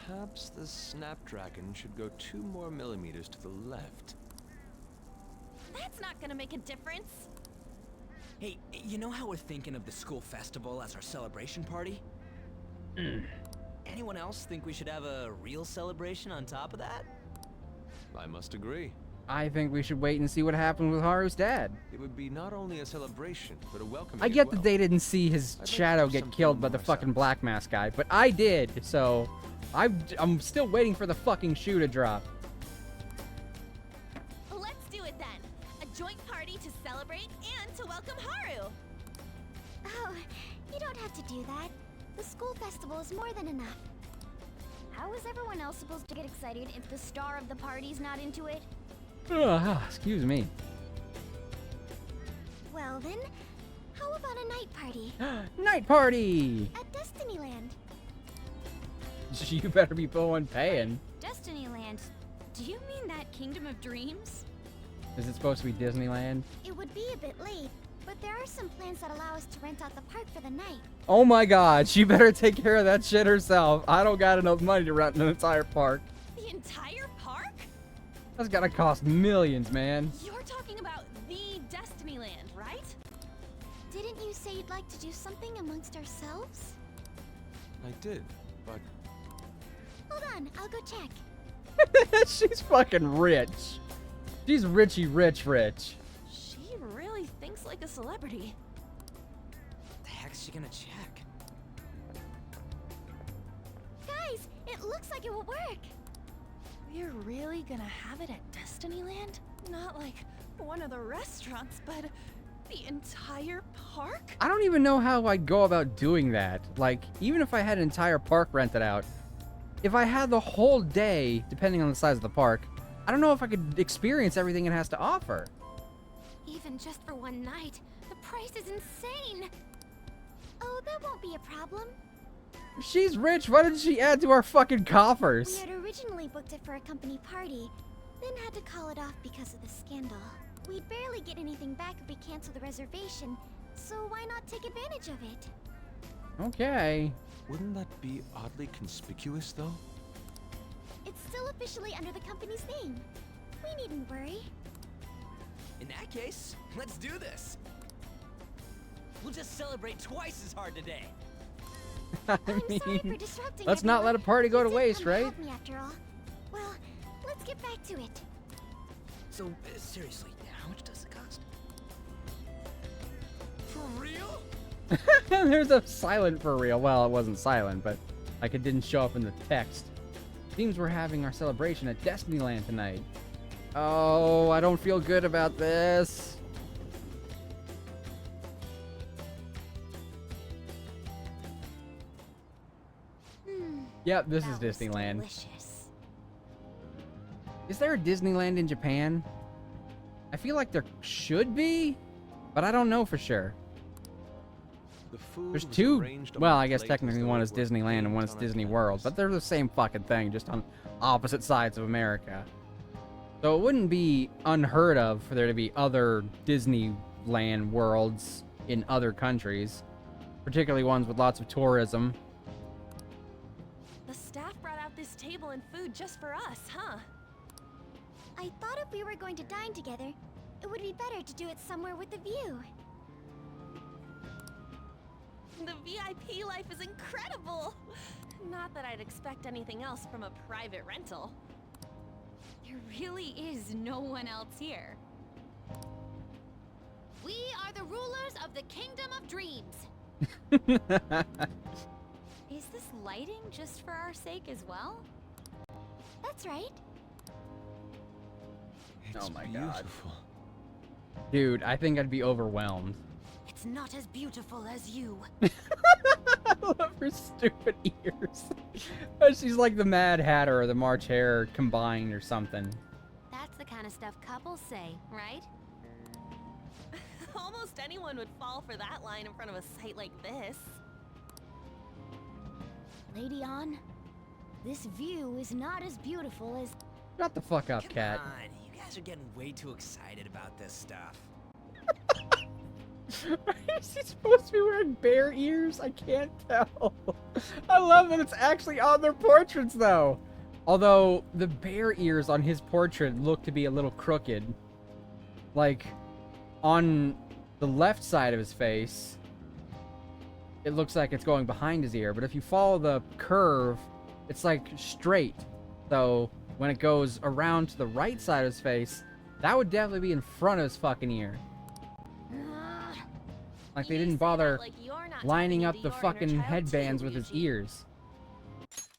Perhaps the Snapdragon should go 2 more millimeters to the left. That's not gonna make a difference. Hey, you know how we're thinking of the school festival as our celebration party? Anyone else think we should have a real celebration on top of that? I must agree. I think we should wait and see what happened with Haru's dad. It would be not only a celebration, but a welcoming I get as well. that they didn't see his I'd like to shadow do get something killed by the more fucking ourselves. Black Mask guy, but I did, so I'm still waiting for the fucking shoe to drop. Let's do it then. A joint party to celebrate and to welcome Haru. Oh, you don't have to do that. The school festival is more than enough. How is everyone else supposed to get excited if the star of the party's not into it? Excuse me. Well then, how about a night party Night party! at Destinyland? You better be paying. Destinyland? Do you mean that Kingdom of Dreams? Is it supposed to be Disneyland? It would be a bit late, but there are some plans that allow us to rent out the park for the night. Oh my god, she better take care of that shit herself. I don't got enough money to rent an entire park. The entire park? That's gotta cost millions, man. You're talking about the Destinyland, right? Didn't you say you'd like to do something amongst ourselves? I did, but Hold on, I'll go check. She's fucking rich. She's richy rich. She really thinks like a celebrity. The heck's she gonna check? It looks like it will work. We're really gonna have it at Destinyland? Not like one of the restaurants, but the entire park? I don't even know how I'd go about doing that. Like, even if I had an entire park rented out, if I had the whole day, depending on the size of the park, I don't know if I could experience everything it has to offer. Even just for one night, the price is insane. Oh, that won't be a problem. She's rich. Why didn't she add to our fucking We coffers? had originally booked it for a company party, then had to call it off because of the scandal. We'd barely get anything back if we cancel the reservation, so why not take advantage of it? Okay. Wouldn't that be oddly conspicuous, though? It's still officially under the company's name. We needn't worry. In that case, let's do this. We'll just celebrate twice as hard today. I I'm sorry for mean, disrupting let's not let a everyone. party go You to did waste, come to right? help me after all. Well, let's get back to it. So, seriously, how much does it cost? For real? There's a silent for real. Well, it wasn't silent, but like it didn't show up in the text. Seems we're having our celebration at Destinyland tonight. Oh, I don't feel good about this. Yep, this is That was Disneyland. delicious. Is there a Disneyland in Japan? I feel like there should be, but I don't know for sure. The food There's was two. arranged on Well, the I guess plate as technically though one it is were Disneyland and one is paint on a Disney World, canvas. but they're the same fucking thing, just on opposite sides of America. So it wouldn't be unheard of for there to be other Disneyland worlds in other countries, particularly ones with lots of tourism. The staff brought out this table and food just for us, huh? I thought if we were going to dine together, it would be better to do it somewhere with a view. The VIP life is incredible! Not that I'd expect anything else from a private rental. There really is no one else here. We are the rulers of the Kingdom of Dreams. Is this lighting just for our sake as well? That's right. It's Oh my God. beautiful. Dude, I think I'd be overwhelmed. It's not as beautiful as you. I love her stupid ears. She's like the Mad Hatter or the March Hare combined or something. That's the kind of stuff couples say, right? Almost anyone would fall for that line in front of a site like this. Lady On, this view is not as beautiful as... Shut the fuck up, Come cat. on, you guys are getting way too excited about this stuff. Is she supposed to be wearing bear ears? I can't tell. I love that it's actually on their portraits, though. Although, the bear ears on his portrait look to be a little crooked. Like, on the left side of his face, it looks like it's going behind his ear. But if you follow the curve, it's like straight. So, when it goes around to the right side of his face, that would definitely be in front of his fucking ear. Like they You didn't say bother that like you're not lining tapping up into the your inner fucking child headbands too, with his Ryuji. ears.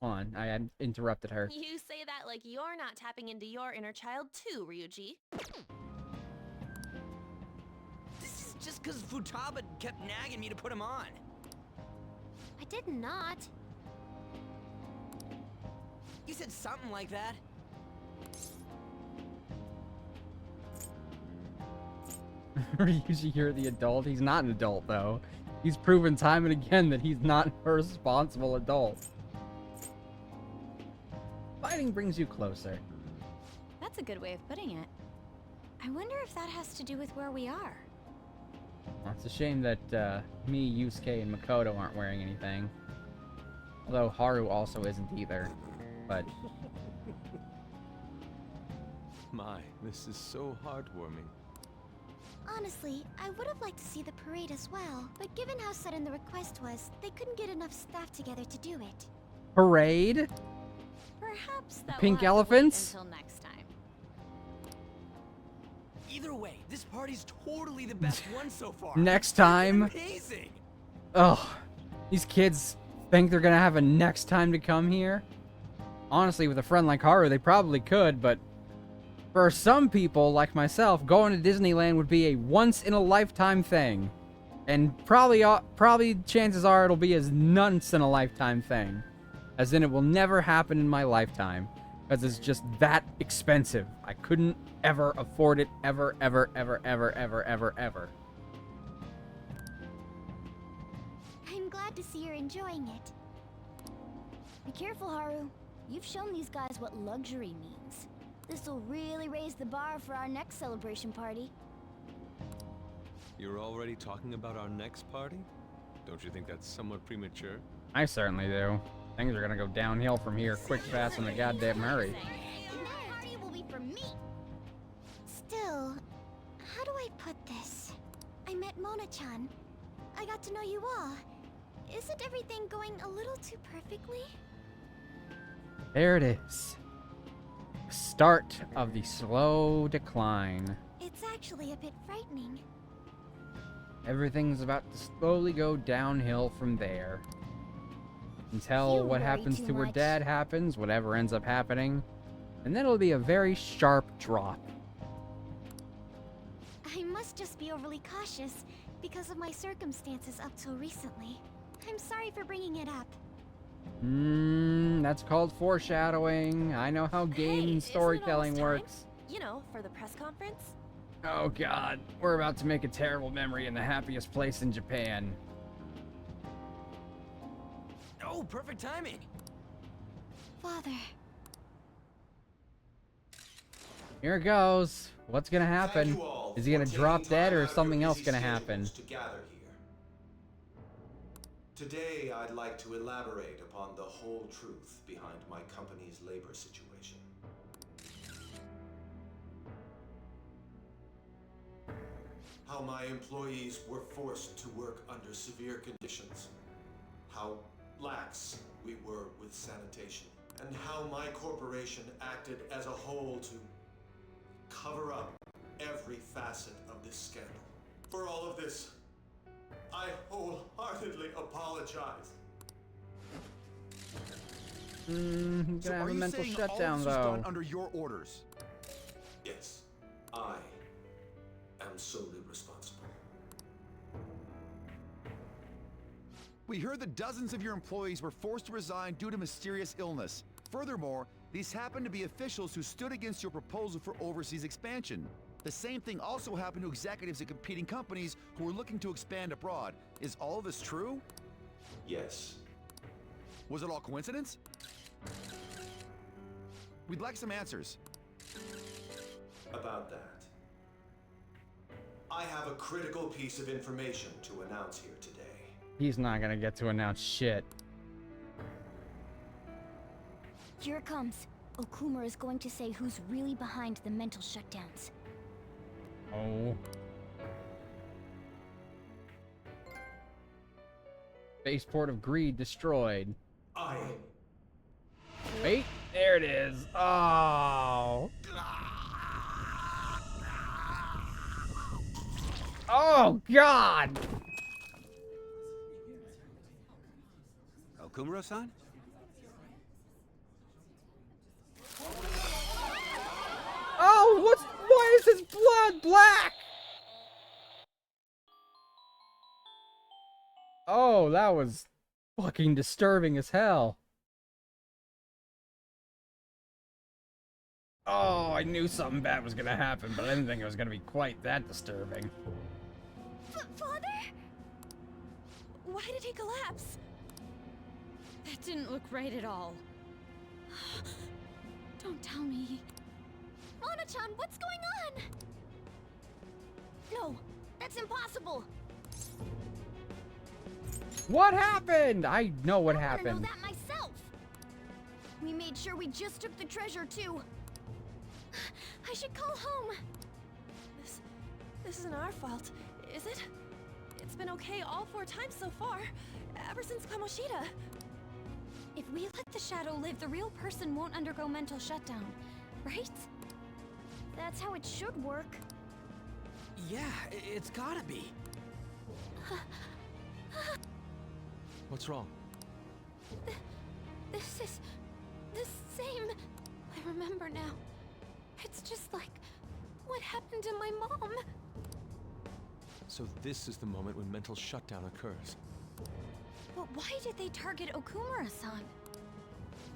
Hold on, I had interrupted her. You say that like you're not tapping into your inner child too, Ryuji. This is just because Futaba kept nagging me to put him on. I did not. You said something like that. Ryuji, you're the adult. He's not an adult, though. He's proven time and again that he's not a responsible adult. Fighting brings you closer. That's a good way of putting it. I wonder if that has to do with where we are. Well, it's a shame that me, Yusuke, and Makoto aren't wearing anything. Although Haru also isn't either. But My, this is so heartwarming. Honestly, I would have liked to see the parade as well, but given how sudden the request was, they couldn't get enough staff together to do it. parade? Perhaps that Pink we'll have to wait elephants? until next time. Either way, this party's totally the best one so far. Next time? Amazing. Ugh. These kids think they're gonna have a next time to come here? honestly, with a friend like Haru, they probably could, but for some people like myself, going to Disneyland would be a once-in-a-lifetime thing. And probably chances are it'll be as once-in-a-lifetime thing. As in, it will never happen in my lifetime. Because it's just that expensive. I couldn't ever afford it, ever, ever, ever, ever, ever, ever, ever. I'm glad to see you're enjoying it. Be careful, Haru. You've shown these guys what luxury means. This'll really raise the bar for our next celebration party. You're already talking about our next party? Don't you think that's somewhat premature? I certainly do. Things are gonna go downhill from here quick, fast, in a goddamn hurry. And that party will be for me. Still, how do I put this? I met Mona-chan. I got to know you all. Isn't everything going a little too perfectly? There it is. Start of the slow decline. It's actually a bit frightening. Everything's about to slowly go downhill from there. Until You what worry happens too to her much. dad happens, whatever ends up happening. And then it'll be a very sharp drop. I must just be overly cautious because of my circumstances up till recently. I'm sorry for bringing it up. That's called foreshadowing. I know how game Hey, isn't it storytelling almost works. You know, for the press conference. Oh god, we're about to make a terrible memory in the happiest place in Japan. Oh, perfect timing. Father, Here it goes. What's gonna happen? Thank you all Is he gonna for drop taking dead time or out is of something your else busy gonna happen? schedules to gather here. Today, I'd like to elaborate upon the whole truth behind my company's labor situation. How my employees were forced to work under severe conditions. How lax we were with sanitation. And how my corporation acted as a whole to cover up every facet of this scandal. For all of this, I wholeheartedly apologize. He's gonna So have are a you mental saying shutdown all this was though. done under your orders? Yes, I am solely responsible. We heard that dozens of your employees were forced to resign due to mysterious illness. Furthermore, these happened to be officials who stood against your proposal for overseas expansion. The same thing also happened to executives at competing companies who were looking to expand abroad. Is all of this true? Yes. Was it all coincidence? We'd like some answers. About that. I have a critical piece of information to announce here today. He's not gonna get to announce shit. here it comes. Okuma is going to say who's really behind the mental shutdowns. Oh. Spaceport of Greed destroyed. I... Wait, there it is. Oh. Oh, God. Okumura-san? Oh, why is his blood black? Oh, that was fucking disturbing as hell. Oh, I knew something bad was gonna happen, but I didn't think it was gonna be quite that disturbing. Father? Why did he collapse? That didn't look right at all. Don't tell me. Mona-chan, what's going on? No, that's impossible. What happened? I know what I wanna happened. know that myself. We made sure we just took the treasure too. I should call home. This isn't our fault, is it? It's been okay all 4 times so far, ever since Kamoshida. If we let the shadow live, the real person won't undergo mental shutdown, right? That's how it should work. Yeah, it's gotta be. What's wrong? This is The same. I remember now. It's just like what happened to my mom. So this is the moment when mental shutdown occurs. But why did they target Okumura-san?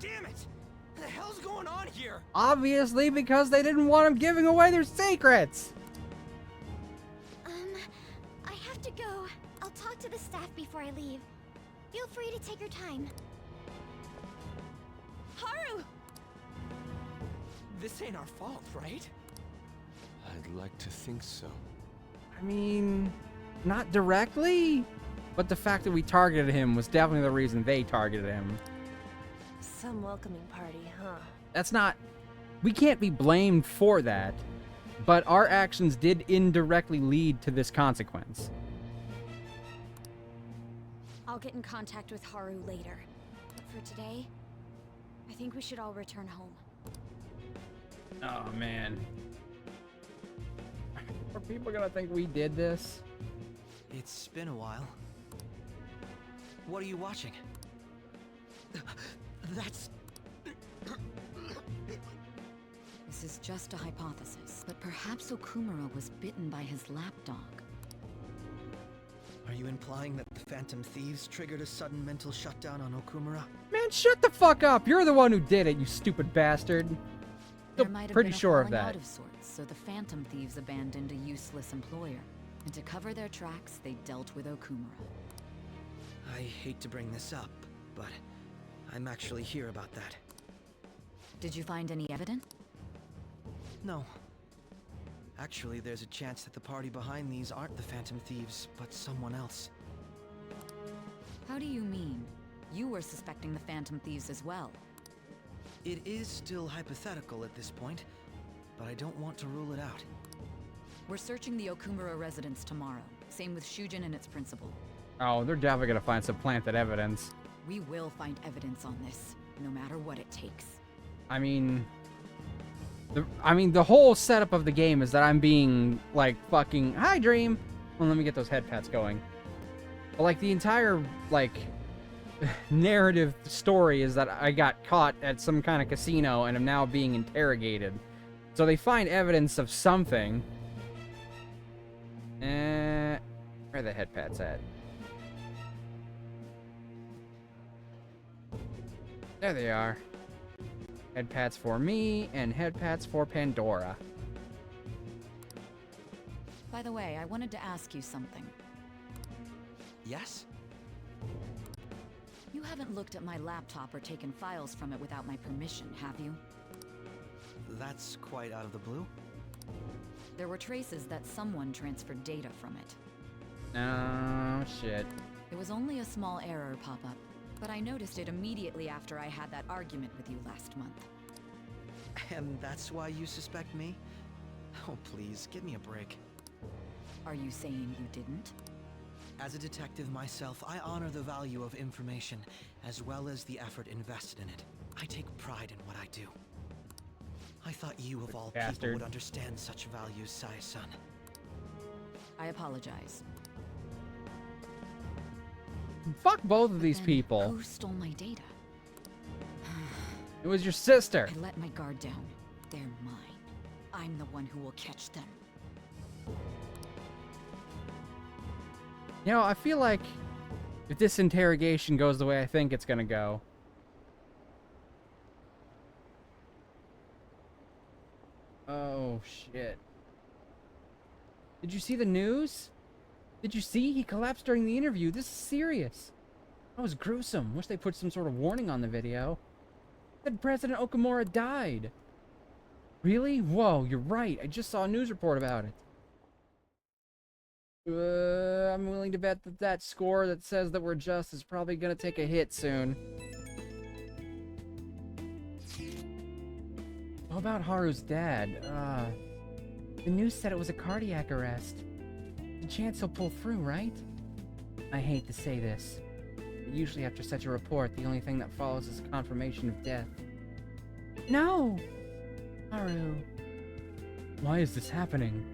Damn it! What the hell's going on here? Obviously, because they didn't want him giving away their secrets. I have to go. I'll talk to the staff before I leave. Feel free to take your time. Haru! This ain't our fault, right? I'd like to think so. I mean, not directly, but the fact that we targeted him was definitely the reason they targeted him. Some welcoming party, huh? That's not... We can't be blamed for that, but our actions did indirectly lead to this consequence. I'll get in contact with Haru later. But for today, I think we should all return home. Oh, man. Are people gonna think we did this? It's been a while. What are you watching? That's... This is just a hypothesis, but perhaps Okumura was bitten by his lapdog. Are you implying that the Phantom Thieves triggered a sudden mental shutdown on Okumura? Man, shut the fuck up! You're the one who did it, you stupid bastard. There might have Pretty been a sure of falling that. out of sorts, so the Phantom Thieves abandoned a useless employer. And to cover their tracks, they dealt with Okumura. I hate to bring this up, but I'm actually here about that. Did you find any evidence? No. Actually, there's a chance that the party behind these aren't the Phantom Thieves, but someone else. How do you mean? You were suspecting the Phantom Thieves as well. It is still hypothetical at this point, but I don't want to rule it out. We're searching the Okumura residence tomorrow. Same with Shujin and its principal. Oh, they're definitely gonna find supplanted evidence. We will find evidence on this, no matter what it takes. I mean... the whole setup of the game is that I'm being, like, fucking... Hi, Dream! Well, let me get those head pats going. But, like, the entire, like... narrative story is that I got caught at some kind of casino and am now being interrogated. So they find evidence of something. Where are the head pads at? There they are. Head pads for me and head pads for Pandora. By the way, I wanted to ask you something. Yes? You haven't looked at my laptop or taken files from it without my permission, have you? That's quite out of the blue. There were traces that someone transferred data from it. Oh, shit. It was only a small error pop-up, but I noticed it immediately after I had that argument with you last month. And that's why you suspect me? Oh, please, give me a break. Are you saying you didn't? As a detective myself, I honor the value of information, as well as the effort invested in it. I take pride in what I do. I thought you, of all people, Bastard. would understand such values, Sai-san. I apologize. Fuck both of But these then people. Who stole my data? It was your sister. I let my guard down. They're mine. I'm the one who will catch them. You know, I feel like if this interrogation goes the way I think it's gonna go... Oh, shit. Did you see the news? Did you see? He collapsed during the interview. This is serious. That was gruesome. Wish they put some sort of warning on the video. Said President Okumura died. Really? Whoa, you're right. I just saw a news report about it. I'm willing to bet that that score that says that we're just is probably gonna take a hit soon. What about Haru's dad? The news said it was a cardiac arrest. The chance he'll pull through, right? I hate to say this, but usually after such a report, the only thing that follows is confirmation of death. No! Haru. Why is this happening?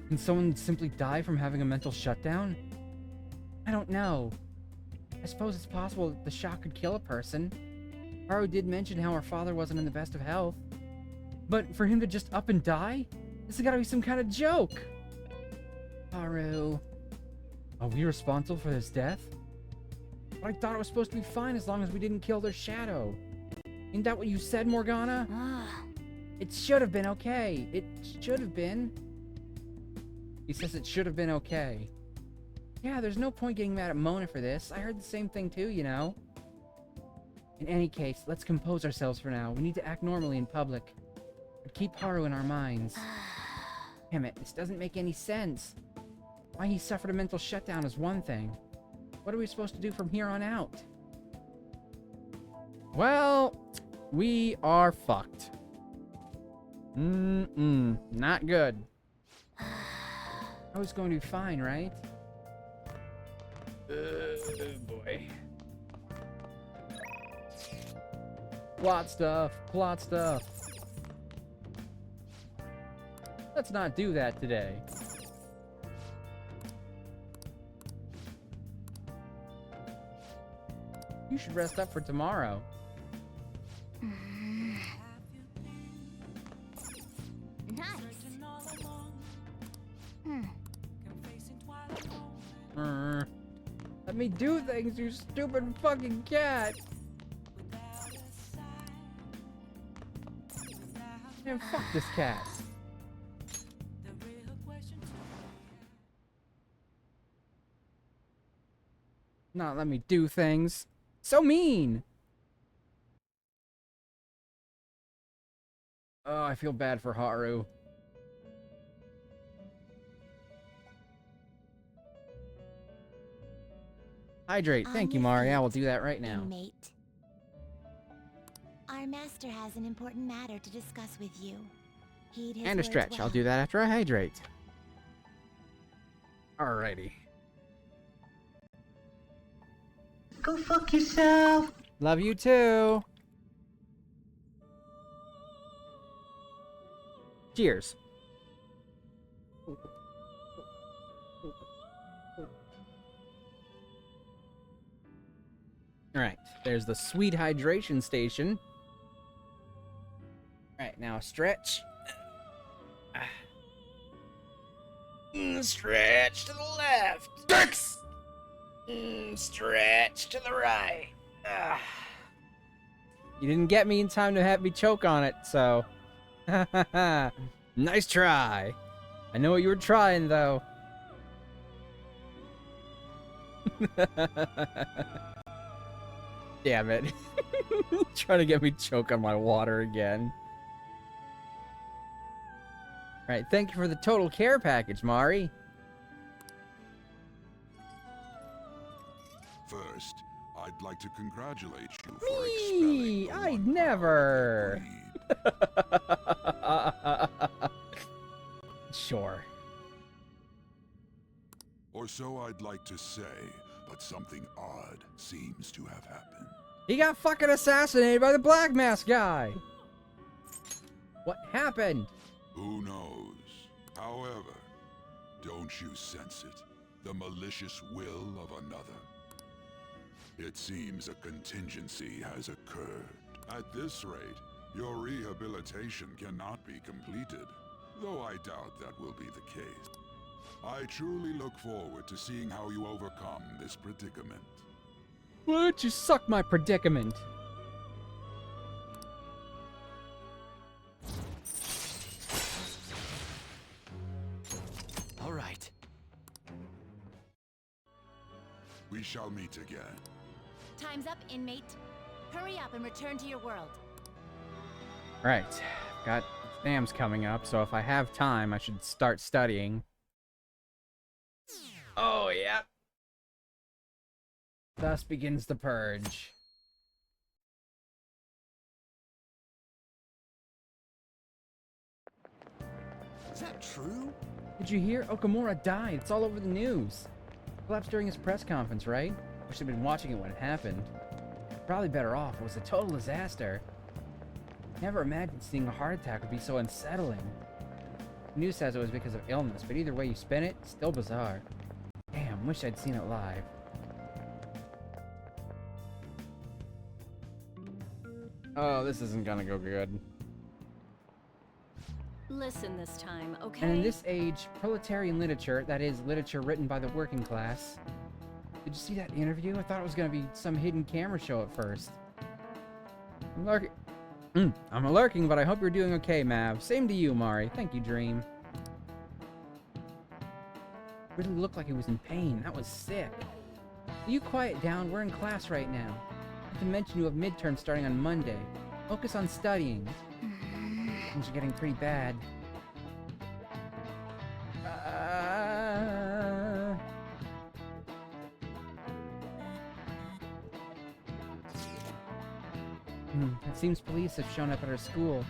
Can someone simply die from having a mental shutdown? I don't know. I suppose it's possible that the shock could kill a person. Haru did mention how her father wasn't in the best of health. But for him to just up and die? This has gotta be some kind of joke. Haru. Are we responsible for his death? But I thought it was supposed to be fine as long as we didn't kill their shadow. Isn't that what you said, Morgana? It should have been okay. It should have been. He says it should have been okay. Yeah, there's no point getting mad at Mona for this. I heard the same thing too, you know. In any case, let's compose ourselves for now. We need to act normally in public. But keep Haru in our minds. Damn it, this doesn't make any sense. Why he suffered a mental shutdown is one thing. What are we supposed to do from here on out? Well, we are fucked. Not good. I was going to be fine, right? Oh boy. Plot stuff, plot stuff. Let's not do that today. You should rest up for tomorrow. Let me do things, you stupid fucking cat! Man, fuck this cat. Not let me do things. So mean! Oh, I feel bad for Haru. Hydrate. Thank you, Mari. I will do that right now. Mate. Our master has an important matter to discuss with you. Heed his And a words stretch. well. I'll do that after I hydrate. Alrighty. Go fuck yourself! Love you too. Cheers. Alright, there's the sweet hydration station. Alright, now stretch. Stretch to the left. Stretch to the right. You didn't get me in time to have me choke on it, so... Nice try. I know what you were trying, though. Damn it. Trying to get me choke on my water again. Alright, thank you for the total care package, Mari. First, I'd like to congratulate you for Me! expelling the I one never! power Sure. Or so I'd like to say, but something odd seems to have happened. He got fucking assassinated by the Black Mask guy! What happened? Who knows? However, don't you sense it? The malicious will of another? It seems a contingency has occurred. At this rate, your rehabilitation cannot be completed, though I doubt that will be the case. I truly look forward to seeing how you overcome this predicament. Why don't you suck my predicament? All right. We shall meet again. Time's up, inmate. Hurry up and return to your world. Right. Got exams coming up, so if I have time, I should start studying. Oh, yeah. Thus begins the purge. Is that true? Did you hear? Okamura died. It's all over the news. Collapsed during his press conference, right? Wish I'd been watching it when it happened. Probably better off. It was a total disaster. Never imagined seeing a heart attack would be so unsettling. The news says it was because of illness, but either way you spin it, it's still bizarre. Damn, wish I'd seen it live. Oh, this isn't gonna go good. Listen this time, okay? And in this age, proletarian literature, that is, literature written by the working class. Did you see that interview? I thought it was gonna be some hidden camera show at first. I'm lurking. I'm lurking, but I hope you're doing okay, Mav. Same to you, Mari. Thank you, Dream. Really looked like he was in pain. That was sick. Will you quiet down? We're in class right now. Not to mention you have midterms starting on Monday. Focus on studying. Things are getting pretty bad. It seems police have shown up at our school.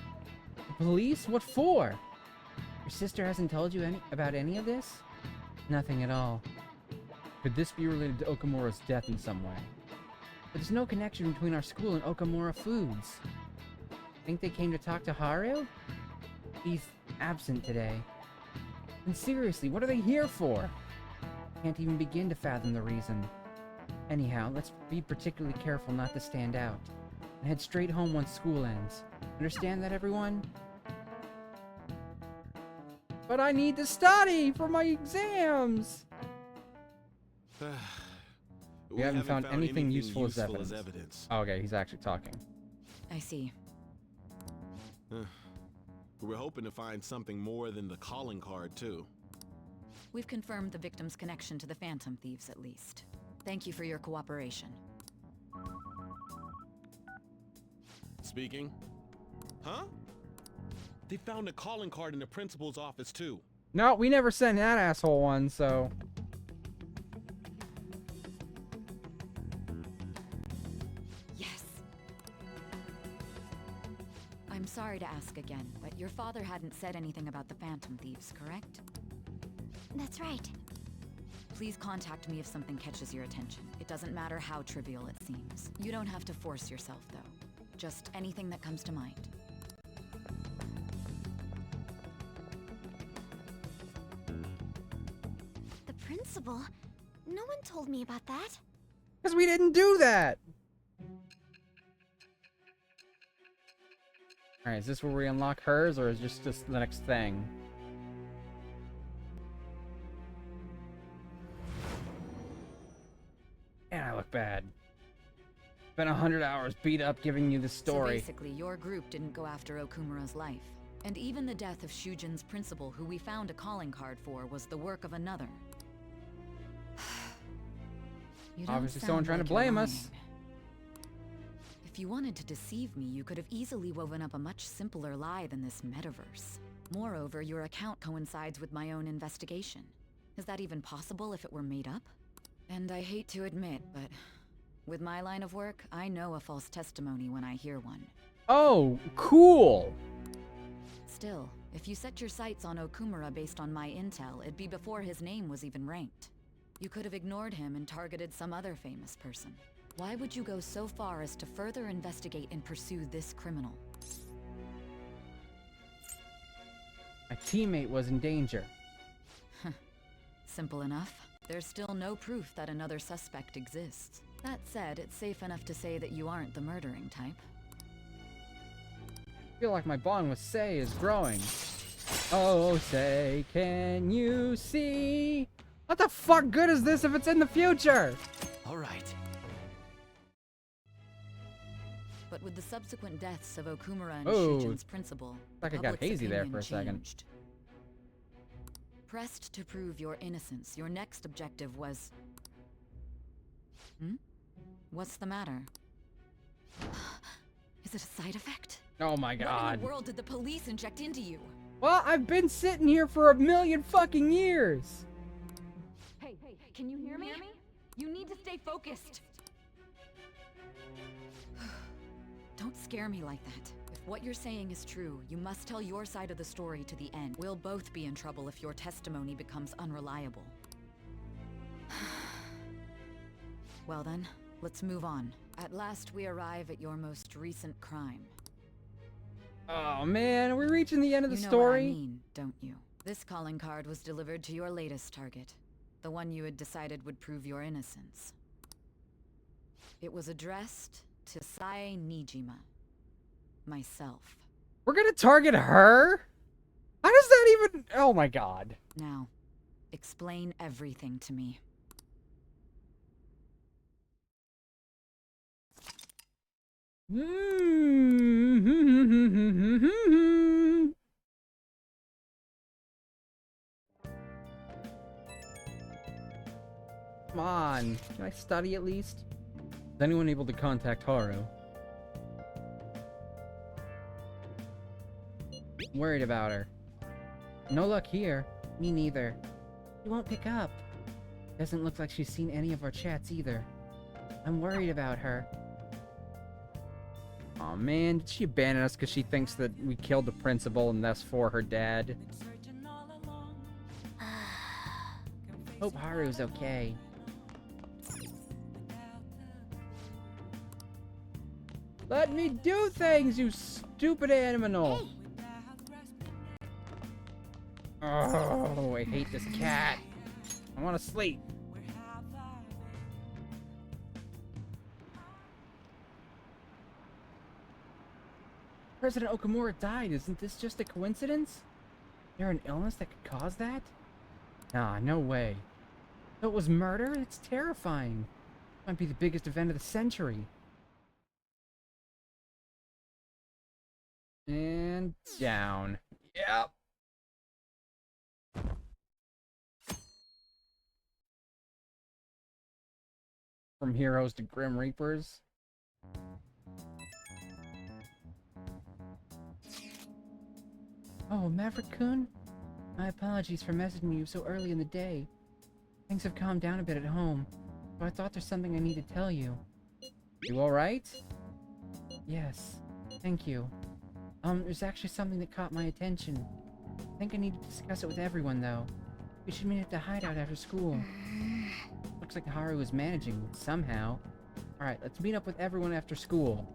The police? What for? Your sister hasn't told you about any of this? Nothing at all. Could this be related to Okamura's death in some way? But there's no connection between our school and Okamura Foods. Think they came to talk to Haru? He's absent today. And seriously, what are they here for? Can't even begin to fathom the reason. Anyhow, let's be particularly careful not to stand out. And head straight home once school ends. Understand that, everyone? But I need to study for my exams! We haven't found anything useful as evidence. Oh, okay, he's actually talking. I see. We're hoping to find something more than the calling card, too. We've confirmed the victim's connection to the Phantom Thieves, at least. Thank you for your cooperation. Speaking? Huh? They found a calling card in the principal's office, too. No, we never sent that asshole one, so... Yes. I'm sorry to ask again, but your father hadn't said anything about the Phantom Thieves, correct? That's right. Please contact me if something catches your attention. It doesn't matter how trivial it seems. You don't have to force yourself, though. Just anything that comes to mind. The principal? No one told me about that. Because we didn't do that! Alright, is this where we unlock hers, or is just this the next thing? And I look bad. Been 100 hours beat up giving you the story. So basically, your group didn't go after Okumura's life. And even the death of Shujin's principal, who we found a calling card for, was the work of another. Obviously someone trying to blame us. If you wanted to deceive me, you could have easily woven up a much simpler lie than this metaverse. Moreover, your account coincides with my own investigation. Is that even possible if it were made up? And I hate to admit, but with my line of work, I know a false testimony when I hear one. Oh, cool! Still, if you set your sights on Okumura based on my intel, it'd be before his name was even ranked. You could have ignored him and targeted some other famous person. Why would you go so far as to further investigate and pursue this criminal? My teammate was in danger. Simple enough. There's still no proof that another suspect exists. That said, it's safe enough to say that you aren't the murdering type. I feel like my bond with Sei is growing. Oh, Sei, can you see? What the fuck good is this if it's in the future? All right. But with the subsequent deaths of Okumura and Oh, Shujin's principal, like I got public's hazy there opinion for a second. changed. Pressed to prove your innocence, your next objective was... What's the matter? Is it a side effect? Oh my What in god. the world did the police inject into you? Well, I've been sitting here for 1,000,000 fucking years. Hey, can you hear me? You need to stay focused. Don't scare me like that. If what you're saying is true, you must tell your side of the story to the end. We'll both be in trouble if your testimony becomes unreliable. Well then, let's move on. At last we arrive at your most recent crime. Oh man, are we reaching the end of the You know story? what I mean, don't you? This calling card was delivered to your latest target. The one you had decided would prove your innocence. It was addressed to Sae Nijima. myself. We're gonna target her? How does that even... Oh my god. Now, explain everything to me. Come on. Can I study at least? Is anyone able to contact Haru? I'm worried about her. No luck here. Me neither. She won't pick up. Doesn't look like she's seen any of our chats either. I'm worried about her. Aw, man. Did she abandon us because she thinks that we killed the principal and thus for her dad? Hope Haru's okay. Let me do things, you stupid animal! Oh, I hate this cat. I want to sleep. President Okamura died. Isn't this just a coincidence? Is there an illness that could cause that? Nah, no way. So it was murder? It's terrifying. Might be the biggest event of the century. And down. Yep. From heroes to Grim Reapers. Oh, Maverick-kun? My apologies for messaging you so early in the day. Things have calmed down a bit at home, but I thought there's something I need to tell you. You alright? Yes, thank you. There's actually something that caught my attention. I think I need to discuss it with everyone, though. We should meet at the hideout after school. Looks like Haru is managing, somehow. Alright, let's meet up with everyone after school.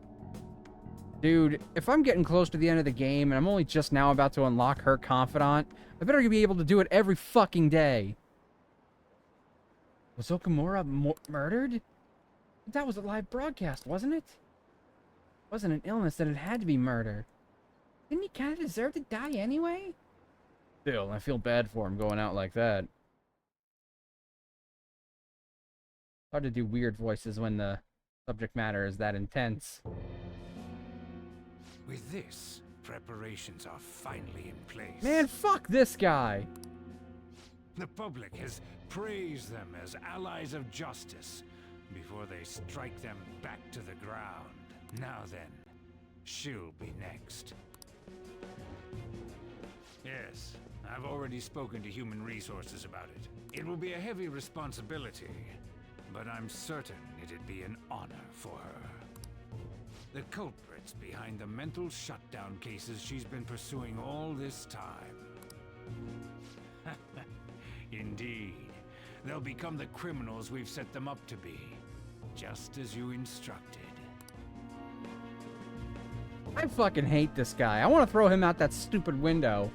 Dude, if I'm getting close to the end of the game and I'm only just now about to unlock her confidant, I better be able to do it every fucking day. Was Okamura murdered? That was a live broadcast, wasn't it? It wasn't an illness, that it had to be murder. Didn't he kind of deserve to die anyway? Still, I feel bad for him going out like that. Hard to do weird voices when the subject matter is that intense. With this, preparations are finally in place. Man, fuck this guy! The public has praised them as allies of justice before they strike them back to the ground. Now then, she'll be next. Yes, I've already spoken to Human Resources about it. It will be a heavy responsibility, but I'm certain it'd be an honor for her. The culprits behind the mental shutdown cases she's been pursuing all this time. Indeed, they'll become the criminals we've set them up to be, just as you instructed. I fucking hate this guy. I want to throw him out that stupid window.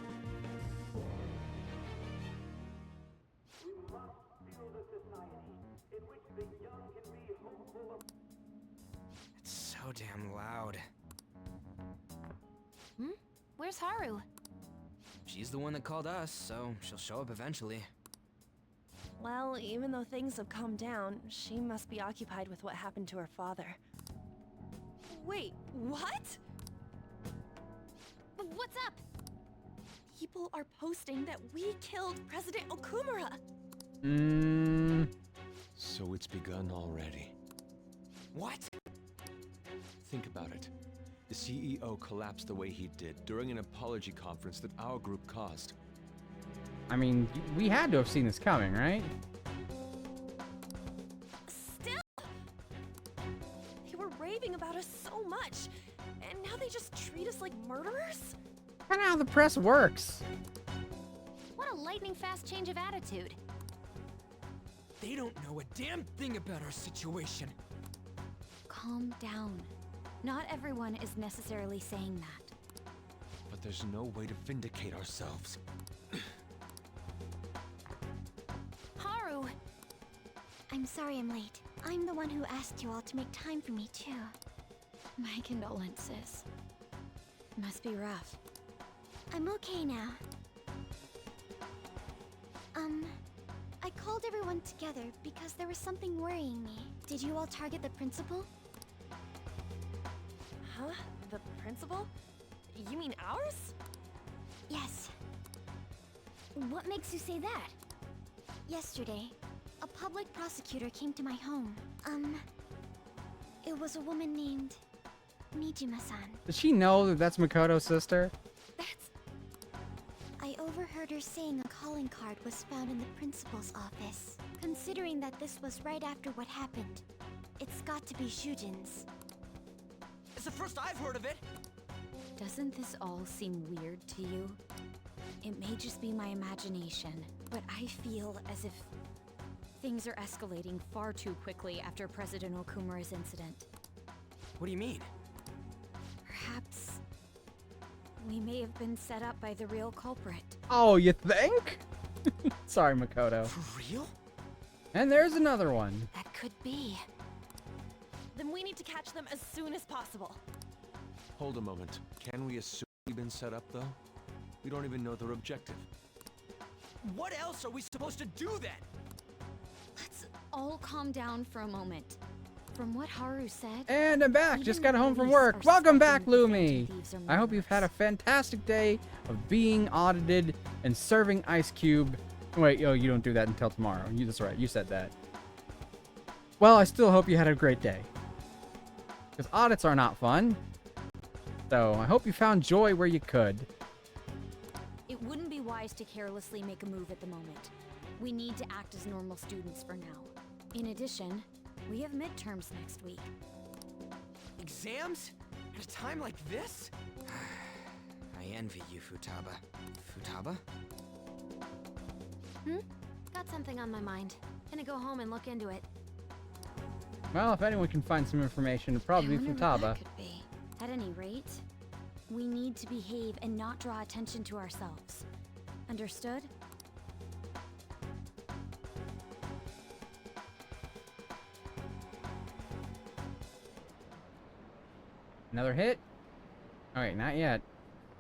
It's so damn loud. Where's Haru? She's the one that called us, so she'll show up eventually. Well, even though things have calmed down, she must be occupied with what happened to her father. Wait, what? What's up? People are posting that we killed President Okamura. So it's begun already. What? Think about it. The CEO collapsed the way he did during an apology conference that our group caused. I mean, we had to have seen this coming, right? Still! They were raving about us so much, and now they just treat us like murderers? Kind of how the press works. What a lightning-fast change of attitude. They don't know a damn thing about our situation. Calm down. Not everyone is necessarily saying that. But there's no way to vindicate ourselves. Haru! I'm sorry I'm late. I'm the one who asked you all to make time for me, too. My condolences. Must be rough. I'm okay now. I called everyone together because there was something worrying me. Did you all target the principal? Huh? The principal? You mean ours? Yes. What makes you say that? Yesterday, a public prosecutor came to my home. It was a woman named Mijima-san. Does she know that that's Makoto's sister? I overheard her saying a calling card was found in the principal's office. Considering that this was right after what happened, it's got to be Shujin's. It's the first I've heard of it. Doesn't this all seem weird to you? It may just be my imagination, but I feel as if things are escalating far too quickly after President Okumura's incident. What do you mean? Perhaps we may have been set up by the real culprit. Oh, you think? Sorry, Makoto. For real? And there's another one. That could be. Then we need to catch them as soon as possible. Hold a moment. Can we assume we've been set up, though? We don't even know their objective. What else are we supposed to do then? Let's all calm down for a moment. From what Haru said... And I'm back. Just got even home from police work. are Welcome back, suspecting the Lumi. Phantom Thieves are I hope you've had a murderers. fantastic day of being audited and serving Ice Cube. Wait, oh, you don't do that until tomorrow. That's right. You said that. Well, I still hope you had a great day. Because audits are not fun. So I hope you found joy where you could. It wouldn't be wise to carelessly make a move at the moment. We need to act as normal students for now. In addition, we have midterms next week. Exams? At a time like this? I envy you, Futaba. Futaba? Got something on my mind. Gonna go home and look into it. Well, if anyone can find some information, it'd probably I be wonder what that Futaba. could be. At any rate, we need to behave and not draw attention to ourselves. Understood? Another hit? Alright, not yet.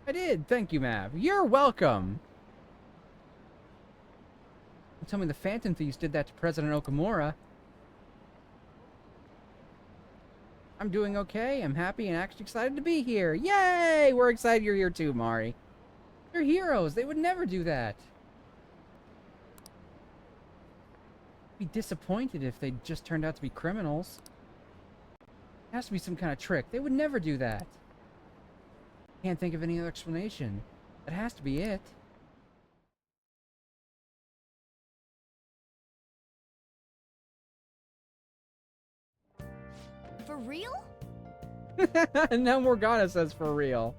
I did. Thank you, Mav. You're welcome. You tell me the Phantom Thieves did that to President Okumura. I'm doing okay. I'm happy and actually excited to be here. Yay! We're excited you're here too, Mari. They're heroes. They would never do that. Be disappointed if they just turned out to be criminals. It has to be some kind of trick. They would never do that. Can't think of any other explanation. That has to be it. For real? And now Morgana says for real.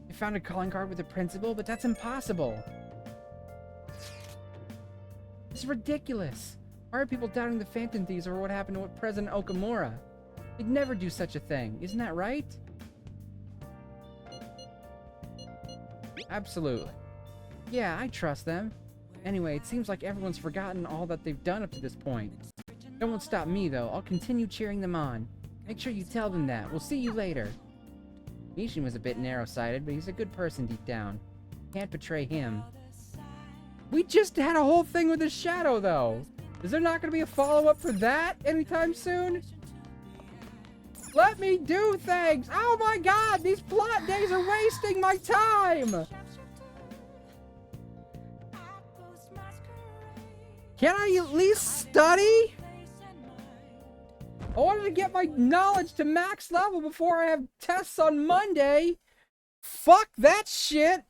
I found a calling card with the principal, but that's impossible. This is ridiculous. Why are people doubting the Phantom Thieves over what happened to President Okumura? They'd never do such a thing. Isn't that right? Absolutely. Yeah, I trust them. Anyway, it seems like everyone's forgotten all that they've done up to this point. It won't stop me, though. I'll continue cheering them on. Make sure you tell them that. We'll see you later. Mishin was a bit narrow-sighted, but he's a good person deep down. Can't betray him. We just had a whole thing with his shadow, though. Is there not going to be a follow-up for that anytime soon? Let me do things! Oh my god! These plot days are wasting my time! Can I at least study? I wanted to get my knowledge to max level before I have tests on Monday. Fuck that shit!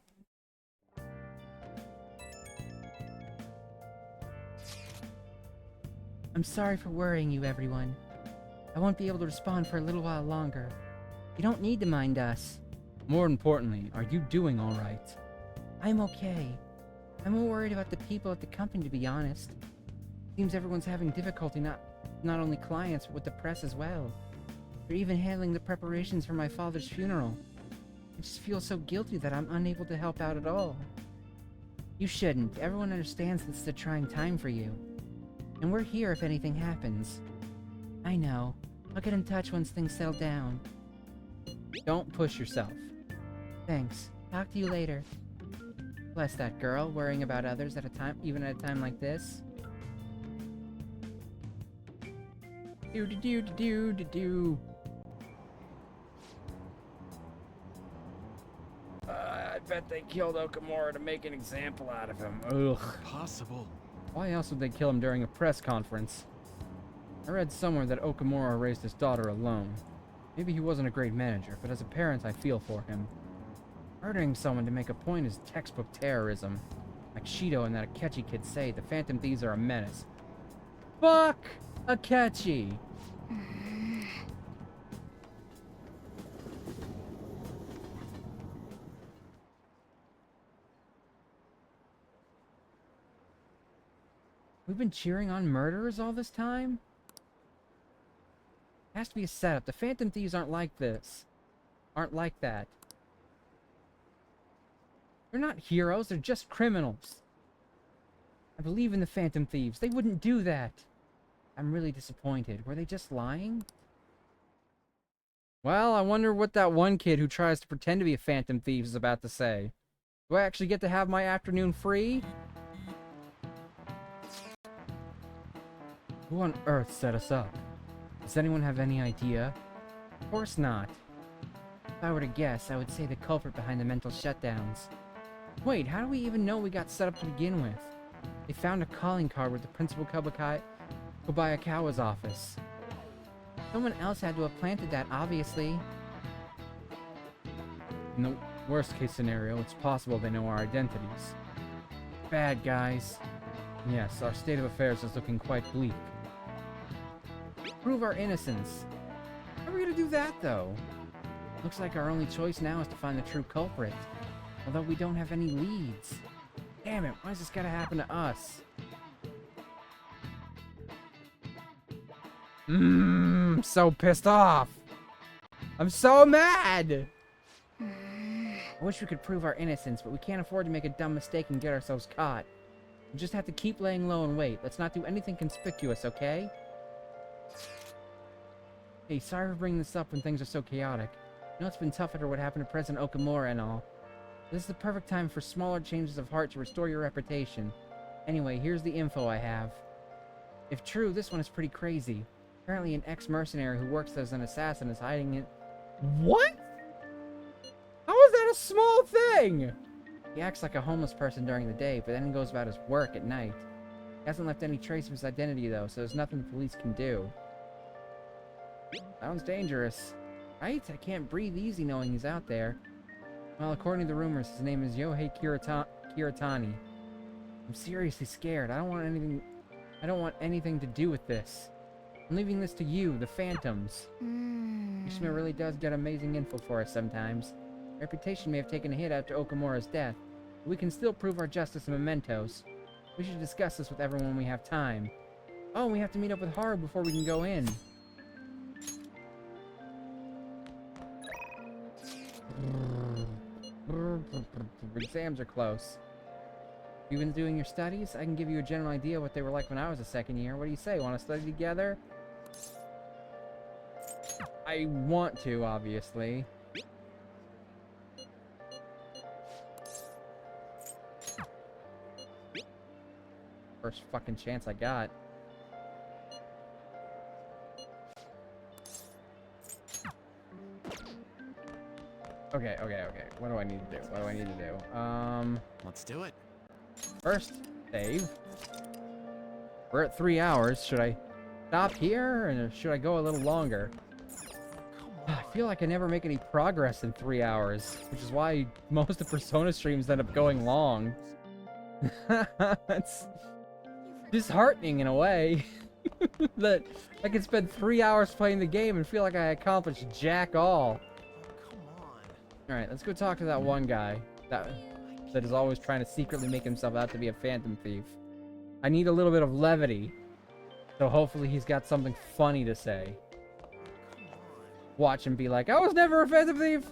I'm sorry for worrying you, everyone. I won't be able to respond for a little while longer. You don't need to mind us. More importantly, are you doing alright? I'm okay. I'm more worried about the people at the company, to be honest. Seems everyone's having difficulty not only clients, but with the press as well. They're even handling the preparations for my father's funeral. I just feel so guilty that I'm unable to help out at all. You shouldn't. Everyone understands this is a trying time for you. And we're here if anything happens. I know. I'll get in touch once things settle down. Don't push yourself. Thanks. Talk to you later. Bless that girl, worrying about others at a time, even at a time like this. Do. I bet they killed Okamura to make an example out of him. Ugh. Possible. Why else would they kill him during a press conference? I read somewhere that Okamura raised his daughter alone. Maybe he wasn't a great manager, but as a parent I feel for him. Murdering someone to make a point is textbook terrorism. Like Shido and that Akechi kid say, the Phantom Thieves are a menace. Fuck Akechi! We've been cheering on murderers all this time? It has to be a setup. The Phantom Thieves aren't like this. Aren't like that. They're not heroes, they're just criminals. I believe in the Phantom Thieves. They wouldn't do that. I'm really disappointed. Were they just lying? Well, I wonder what that one kid who tries to pretend to be a Phantom Thieves is about to say. Do I actually get to have my afternoon free? Who on earth set us up? Does anyone have any idea? Of course not. If I were to guess, I would say the culprit behind the mental shutdowns. Wait, how do we even know we got set up to begin with? They found a calling card with the Principal Kobayakawa's office. Someone else had to have planted that, obviously. In the worst case scenario, it's possible they know our identities. Bad guys. Yes, our state of affairs is looking quite bleak. Prove our innocence. How are we gonna do that, though? Looks like our only choice now is to find the true culprit. Although we don't have any leads. Damn it, why's this gotta happen to us? I'm so pissed off. I'm so mad! I wish we could prove our innocence, but we can't afford to make a dumb mistake and get ourselves caught. We just have to keep laying low and wait. Let's not do anything conspicuous, okay? Hey, sorry for bringing this up when things are so chaotic. I know it's been tough after what happened to President Okamura and all. This is the perfect time for smaller changes of heart to restore your reputation. Anyway, here's the info I have. If true, this one is pretty crazy. Apparently an ex-mercenary who works as an assassin is hiding it. What? How is that a small thing? He acts like a homeless person during the day, but then goes about his work at night. He hasn't left any trace of his identity, though, so there's nothing the police can do. Sounds dangerous. Right? I can't breathe easy knowing he's out there. Well, according to the rumors, his name is Yohei Kiritani. I'm seriously scared. I don't want anything to do with this. I'm leaving this to you, the Phantoms. Mishima really does get amazing info for us sometimes. Reputation may have taken a hit after Okamura's death, but we can still prove our justice in mementos. We should discuss this with everyone when we have time. Oh, we have to meet up with Haru before we can go in. Exams are close. You've been doing your studies? I can give you a general idea what they were like when I was a second year. What do you say? Want to study together? I want to, obviously. First fucking chance I got. Okay. What do I need to do? Let's do it. First, save. We're at 3 hours. Should I stop here, or should I go a little longer? I feel like I never make any progress in 3 hours, which is why most of Persona streams end up going long. It's disheartening in a way. That I can spend 3 hours playing the game and feel like I accomplished jack all. Alright, let's go talk to that one guy that is always trying to secretly make himself out to be a Phantom Thief. I need a little bit of levity, so hopefully he's got something funny to say. Watch him be like, I was never a Phantom Thief!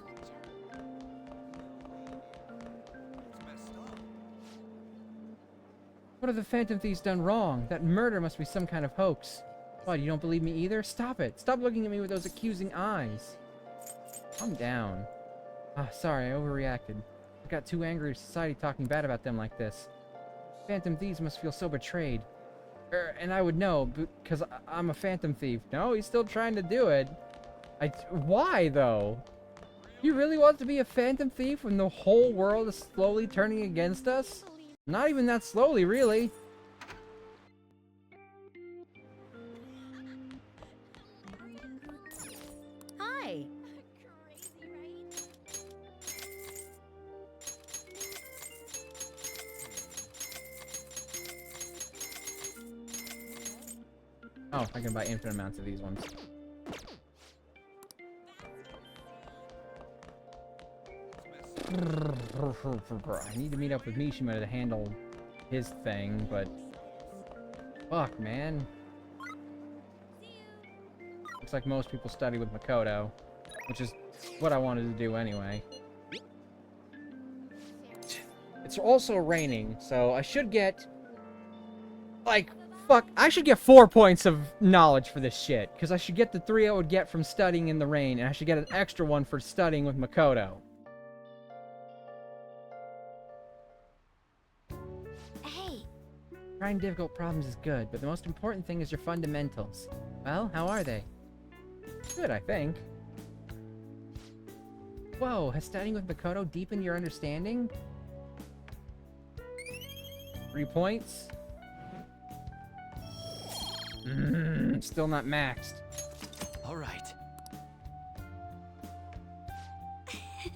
What have the Phantom Thieves done wrong? That murder must be some kind of hoax. What, you don't believe me either? Stop it! Stop looking at me with those accusing eyes! Calm down. Ah, sorry, I overreacted. I got too angry with society talking bad about them like this. Phantom Thieves must feel so betrayed. And I would know, because I'm a Phantom Thief. No, he's still trying to do it. Why, though? You really want to be a Phantom Thief when the whole world is slowly turning against us? Not even that slowly, really. Hi. Oh, I can buy infinite amounts of these ones. I need to meet up with Mishima to handle his thing, but... Fuck, man. Looks like most people study with Makoto, which is what I wanted to do anyway. It's also raining, so I should get... Like, fuck, I should get 4 points of knowledge for this shit, because I should get the 3 I would get from studying in the rain, and I should get an extra one for studying with Makoto. Hey. Trying difficult problems is good, but the most important thing is your fundamentals. Well, how are they? Good, I think. Whoa, has studying with Makoto deepened your understanding? 3 points? Still not maxed. All right.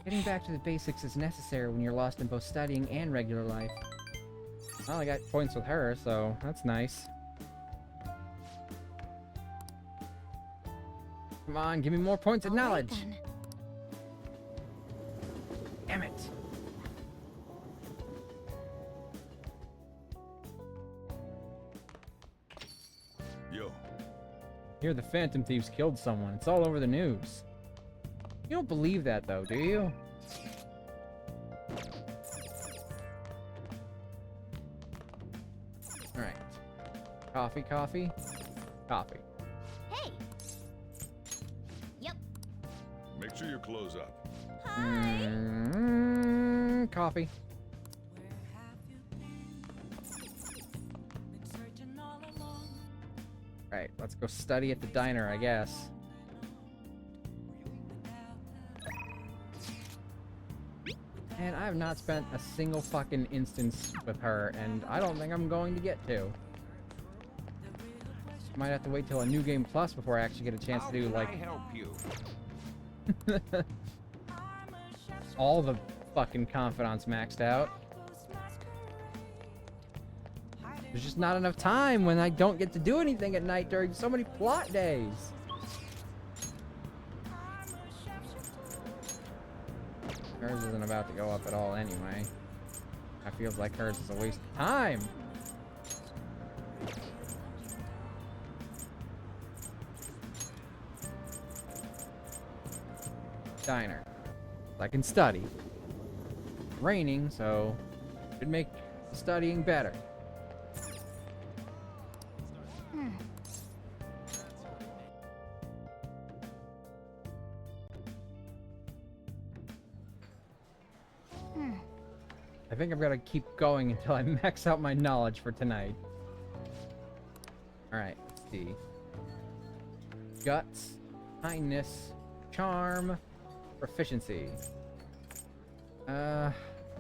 Getting back to the basics is necessary when you're lost in both studying and regular life. Well, I got points with her, so that's nice. Come on, give me more points of knowledge. Right, Damn it. Yo. Here, the Phantom Thieves killed someone. It's all over the news. You don't believe that, though, do you? Alright. Coffee, coffee, coffee. Hey. Yep. Make sure you close up. Hi. Coffee. Right, let's go study at the diner, I guess. And I have not spent a single fucking instance with her, and I don't think I'm going to get to. Might have to wait till a New Game Plus before I actually get a chance to do, like... How can I help you? all the fucking confidants maxed out. There's just not enough time when I don't get to do anything at night during so many plot days. Hers isn't about to go up at all anyway. I feel like hers is a waste of time. Diner. I can study. Raining, so should make studying better. I think I'm gonna keep going until I max out my knowledge for tonight. Alright, let's see. Guts, kindness, charm, proficiency.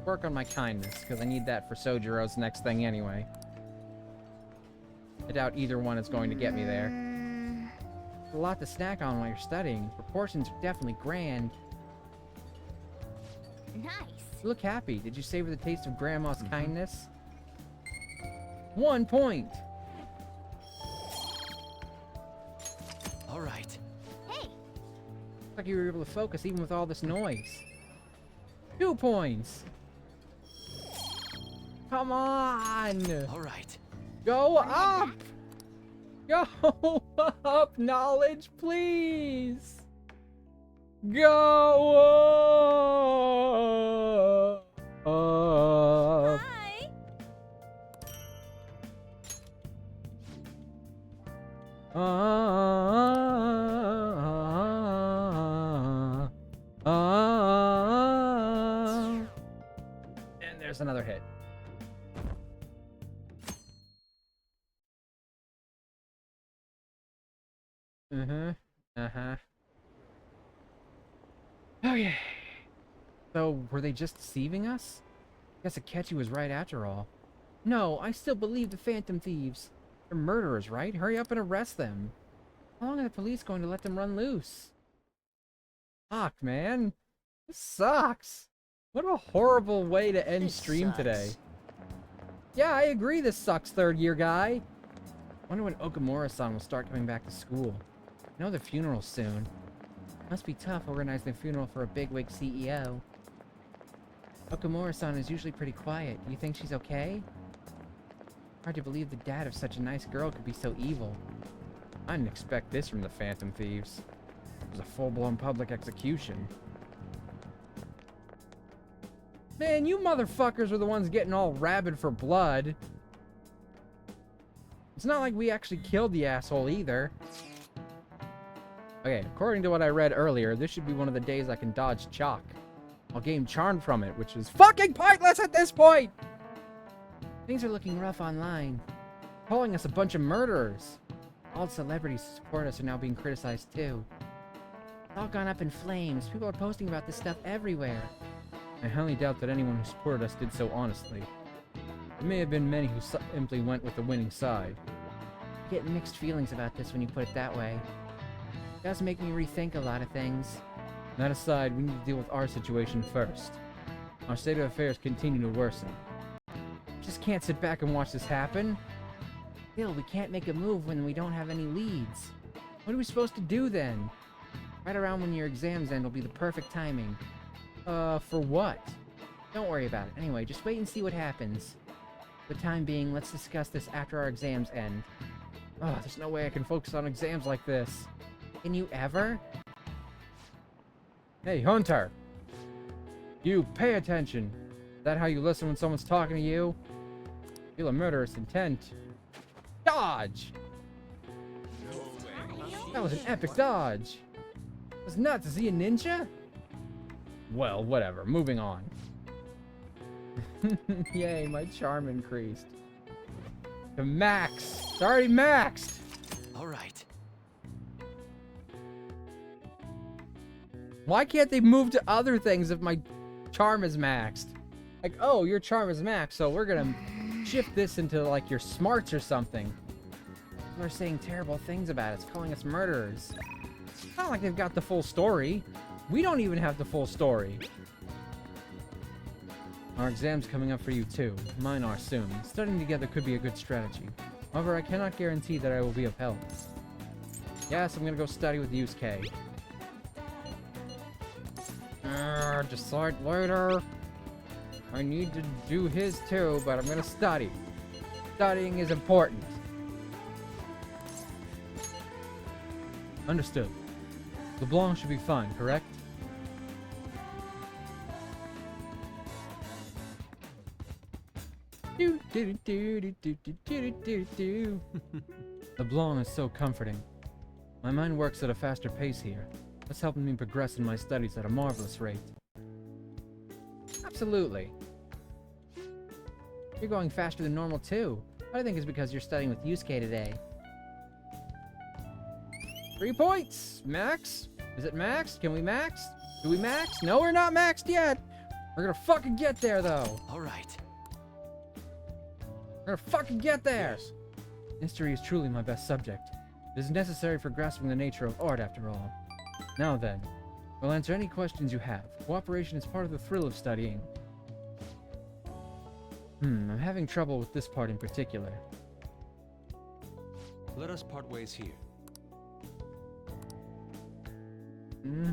Work on my kindness, because I need that for Sojiro's next thing anyway. I doubt either one is going to get me there. A lot to snack on while you're studying. Proportions are definitely grand. Nice. You look happy. Did you savor the taste of Grandma's kindness? 1 point. All right. Hey. Looks like you were able to focus even with all this noise. 2 points. Come on. All right. Go up. Go up. Knowledge, please. Go up. Hi. There's another hit. Okay. So, were they just deceiving us? Guess Akechi was right after all. No, I still believe the Phantom Thieves. They're murderers, right? Hurry up and arrest them. How long are the police going to let them run loose? Fuck, man. This sucks. What a horrible way to end stream today. Yeah, I agree this sucks, third year guy. Wonder when Okamura-san will start coming back to school. I know the funeral's soon. Must be tough organizing a funeral for a bigwig CEO. Okamura-san is usually pretty quiet. Do you think she's okay? Hard to believe the dad of such a nice girl could be so evil. I didn't expect this from the Phantom Thieves. It was a full-blown public execution. Man, you motherfuckers are the ones getting all rabid for blood. It's not like we actually killed the asshole either. Okay, according to what I read earlier, this should be one of the days I can dodge chalk. I'll gain charm from it, which is fucking pointless at this point! Things are looking rough online. Calling us a bunch of murderers. All the celebrities who support us are now being criticized too. It's all gone up in flames. People are posting about this stuff everywhere. I highly doubt that anyone who supported us did so honestly. There may have been many who simply went with the winning side. I get mixed feelings about this when you put it that way. It does make me rethink a lot of things. That aside, we need to deal with our situation first. Our state of affairs continue to worsen. Just can't sit back and watch this happen. Still, we can't make a move when we don't have any leads. What are we supposed to do then? Right around when your exams end will be the perfect timing. For what? Don't worry about it. Anyway, just wait and see what happens. For the time being, let's discuss this after our exams end. Oh, there's no way I can focus on exams like this. Can you ever? Hey, Hunter! You, pay attention! Is that how you listen when someone's talking to you? Feel a murderous intent. Dodge! That was an epic dodge! It was nuts, is he a ninja? Well, whatever, moving on. Yay, my charm increased. To max! It's already maxed! Alright. Why can't they move to other things if my charm is maxed? Like, oh, your charm is maxed, so we're gonna shift this into, like, your smarts or something. People are saying terrible things about us, calling us murderers. It's not like they've got the full story. We don't even have the full story. Our exam's coming up for you too. Mine are soon. Studying together could be a good strategy. However, I cannot guarantee that I will be of help. Yes, I'm gonna go study with Yusuke. Decide later. I need to do his too, but I'm gonna study. Studying is important. Understood. LeBlanc should be fine, correct? LeBlanc is so comforting. My mind works at a faster pace here. That's helping me progress in my studies at a marvelous rate. Absolutely. You're going faster than normal too. I think it's because you're studying with Yusuke today. 3 points! Max? Is it maxed? Can we max? Do we max? No, we're not maxed yet! We're gonna fucking get there though! Alright. We're gonna fucking get there! Yes. History is truly my best subject. It is necessary for grasping the nature of art after all. Now then, we'll answer any questions you have. Cooperation is part of the thrill of studying. I'm having trouble with this part in particular. Let us part ways here. Can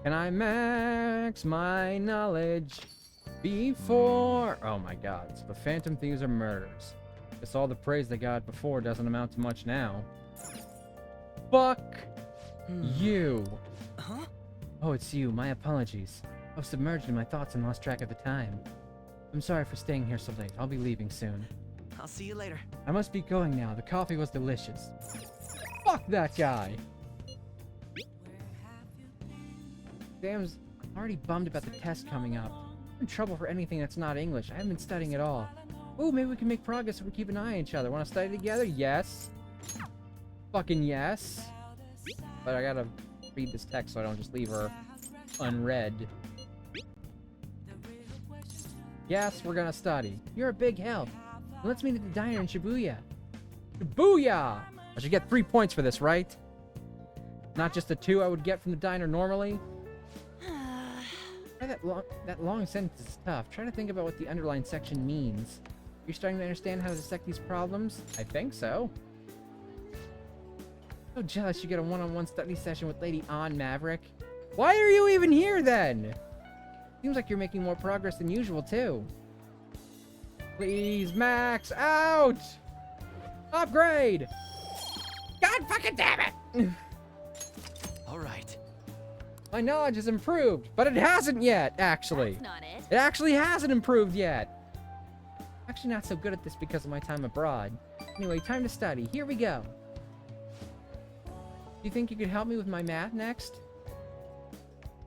I max my knowledge before... Oh my god, so the Phantom Thieves are murderers. Guess all the praise they got before doesn't amount to much now. Fuck you. Huh? Oh, it's you. My apologies. I was submerged in my thoughts and lost track of the time. I'm sorry for staying here so late. I'll be leaving soon. I'll see you later. I must be going now. The coffee was delicious. Fuck that guy. I'm already bummed about the test coming up. I'm in trouble for anything that's not English. I haven't been studying at all. Ooh, maybe we can make progress if we keep an eye on each other. Want to study together? Yes. Fucking yes. But I gotta read this text so I don't just leave her unread. Yes, we're gonna study. You're a big help. Let's meet at the diner in Shibuya. Shibuya! I should get 3 points for this, right? Not just the 2 I would get from the diner normally. That long sentence is tough. Try to think about what the underlined section means. You're starting to understand how to dissect these problems? I think so. So jealous you get a one-on-one study session with Lady On Maverick. Why are you even here then? Seems like you're making more progress than usual too. Please, max out! Upgrade! God fucking damn it! Alright. My knowledge has improved, but it hasn't yet, actually. That's not it. It actually hasn't improved yet. I'm actually not so good at this because of my time abroad. Anyway, time to study. Here we go. You think you could help me with my math next?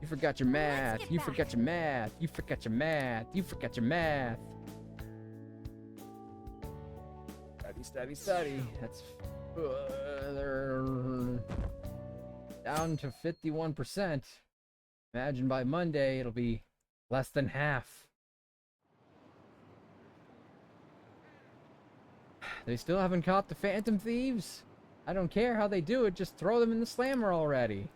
You forgot your math. You forgot your math. You forgot your math. You forgot your math. Study, study, study. That's down to 51%. Imagine by Monday it'll be less than half. They still haven't caught the Phantom Thieves? I don't care how they do it, just throw them in the slammer already.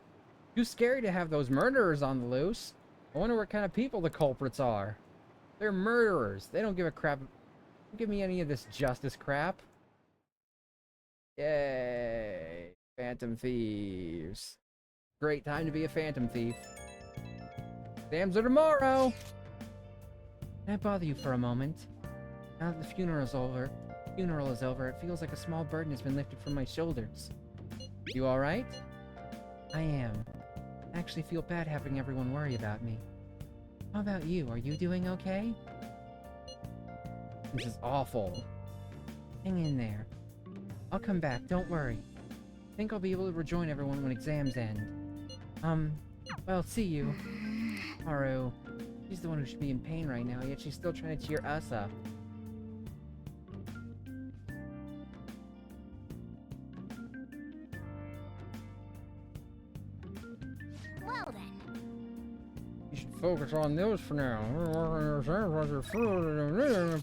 Too scary to have those murderers on the loose. I wonder what kind of people the culprits are. They're murderers. They don't give a crap. Don't give me any of this justice crap. Yay. Phantom Thieves. Great time to be a Phantom Thief. Exams are tomorrow. Can I bother you for a moment? Now that the funeral is over, it feels like a small burden has been lifted from my shoulders. You alright? I am. I actually feel bad having everyone worry about me. How about you? Are you doing okay? This is awful. Hang in there. I'll come back, don't worry. I think I'll be able to rejoin everyone when exams end. Well, see you. Haru. She's the one who should be in pain right now, yet she's still trying to cheer us up. Well then. You should focus on those for now.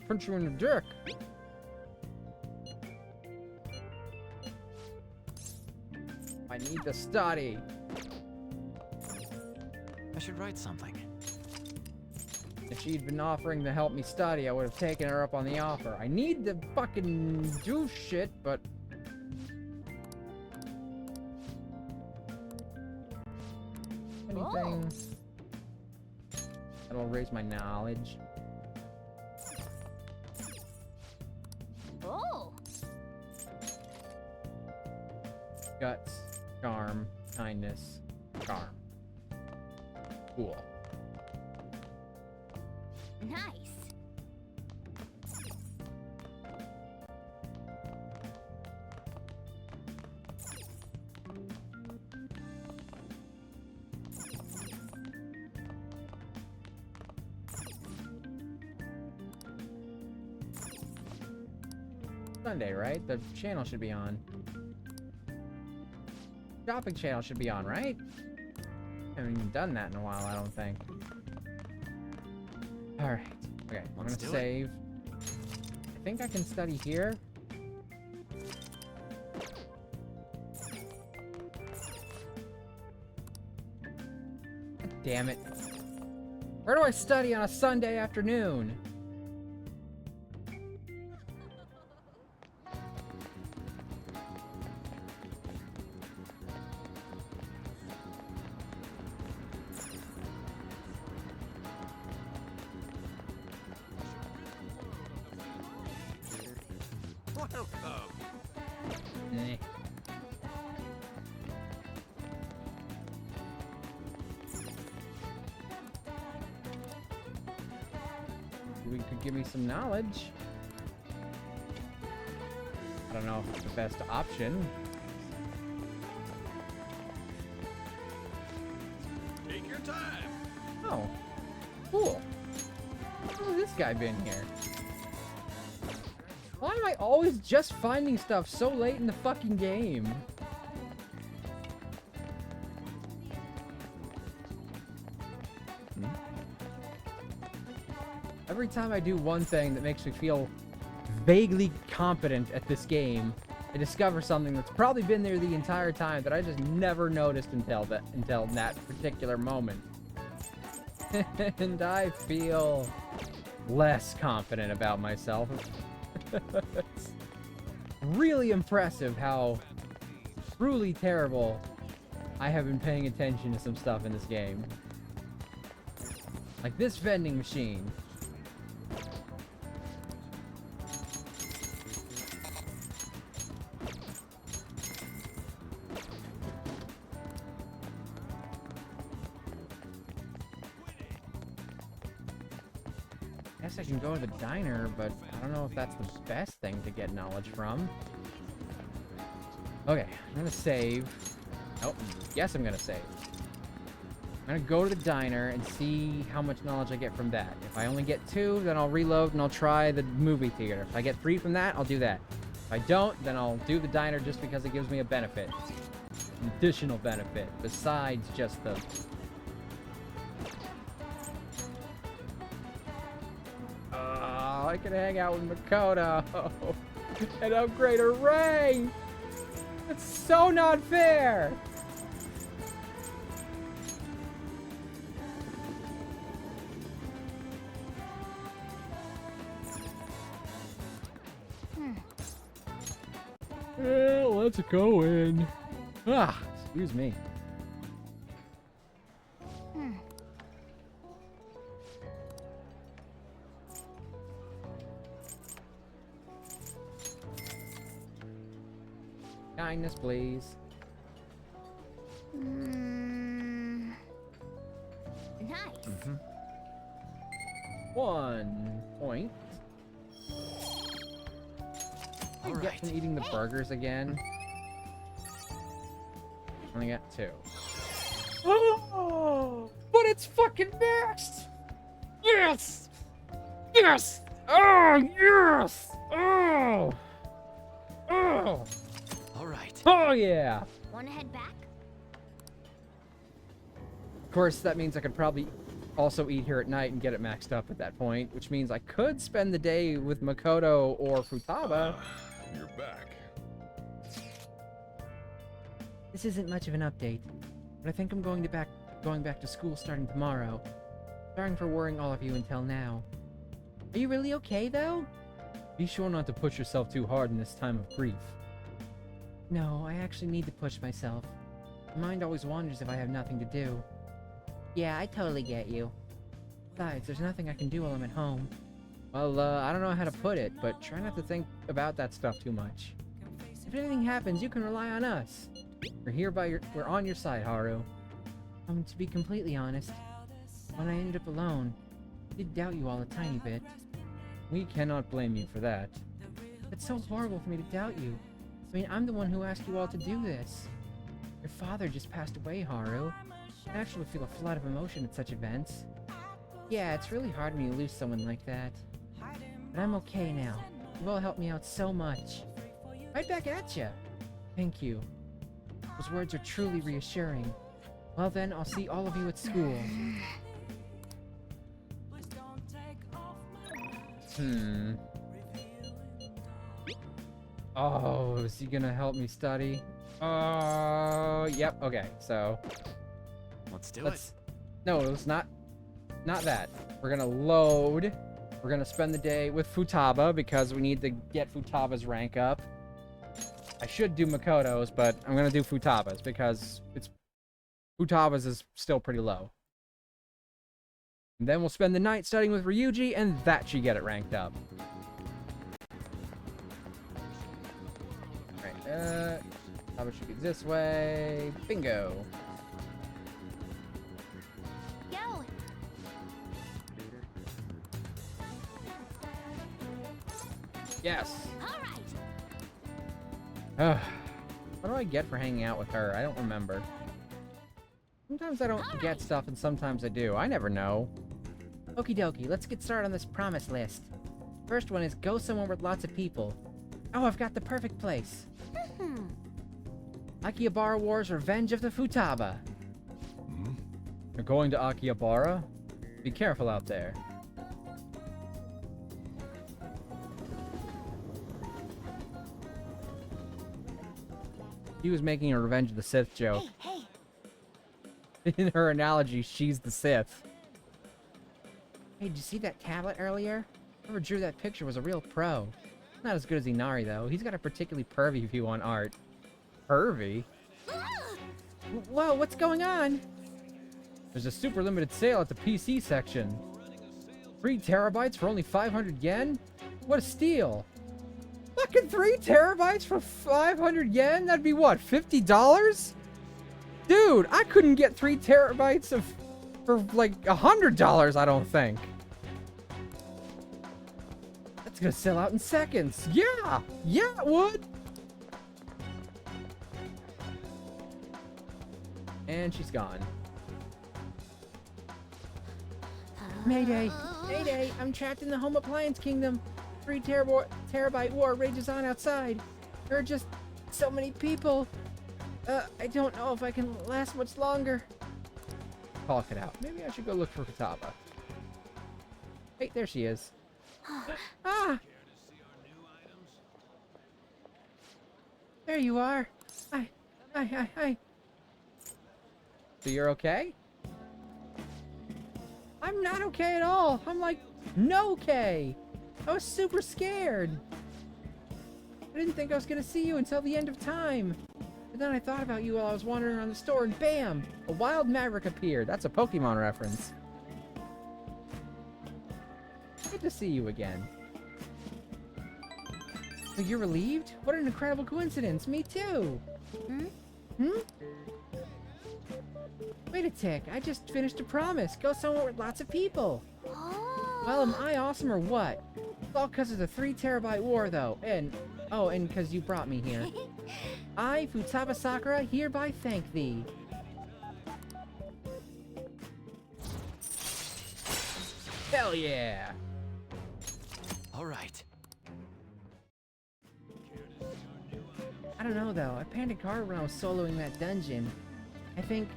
Punch you in the dick. I need to study. I should write something. If she'd been offering to help me study, I would have taken her up on the offer. I need to fucking do shit, but... anything that'll raise my knowledge. Oh. Guts, charm, kindness, charm. Cool. Nice. Sunday, right? The channel should be on. Shopping channel should be on, right? I haven't even done that in a while, I don't think. Alright. Okay, I'm gonna save. I think I can study here. God damn it. Where do I study on a Sunday afternoon? We could give me some knowledge. I don't know if it's the best option. Take your time. guy been here? Why am I always just finding stuff so late in the fucking game? Every time I do one thing that makes me feel vaguely competent at this game, I discover something that's probably been there the entire time that I just never noticed until that particular moment. And I feel less confident about myself. It's really impressive how truly terrible I have been paying attention to some stuff in this game. Like this vending machine. I can go to the diner, but I don't know if that's the best thing to get knowledge from. Okay, I'm gonna save. Oh, yes, I'm gonna save. I'm gonna go to the diner and see how much knowledge I get from that. If I only get 2, then I'll reload and I'll try the movie theater. If I get 3 from that, I'll do that. If I don't, then I'll do the diner just because it gives me a benefit. An additional benefit, besides just the... I can hang out with Makoto and upgrade her rank. That's so not fair. Well, let's go in. Ah, excuse me. Kindness, please. Nice. 1 point. I get from eating the burgers again. Only got 2. Oh, but it's fucking maxed! Yes! Yes! Oh, yes! Oh! Oh! Alright. Oh, yeah! Wanna head back? Of course, that means I could probably also eat here at night and get it maxed up at that point, which means I could spend the day with Makoto or Futaba. You're back. This isn't much of an update, but I think I'm going back to school starting tomorrow. Sorry for worrying all of you until now. Are you really okay, though? Be sure not to push yourself too hard in this time of grief. No, I actually need to push myself. My mind always wanders if I have nothing to do. Yeah, I totally get you. Besides, there's nothing I can do while I'm at home. Well, I don't know how to put it, but try not to think about that stuff too much. If anything happens, you can rely on us. We're on your side, Haru. To be completely honest, when I ended up alone, I did doubt you all a tiny bit. We cannot blame you for that. It's so horrible for me to doubt you. I mean, I'm the one who asked you all to do this. Your father just passed away, Haru. I actually feel a flood of emotion at such events. Yeah, it's really hard when you lose someone like that. But I'm okay now. You've all helped me out so much. Right back at ya. Thank you. Those words are truly reassuring. Well then, I'll see all of you at school. Oh, is he gonna help me study? Oh, yep, okay, so... Let's do it. No, it's not that. We're gonna load. We're gonna spend the day with Futaba because we need to get Futaba's rank up. I should do Makoto's, but I'm gonna do Futaba's because Futaba's is still pretty low. And then we'll spend the night studying with Ryuji, and that should get it ranked up. Alright, Futaba should be this way. Bingo. Yo. Yes. All right. What do I get for hanging out with her? I don't remember. Sometimes I don't get stuff, and sometimes I do. I never know. Okie dokie, let's get started on this promise list. First one is go somewhere with lots of people. Oh, I've got the perfect place. Akihabara War's Revenge of the Futaba. You're going to Akihabara? Be careful out there. He was making a Revenge of the Sith joke. Hey. In her analogy, she's the Sith. Hey, did you see that tablet earlier? Whoever drew that picture was a real pro. Not as good as Inari, though. He's got a particularly pervy view on art. Pervy? Whoa, what's going on? There's a super limited sale at the PC section. 3 terabytes for only 500 yen? What a steal! Fucking 3 terabytes for 500 yen? That'd be what, $50? Dude, I couldn't get 3 terabytes for like $100, I don't think. That's gonna sell out in seconds. Yeah, it would. And she's gone. Mayday! Mayday! I'm trapped in the home appliance kingdom. 3 terabyte war rages on outside. There are just so many people. I don't know if I can last much longer. Talk it out. Maybe I should go look for Futaba. Hey, there she is. Ah! There you are. Hi. So you're okay? I'm not okay at all. I'm like, no okay. I was super scared. I didn't think I was gonna see you until the end of time. But then I thought about you while I was wandering around the store and bam! A wild maverick appeared. That's a Pokemon reference. Good to see you again. So you're relieved? What an incredible coincidence. Me too. Wait a tick. I just finished a promise. Go somewhere with lots of people. Well, am I awesome or what? It's all because of the 3 terabyte war, though. And because you brought me here. I, Futaba Sakura, hereby thank thee. Hell yeah! Alright. I don't know, though. I panicked hard when I was soloing that dungeon. I think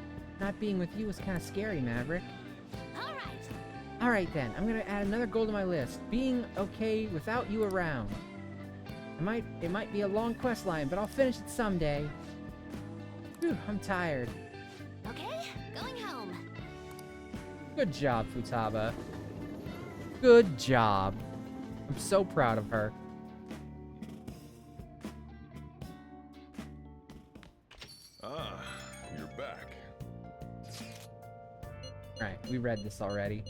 not being with you was kind of scary, Maverick. Alright then, I'm gonna add another goal to my list. Being okay without you around. It might be a long quest line, but I'll finish it someday. Whew, I'm tired. Okay, going home. Good job, Futaba. Good job. I'm so proud of her. Ah, you're back. Alright, we read this already.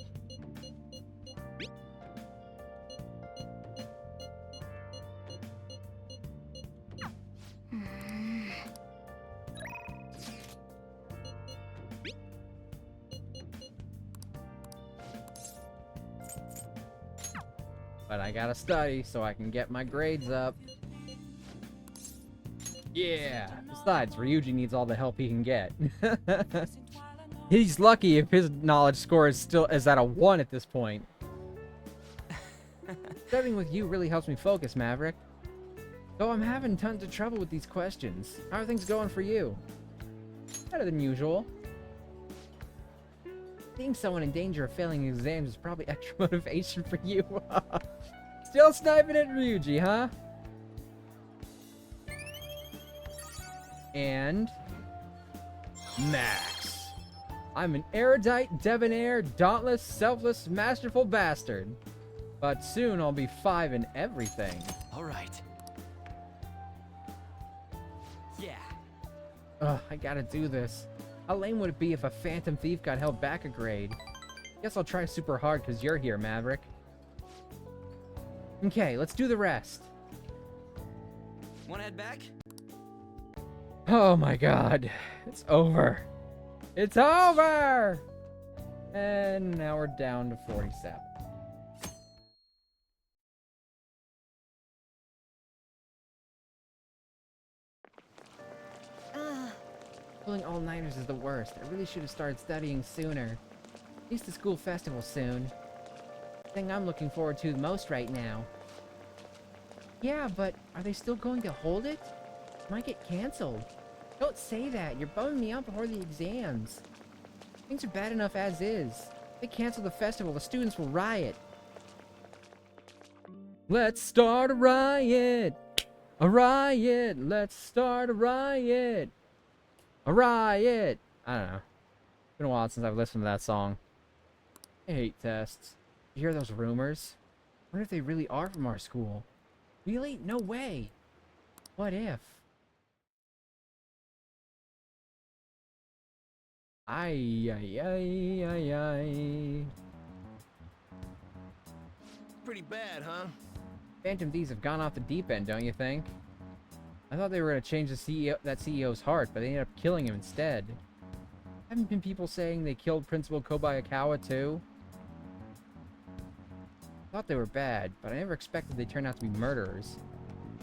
But I gotta study so I can get my grades up. Yeah! Besides, Ryuji needs all the help he can get. He's lucky if his knowledge score is at a 1 at this point. Studying with you really helps me focus, Maverick. Though I'm having tons of trouble with these questions. How are things going for you? Better than usual. Seeing someone in danger of failing exams is probably extra motivation for you. Still sniping at Ryuji, huh? And Max. I'm an erudite, debonair, dauntless, selfless, masterful bastard. But soon I'll be 5 in everything. Alright. Yeah. Ugh, I gotta do this. How lame would it be if a Phantom Thief got held back a grade? Guess I'll try super hard because you're here, Maverick. Okay, let's do the rest. Wanna head back? Oh my god. It's over. It's over! And now we're down to 47. Pulling all-nighters is the worst. I really should have started studying sooner. At least the school festival soon. thing I'm looking forward to the most right now. Yeah, but are they still going to hold it? It might get canceled. Don't say that. You're bumming me out before the exams. Things are bad enough as is. If they cancel the festival, the students will riot. Let's start a riot! A riot! Let's start a riot! A riot! I don't know. It's been a while since I've listened to that song. I hate tests. You hear those rumors? I wonder if they really are from our school. Really? No way! What if? Ay, ay, ay, ay, ay. Pretty bad, huh? Phantom Thieves have gone off the deep end, don't you think? I thought they were going to change the CEO's heart, but they ended up killing him instead. Haven't been people saying they killed Principal Kobayakawa too? I thought they were bad, but I never expected they turned out to be murderers.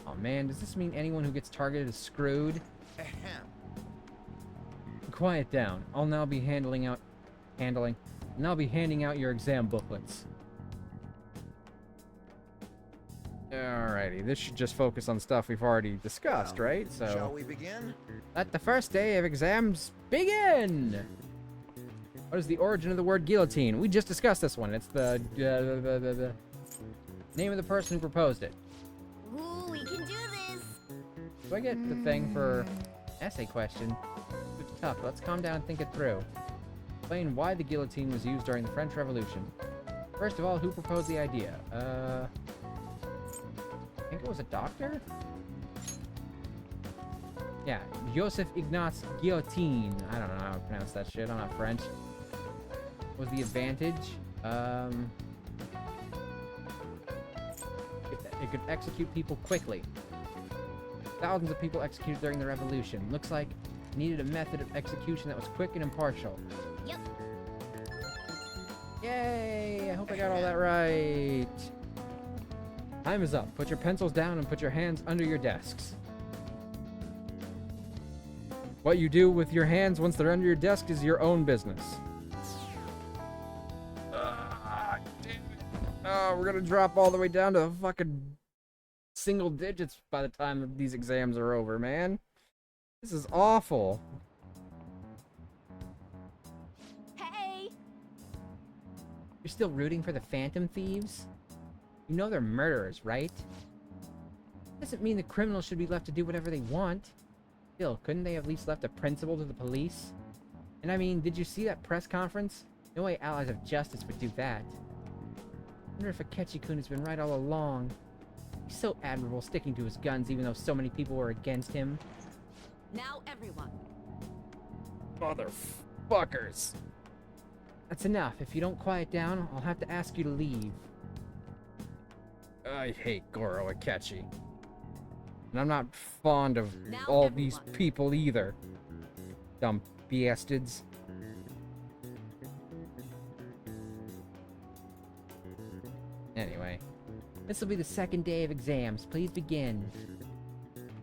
Oh man, does this mean anyone who gets targeted is screwed? Ahem. Quiet down. I'll now be handing out your exam booklets. Alrighty, this should just focus on stuff we've already discussed, right? So, shall we begin? Let the first day of exams begin! What is the origin of the word guillotine? We just discussed this one. It's the name of the person who proposed it. Ooh, we can do this! Do I get the thing for essay question? It's tough. Let's calm down and think it through. Explain why the guillotine was used during the French Revolution. First of all, who proposed the idea? I think it was a doctor? Yeah, Joseph Ignaz Guillotine. I don't know how to pronounce that shit. I'm not French. What was the advantage? It could execute people quickly. Thousands of people executed during the revolution. Looks like it needed a method of execution that was quick and impartial. Yep. Yay! I hope I got all that right. Time is up. Put your pencils down and put your hands under your desks. What you do with your hands once they're under your desk is your own business. Oh, we're gonna drop all the way down to fucking single digits by the time these exams are over, man. This is awful. Hey! You're still rooting for the Phantom Thieves? You know they're murderers, right? Doesn't mean the criminals should be left to do whatever they want. Still, couldn't they have at least left a principal to the police? And I mean, did you see that press conference? No way allies of justice would do that. I wonder if Akechi-kun has been right all along. He's so admirable sticking to his guns even though so many people were against him. Now everyone. Motherfuckers. That's enough. If you don't quiet down, I'll have to ask you to leave. I hate Goro Akechi. And I'm not fond of all these people either. Dumb bastards. Anyway. This will be the second day of exams. Please begin.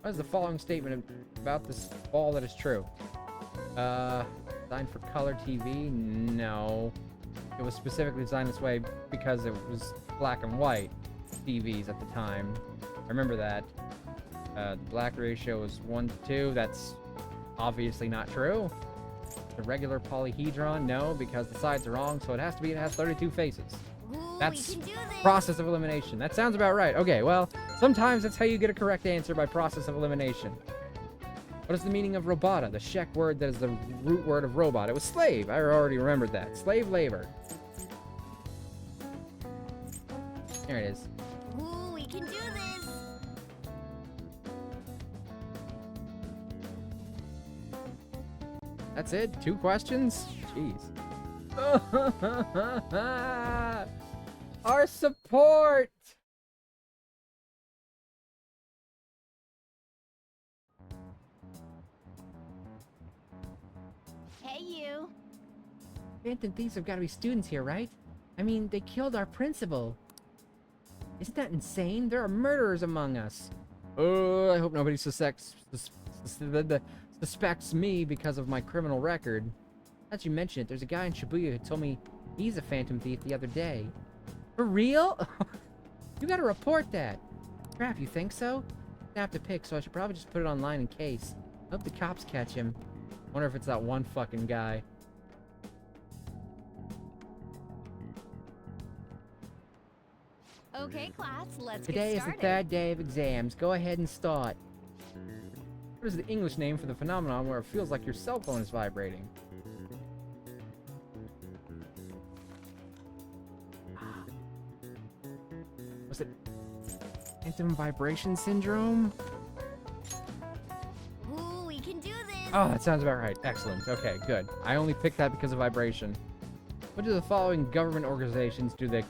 What is the following statement about this ball that is true? Designed for color TV? No. It was specifically designed this way because it was black and white TVs at the time. I remember that. The black ratio was 1 to 2. That's obviously not true. The regular polyhedron? No, because the sides are wrong, so it has to be, it has 32 faces. Ooh, That's process of elimination. That sounds about right. Okay, well, sometimes that's how you get a correct answer, by process of elimination. What is the meaning of robota? The Czech word that is the root word of robot. It was slave. I already remembered that. Slave labor. There it is. Ooh, we can do this! That's it? 2 questions? Jeez. Our support! Hey, you! Phantom Thieves have got to be students here, right? I mean, they killed our principal. Isn't that insane? There are murderers among us. Oh, I hope nobody suspects me because of my criminal record. As you mentioned it, there's a guy in Shibuya who told me he's a Phantom Thief the other day. For real? You gotta report that. Crap, you think so? I have to pick, so I should probably just put it online in case. Hope the cops catch him. Wonder if it's that one fucking guy. Okay, class, let's Today get is the started. third day of exams. Go ahead and start. What is the English name for the phenomenon where it feels like your cell phone is vibrating? Was it phantom vibration syndrome? Ooh, we can do this. Oh, that sounds about right. Excellent. Okay, good. I only picked that because of vibration. What do the following government organizations do the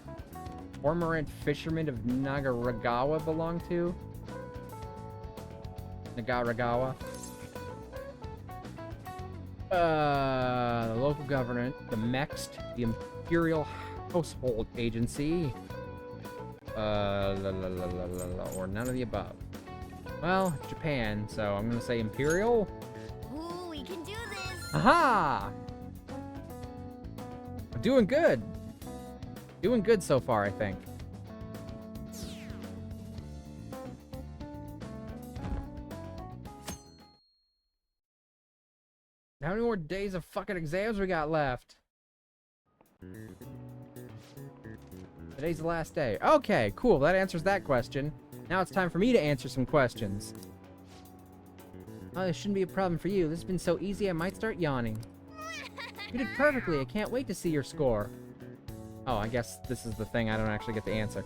cormorant fishermen of Nagaragawa belong to? Nagaragawa. The local government, the MEXT, the Imperial Household Agency, or none of the above. Well, Japan, so I'm gonna say Imperial. Ooh, we can do this. Aha! I'm doing good. Doing good so far, I think. How many more days of fucking exams we got left? Today's the last day. Okay, cool. That answers that question. Now it's time for me to answer some questions. Oh, this shouldn't be a problem for you. This has been so easy I might start yawning. You did perfectly. I can't wait to see your score. Oh, I guess this is the thing I don't actually get the answer.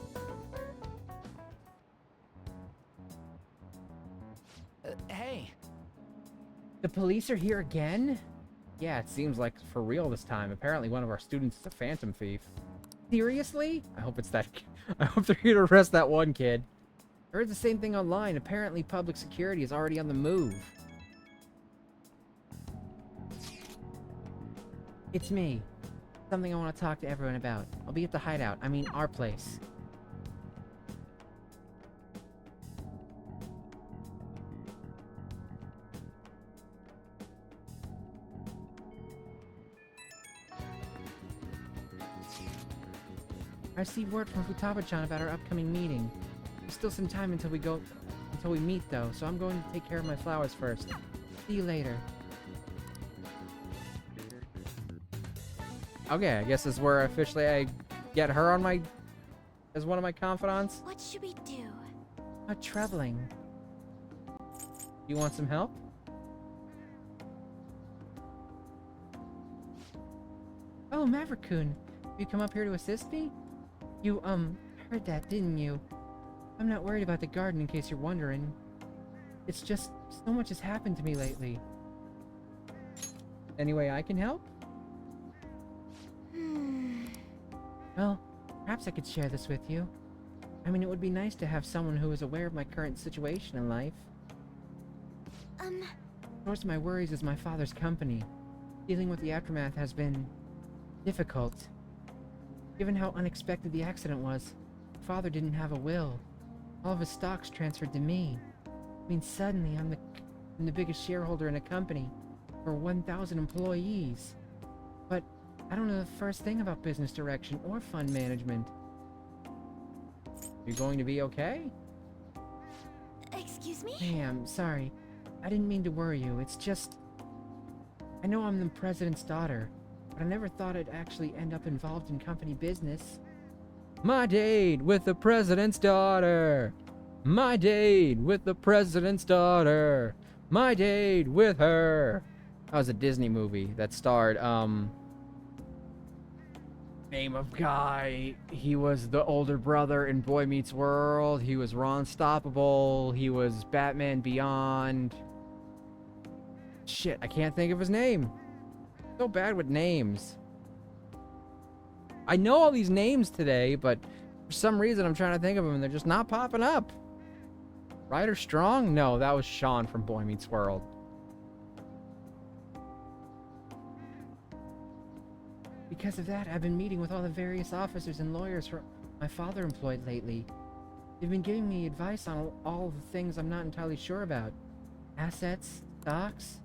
Hey. The police are here again? Yeah, it seems like for real this time. Apparently one of our students is a Phantom Thief. Seriously? I hope it's that... I hope they're here to arrest that one kid. I heard the same thing online. Apparently public security is already on the move. It's me. Something I want to talk to everyone about. I'll be at the hideout. I mean, our place. I received word from Futaba-chan about our upcoming meeting. There's still some time until we meet though, so I'm going to take care of my flowers first. See you later. Okay, I guess this is where officially I get her on my... as one of my confidants. What should we do? Not troubling. You want some help? Oh, Maverick-kun. You come up here to assist me? You, heard that, didn't you? I'm not worried about the garden in case you're wondering. It's just, so much has happened to me lately. Any way I can help? Well, perhaps I could share this with you. I mean, it would be nice to have someone who is aware of my current situation in life. Source of my worries is my father's company. Dealing with the aftermath has been... difficult. Given how unexpected the accident was, my father didn't have a will. All of his stocks transferred to me. I mean, suddenly I'm the biggest shareholder in a company for 1,000 employees. But I don't know the first thing about business direction or fund management. You going to be okay? Excuse me? Hey, I'm sorry. I didn't mean to worry you. It's just... I know I'm the president's daughter, but I never thought I'd actually end up involved in company business. My date with the president's daughter. My date with the president's daughter. My date with her. That was a Disney movie that starred, name of guy. He was the older brother in Boy Meets World. He was Ron Stoppable. He was Batman Beyond. Shit, I can't think of his name. So bad with names. I know all these names today, but for some reason I'm trying to think of them and they're just not popping up. Ryder Strong? No, that was Sean from Boy Meets World. Because of that, I've been meeting with all the various officers and lawyers my father employed lately. They've been giving me advice on all the things I'm not entirely sure about. Assets, stocks.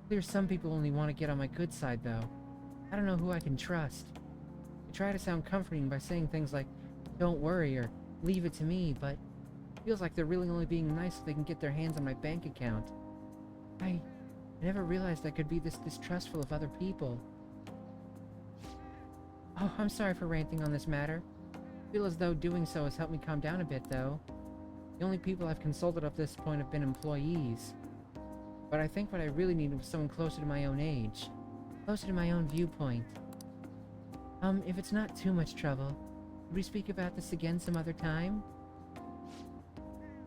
There's some people only want to get on my good side, though. I don't know who I can trust. I try to sound comforting by saying things like, "Don't worry," or "Leave it to me," but it feels like they're really only being nice so they can get their hands on my bank account. I never realized I could be this distrustful of other people. Oh, I'm sorry for ranting on this matter. I feel as though doing so has helped me calm down a bit, though. The only people I've consulted up to this point have been employees. But I think what I really needed was someone closer to my own age. Closer to my own viewpoint. If it's not too much trouble, would we speak about this again some other time?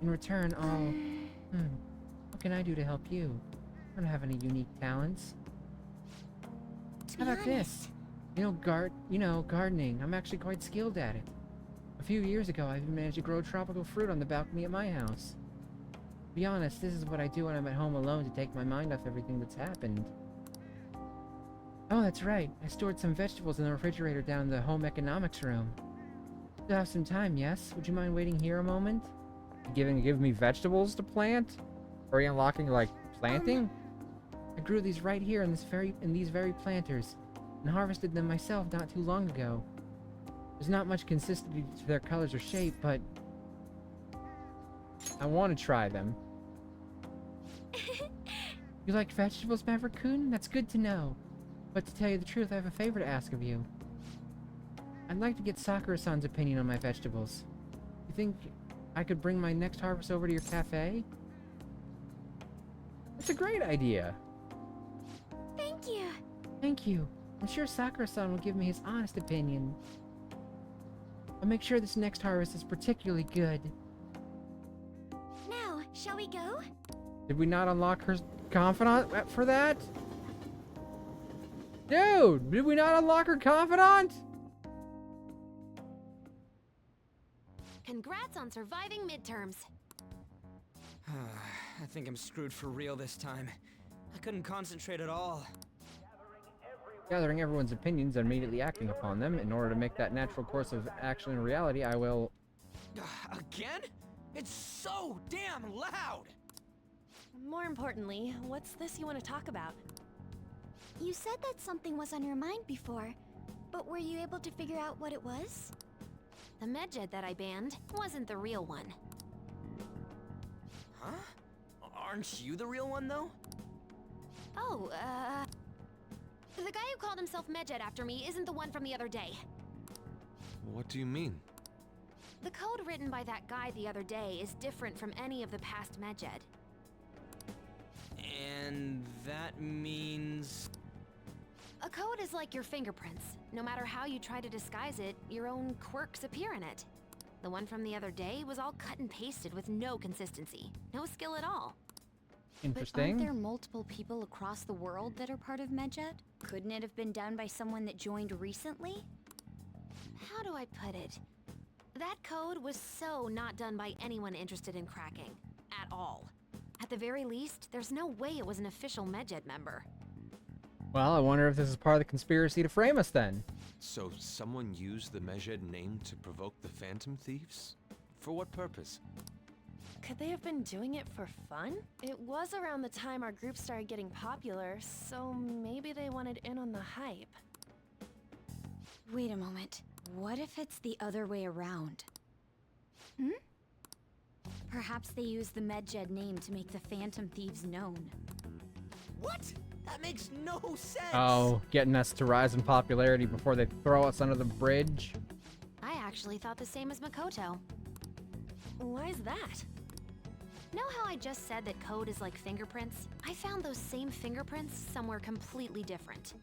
In return, what can I do to help you? I don't have any unique talents. How about this? Gardening. I'm actually quite skilled at it. A few years ago, I even managed to grow tropical fruit on the balcony at my house. To be honest, this is what I do when I'm at home alone to take my mind off everything that's happened. Oh, that's right. I stored some vegetables in the refrigerator down in the home economics room. Still have some time, yes? Would you mind waiting here a moment? Give me vegetables to plant? Are you unlocking, like, planting? I grew these right here in these very planters, and harvested them myself not too long ago. There's not much consistency to their colors or shape, but I want to try them. You like vegetables, Maverick-kun? That's good to know. But to tell you the truth, I have a favor to ask of you. I'd like to get Sakura-san's opinion on my vegetables. You think I could bring my next harvest over to your cafe? That's a great idea. Thank you. Thank you. I'm sure Sakura-san will give me his honest opinion. I'll make sure this next harvest is particularly good. Now, shall we go? Did we not unlock her confidant for that? Dude, did we not unlock her confidant? Congrats on surviving midterms. I think I'm screwed for real this time. I couldn't concentrate at all. Gathering everyone's opinions and immediately acting upon them. In order to make that natural course of action a reality, I will... Again? It's so damn loud! More importantly, what's this you want to talk about? You said that something was on your mind before, but were you able to figure out what it was? The medjed that I banned wasn't the real one. Huh? Aren't you the real one, though? Oh, the guy who called himself Medjed after me isn't the one from the other day. What do you mean? The code written by that guy the other day is different from any of the past Medjed. And that means... A code is like your fingerprints. No matter how you try to disguise it, your own quirks appear in it. The one from the other day was all cut and pasted with no consistency. No skill at all. Interesting. But aren't there multiple people across the world that are part of Medjed? Couldn't it have been done by someone that joined recently? How do I put it? That code was so not done by anyone interested in cracking. At all. At the very least, there's no way it was an official Medjed member. Well, I wonder if this is part of the conspiracy to frame us then. So someone used the Medjed name to provoke the Phantom Thieves? For what purpose? Could they have been doing it for fun? It was around the time our group started getting popular, so maybe they wanted in on the hype. Wait a moment. What if it's the other way around? Perhaps they used the Medjed name to make the Phantom Thieves known. What? That makes no sense! Oh, getting us to rise in popularity before they throw us under the bridge. I actually thought the same as Makoto. Why's that? Know how I just said that code is like fingerprints? I found those same fingerprints somewhere completely different.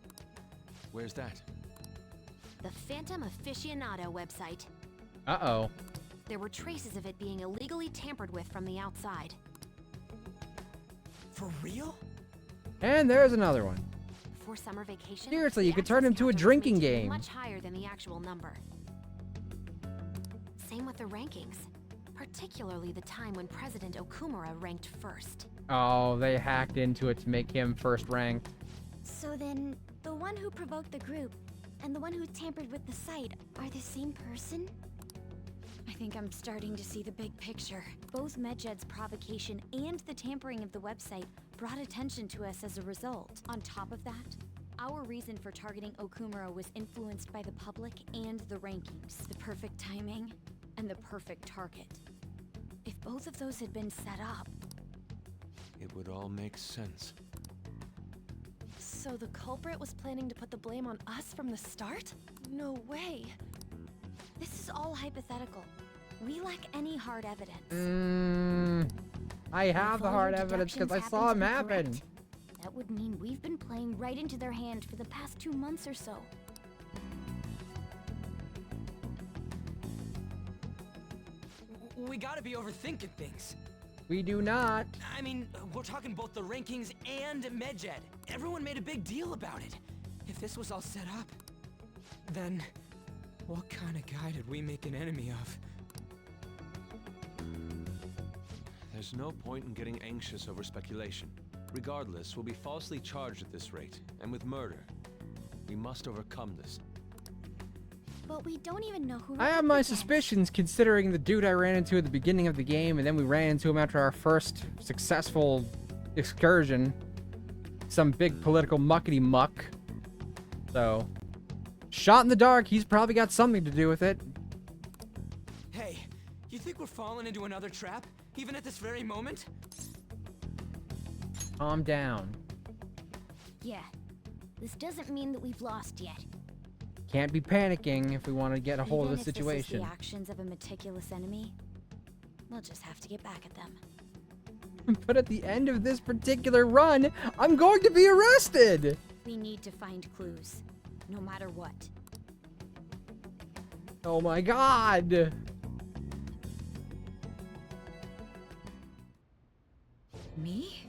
Where's that? The Phantom Aficionado website. Uh-oh. There were traces of it being illegally tampered with from the outside. For real? And there's another one. For summer vacation, Seriously, the you could turn access him to a counter was drinking made to be game. much higher than the actual number. Same with the rankings. Particularly the time when President Okumura ranked first. Oh, they hacked into it to make him first ranked. So then, the one who provoked the group and the one who tampered with the site are the same person? I think I'm starting to see the big picture. Both Medjed's provocation and the tampering of the website brought attention to us as a result. On top of that, Our reason for targeting Okumura was influenced by the public and the rankings, the perfect timing, and the perfect target. If both of those had been set up... It would all make sense. So the culprit was planning to put the blame on us from the start? No way. This is all hypothetical. We lack any hard evidence. I have the hard evidence because I saw him happen. That would mean we've been playing right into their hand for the past 2 months or so. We gotta be overthinking things. We do not. I mean, we're talking both the rankings and Medjed. Everyone made a big deal about it. If this was all set up, then what kind of guy did we make an enemy of? There's no point in getting anxious over speculation. Regardless, we'll be falsely charged at this rate, and with murder. We must overcome this. But we don't even know who... I have my suspicions considering the dude I ran into at the beginning of the game, and then we ran into him after our first successful excursion. Some big political muckety-muck. So, shot in the dark, he's probably got something to do with it. Hey, you think we're falling into another trap, even at this very moment? Calm down. Yeah. This doesn't mean that we've lost yet. Can't be panicking if we want to get a hold of the Even if situation. this is the actions of a meticulous enemy, we'll just have to get back at them. But at the end of this particular run, I'm going to be arrested! We need to find clues, no matter what. Oh my god! Me?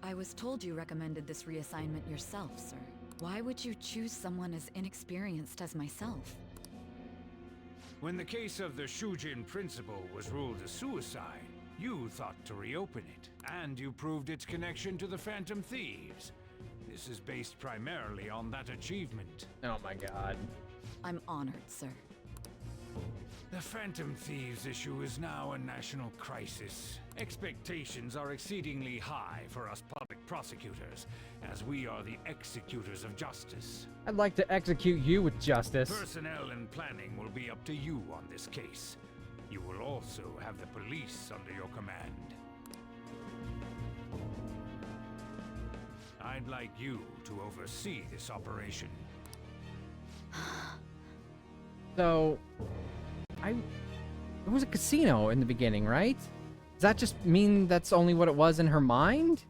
I was told you recommended this reassignment yourself, sir. Why would you choose someone as inexperienced as myself? When the case of the Shujin principal was ruled a suicide, you thought to reopen it, and you proved its connection to the Phantom Thieves. This is based primarily on that achievement. Oh my god. I'm honored, sir. The Phantom Thieves issue is now a national crisis. Expectations are exceedingly high for us public prosecutors, as we are the executors of justice. I'd like to execute you with justice. Personnel and planning will be up to you on this case. You will also have the police under your command. I'd like you to oversee this operation. So, it was a casino in the beginning, right? Does that just mean that's only what it was in her mind?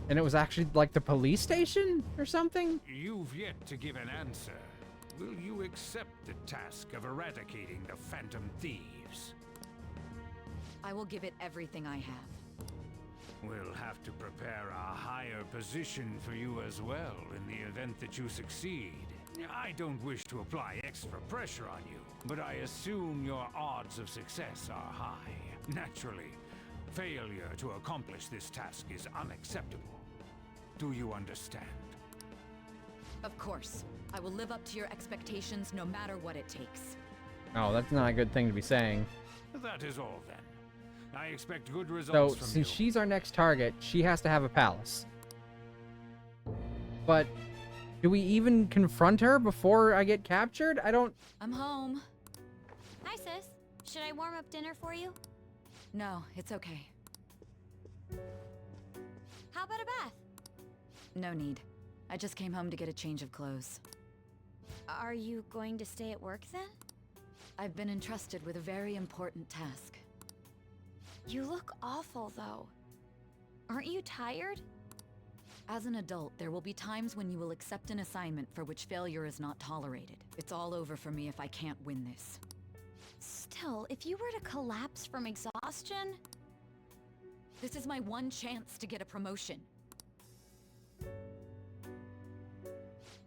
And it was actually like the police station or something? You've yet to give an answer. Will you accept the task of eradicating the Phantom Thieves? I will give it everything I have. We'll have to prepare a higher position for you as well in the event that you succeed. I don't wish to apply extra pressure on you, but I assume your odds of success are high. Naturally, failure to accomplish this task is unacceptable. Do you understand? Of course. I will live up to your expectations no matter what it takes. Oh, that's not a good thing to be saying. That is all then. I expect good results So, from since you. she's our next target, she has to have a palace. But, do we even confront her before I get captured? I don't... I'm home. Hi, sis. Should I warm up dinner for you? No, it's okay. How about a bath? No need. I just came home to get a change of clothes. Are you going to stay at work then? I've been entrusted with a very important task. You look awful, though. Aren't you tired? As an adult, there will be times when you will accept an assignment for which failure is not tolerated. It's all over for me if I can't win this. Still, if you were to collapse from exhaustion... This is my one chance to get a promotion.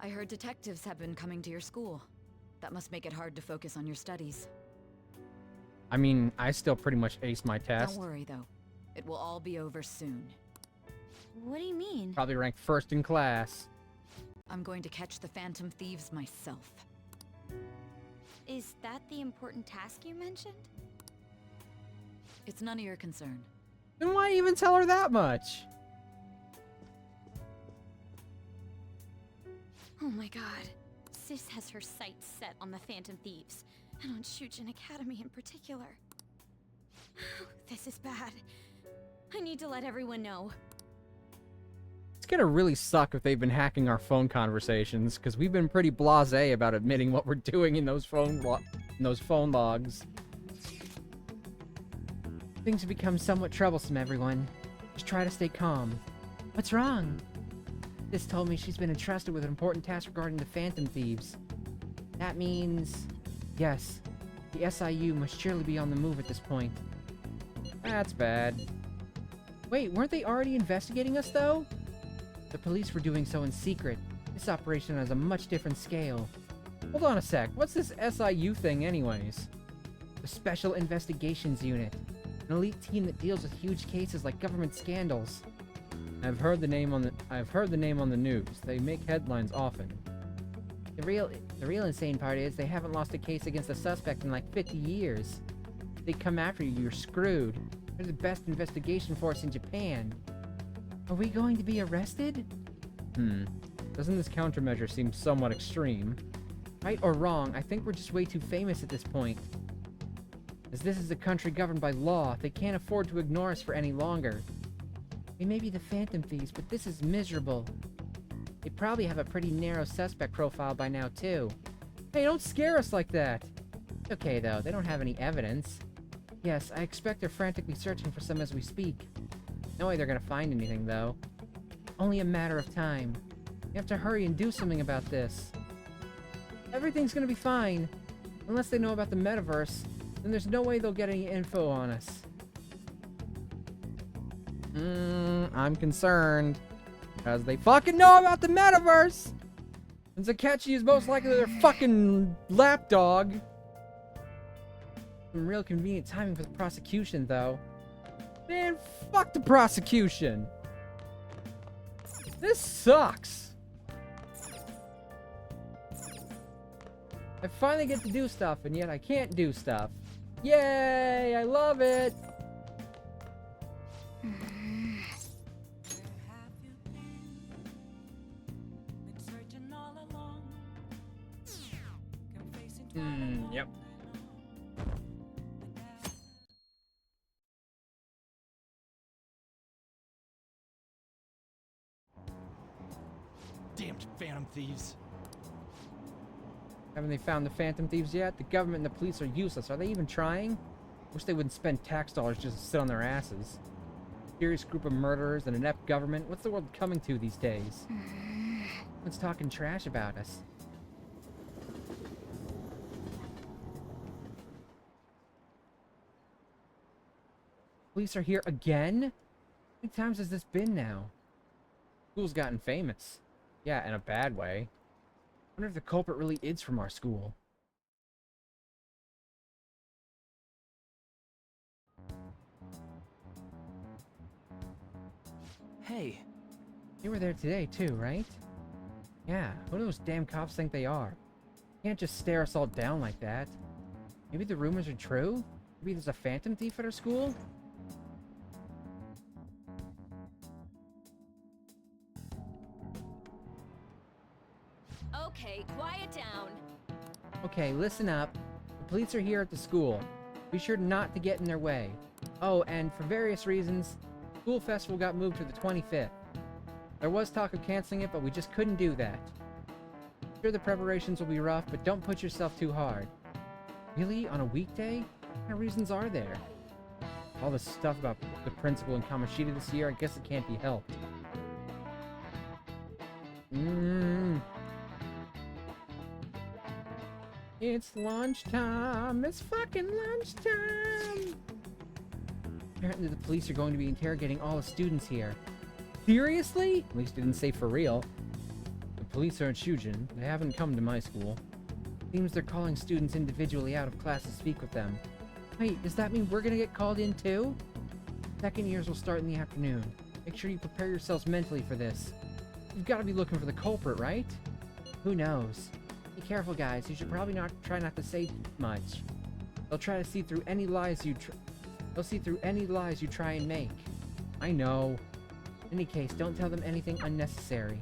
I heard detectives have been coming to your school. That must make it hard to focus on your studies. I mean, I still pretty much aced my test. Don't worry, though. It will all be over soon. What do you mean? Probably ranked first in class. I'm going to catch the Phantom Thieves myself. Is that the important task you mentioned? It's none of your concern. Then why even tell her that much? Oh my god. Sis has her sights set on the Phantom Thieves, and on Shujin Academy in particular. This is bad. I need to let everyone know. It's gonna really suck if they've been hacking our phone conversations, because we've been pretty blasé about admitting what we're doing in those phone logs. Things have become somewhat troublesome, everyone. Just try to stay calm. What's wrong? Sis told me she's been entrusted with an important task regarding the Phantom Thieves. That means... yes, the SIU must surely be on the move at this point. That's bad. Wait, weren't they already investigating us, though? The police were doing so in secret. This operation has a much different scale. Hold on a sec, what's this SIU thing anyways? The Special Investigations Unit. An elite team that deals with huge cases like government scandals. I've heard the name on the news. They make headlines often. The real insane part is they haven't lost a case against a suspect in like 50 years. If they come after you, you're screwed. They're the best investigation force in Japan. Are we going to be arrested? Doesn't this countermeasure seem somewhat extreme? Right or wrong, I think we're just way too famous at this point. As this is a country governed by law, they can't afford to ignore us for any longer. We may be the Phantom Thieves, but this is miserable. They probably have a pretty narrow suspect profile by now, too. Hey, don't scare us like that! Okay, though, they don't have any evidence. Yes, I expect they're frantically searching for some as we speak. No way they're gonna find anything, though. Only a matter of time. We have to hurry and do something about this. Everything's gonna be fine. Unless they know about the metaverse, then there's no way they'll get any info on us. I'm concerned. Because they fucking know about the metaverse! And Zakechi is most likely their fucking lapdog. Some real convenient timing for the prosecution, though. Man, fuck the prosecution! This sucks! I finally get to do stuff, and yet I can't do stuff. Yay! I love it! Yep. Damned Phantom Thieves. Haven't they found the Phantom Thieves yet? The government and the police are useless. Are they even trying? Wish they wouldn't spend tax dollars just to sit on their asses. Serious group of murderers, an inept government. What's the world coming to these days? Everyone's talking trash about us. Police are here again? How many times has this been now? School's gotten famous. Yeah, in a bad way. I wonder if the culprit really is from our school. Hey. You were there today too, right? Yeah, who do those damn cops think they are? Can't just stare us all down like that. Maybe the rumors are true? Maybe there's a Phantom Thief at our school? Okay, quiet down. Okay, listen up. The police are here at the school. Be sure not to get in their way. Oh, and for various reasons, school festival got moved to the 25th. There was talk of canceling it, but we just couldn't do that. Sure, the preparations will be rough, but don't put yourself too hard. Really? On a weekday? What kind of reasons are there? All this stuff about the principal and Kamoshida this year, I guess it can't be helped. It's lunchtime. It's fucking lunchtime. Apparently the police are going to be interrogating all the students here. Seriously? At least it didn't say for real. The police are in Shujin. They haven't come to my school. Seems they're calling students individually out of class to speak with them. Wait, does that mean we're gonna get called in too? Second years will start in the afternoon. Make sure you prepare yourselves mentally for this. You've got to be looking for the culprit, right? Who knows? Be careful, guys. You should probably try not to say much. They'll try to see through any lies you try and make. I know. In any case, don't tell them anything unnecessary.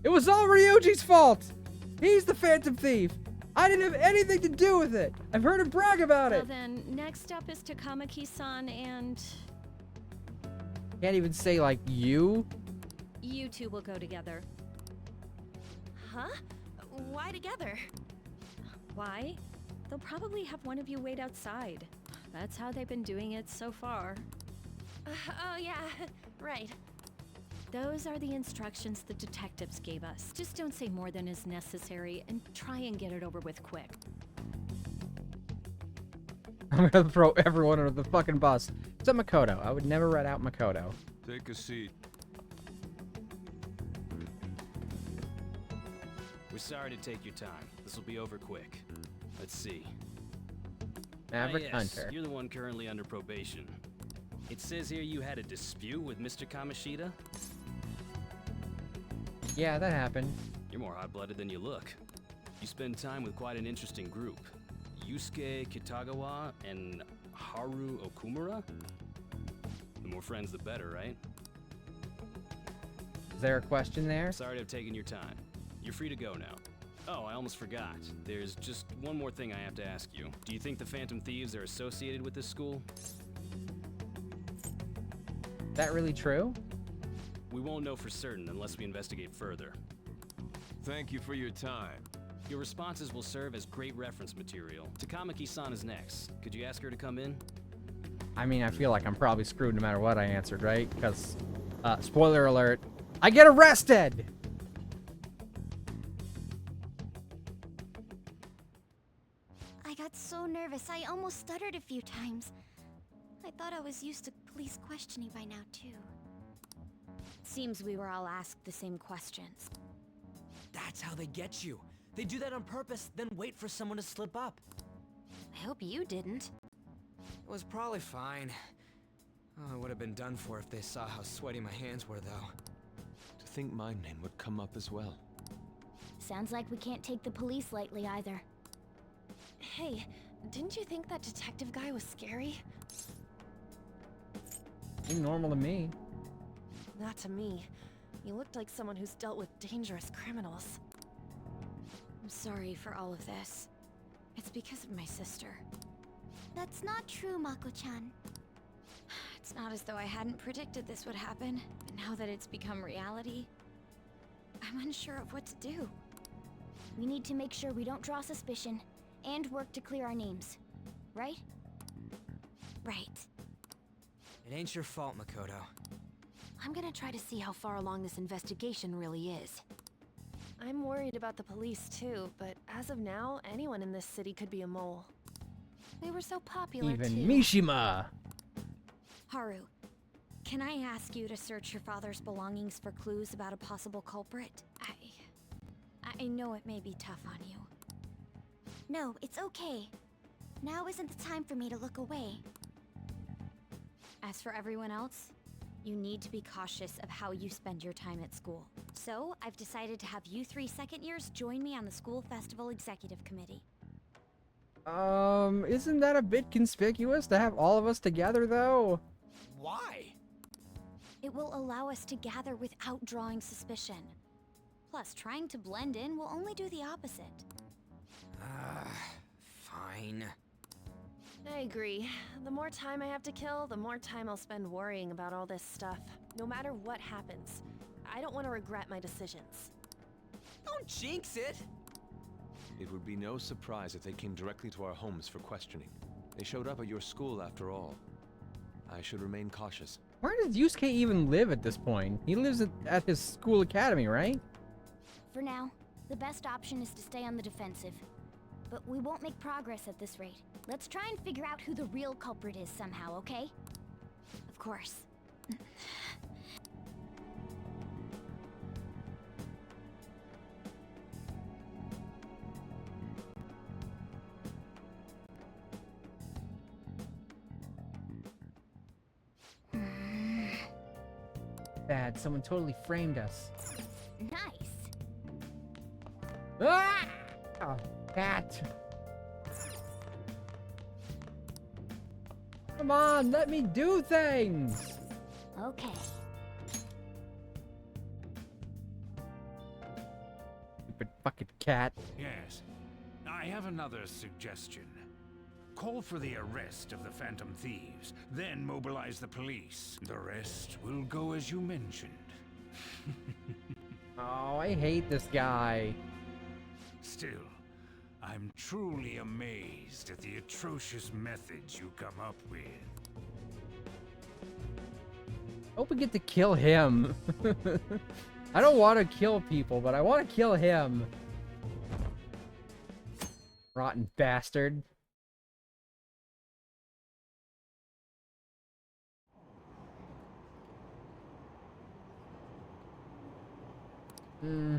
It was all Ryuji's fault! He's the Phantom Thief! I didn't have anything to do with it! I've heard him brag about Well it! then, next up is Takamaki-san and... Can't even say, like, you? You two will go together. Huh? Why together? Why? They'll probably have one of you wait outside. That's how they've been doing it so far. Oh yeah, right. Those are the instructions the detectives gave us. Just don't say more than is necessary and try and get it over with quick. I'm gonna throw everyone under the fucking bus. Except Makoto. I would never rat out Makoto. Take a seat. We're sorry to take your time. This will be over quick. Let's see. Maverick yes, Hunter. You're the one currently under probation. It says here you had a dispute with Mr. Kamoshida? Yeah, that happened. You're more hot-blooded than you look. You spend time with quite an interesting group. Yusuke Kitagawa and Haru Okumura? The more friends, the better, right? Is there a question there? Sorry to have taken your time. You're free to go now. Oh, I almost forgot. There's just one more thing I have to ask you. Do you think the Phantom Thieves are associated with this school? Is that really true? We won't know for certain unless we investigate further. Thank you for your time. Your responses will serve as great reference material. Takamaki-san is next. Could you ask her to come in? I mean, I feel like I'm probably screwed no matter what I answered, right? Because, spoiler alert, I get arrested! I got so nervous, I almost stuttered a few times. I thought I was used to police questioning by now, too. Seems we were all asked the same questions. That's how they get you. They do that on purpose, then wait for someone to slip up. I hope you didn't. It was probably fine. Oh, I would have been done for if they saw how sweaty my hands were, though. To think my name would come up as well. Sounds like we can't take the police lightly either. Hey, didn't you think that detective guy was scary? Seemed normal to me. Not to me. He looked like someone who's dealt with dangerous criminals. I'm sorry for all of this. It's because of my sister. That's not true, Mako-chan. It's not as though I hadn't predicted this would happen, but now that it's become reality, I'm unsure of what to do. We need to make sure we don't draw suspicion, and work to clear our names. Right? Right. It ain't your fault, Makoto. I'm gonna try to see how far along this investigation really is. I'm worried about the police too, but as of now, anyone in this city could be a mole. They were so popular Even too. Mishima! Haru, can I ask you to search your father's belongings for clues about a possible culprit? I know it may be tough on you. No, it's okay. Now isn't the time for me to look away. As for everyone else, you need to be cautious of how you spend your time at school. So, I've decided to have you 3 second years join me on the school festival executive committee. Isn't that a bit conspicuous to have all of us together, though? Why? It will allow us to gather without drawing suspicion. Plus, trying to blend in will only do the opposite. Fine. I agree. The more time I have to kill, the more time I'll spend worrying about all this stuff. No matter what happens. I don't want to regret my decisions. Don't jinx it! It would be no surprise if they came directly to our homes for questioning. They showed up at your school after all. I should remain cautious. Where does Yusuke even live at this point? He lives at his school academy, right? For now, the best option is to stay on the defensive. But we won't make progress at this rate. Let's try and figure out who the real culprit is somehow, okay? Of course. Bad, someone totally framed us. Nice. Ah! Oh, cat. Come on, let me do things! Okay. Stupid fucking cat. Yes. I have another suggestion. Call for the arrest of the Phantom Thieves, then mobilize the police. The rest will go as you mentioned. Oh, I hate this guy. Still, I'm truly amazed at the atrocious methods you come up with. Hope we get to kill him. I don't want to kill people, but I want to kill him. Rotten bastard. Nah.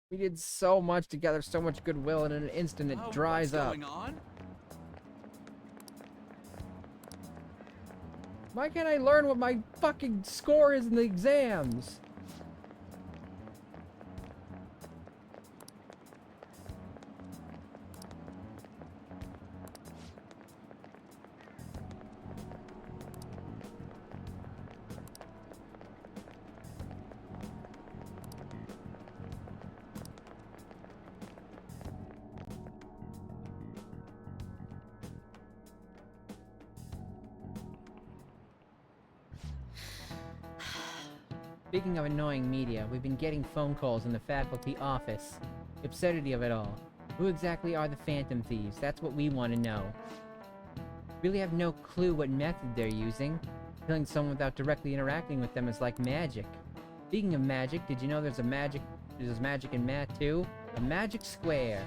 We did so much together, so much goodwill, and in an instant it dries up. What's going on? Why can't I learn what my fucking score is in the exams? Speaking of annoying media, we've been getting phone calls in the faculty office. The absurdity of it all. Who exactly are the Phantom Thieves? That's what we want to know. Really have no clue what method they're using. Killing someone without directly interacting with them is like magic. Speaking of magic, did you know there's magic in math too? A magic square.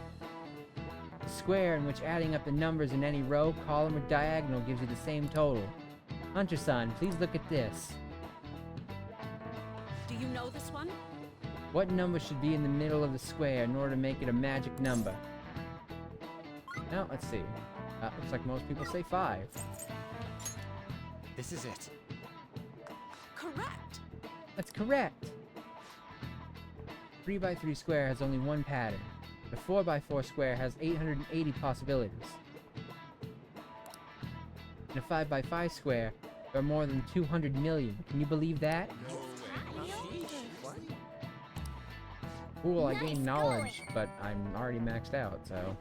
A square in which adding up the numbers in any row, column, or diagonal gives you the same total. Hunter-san, please look at this. Do you know this one? What number should be in the middle of the square in order to make it a magic number? Now, let's see. Looks like most people say 5. This is it. Correct. That's correct. 3x3 square has only one pattern. The 4x4 square has 880 possibilities. In a 5x5 square, there are more than 200 million. Can you believe that? Cool, I gained knowledge, but I'm already maxed out, so...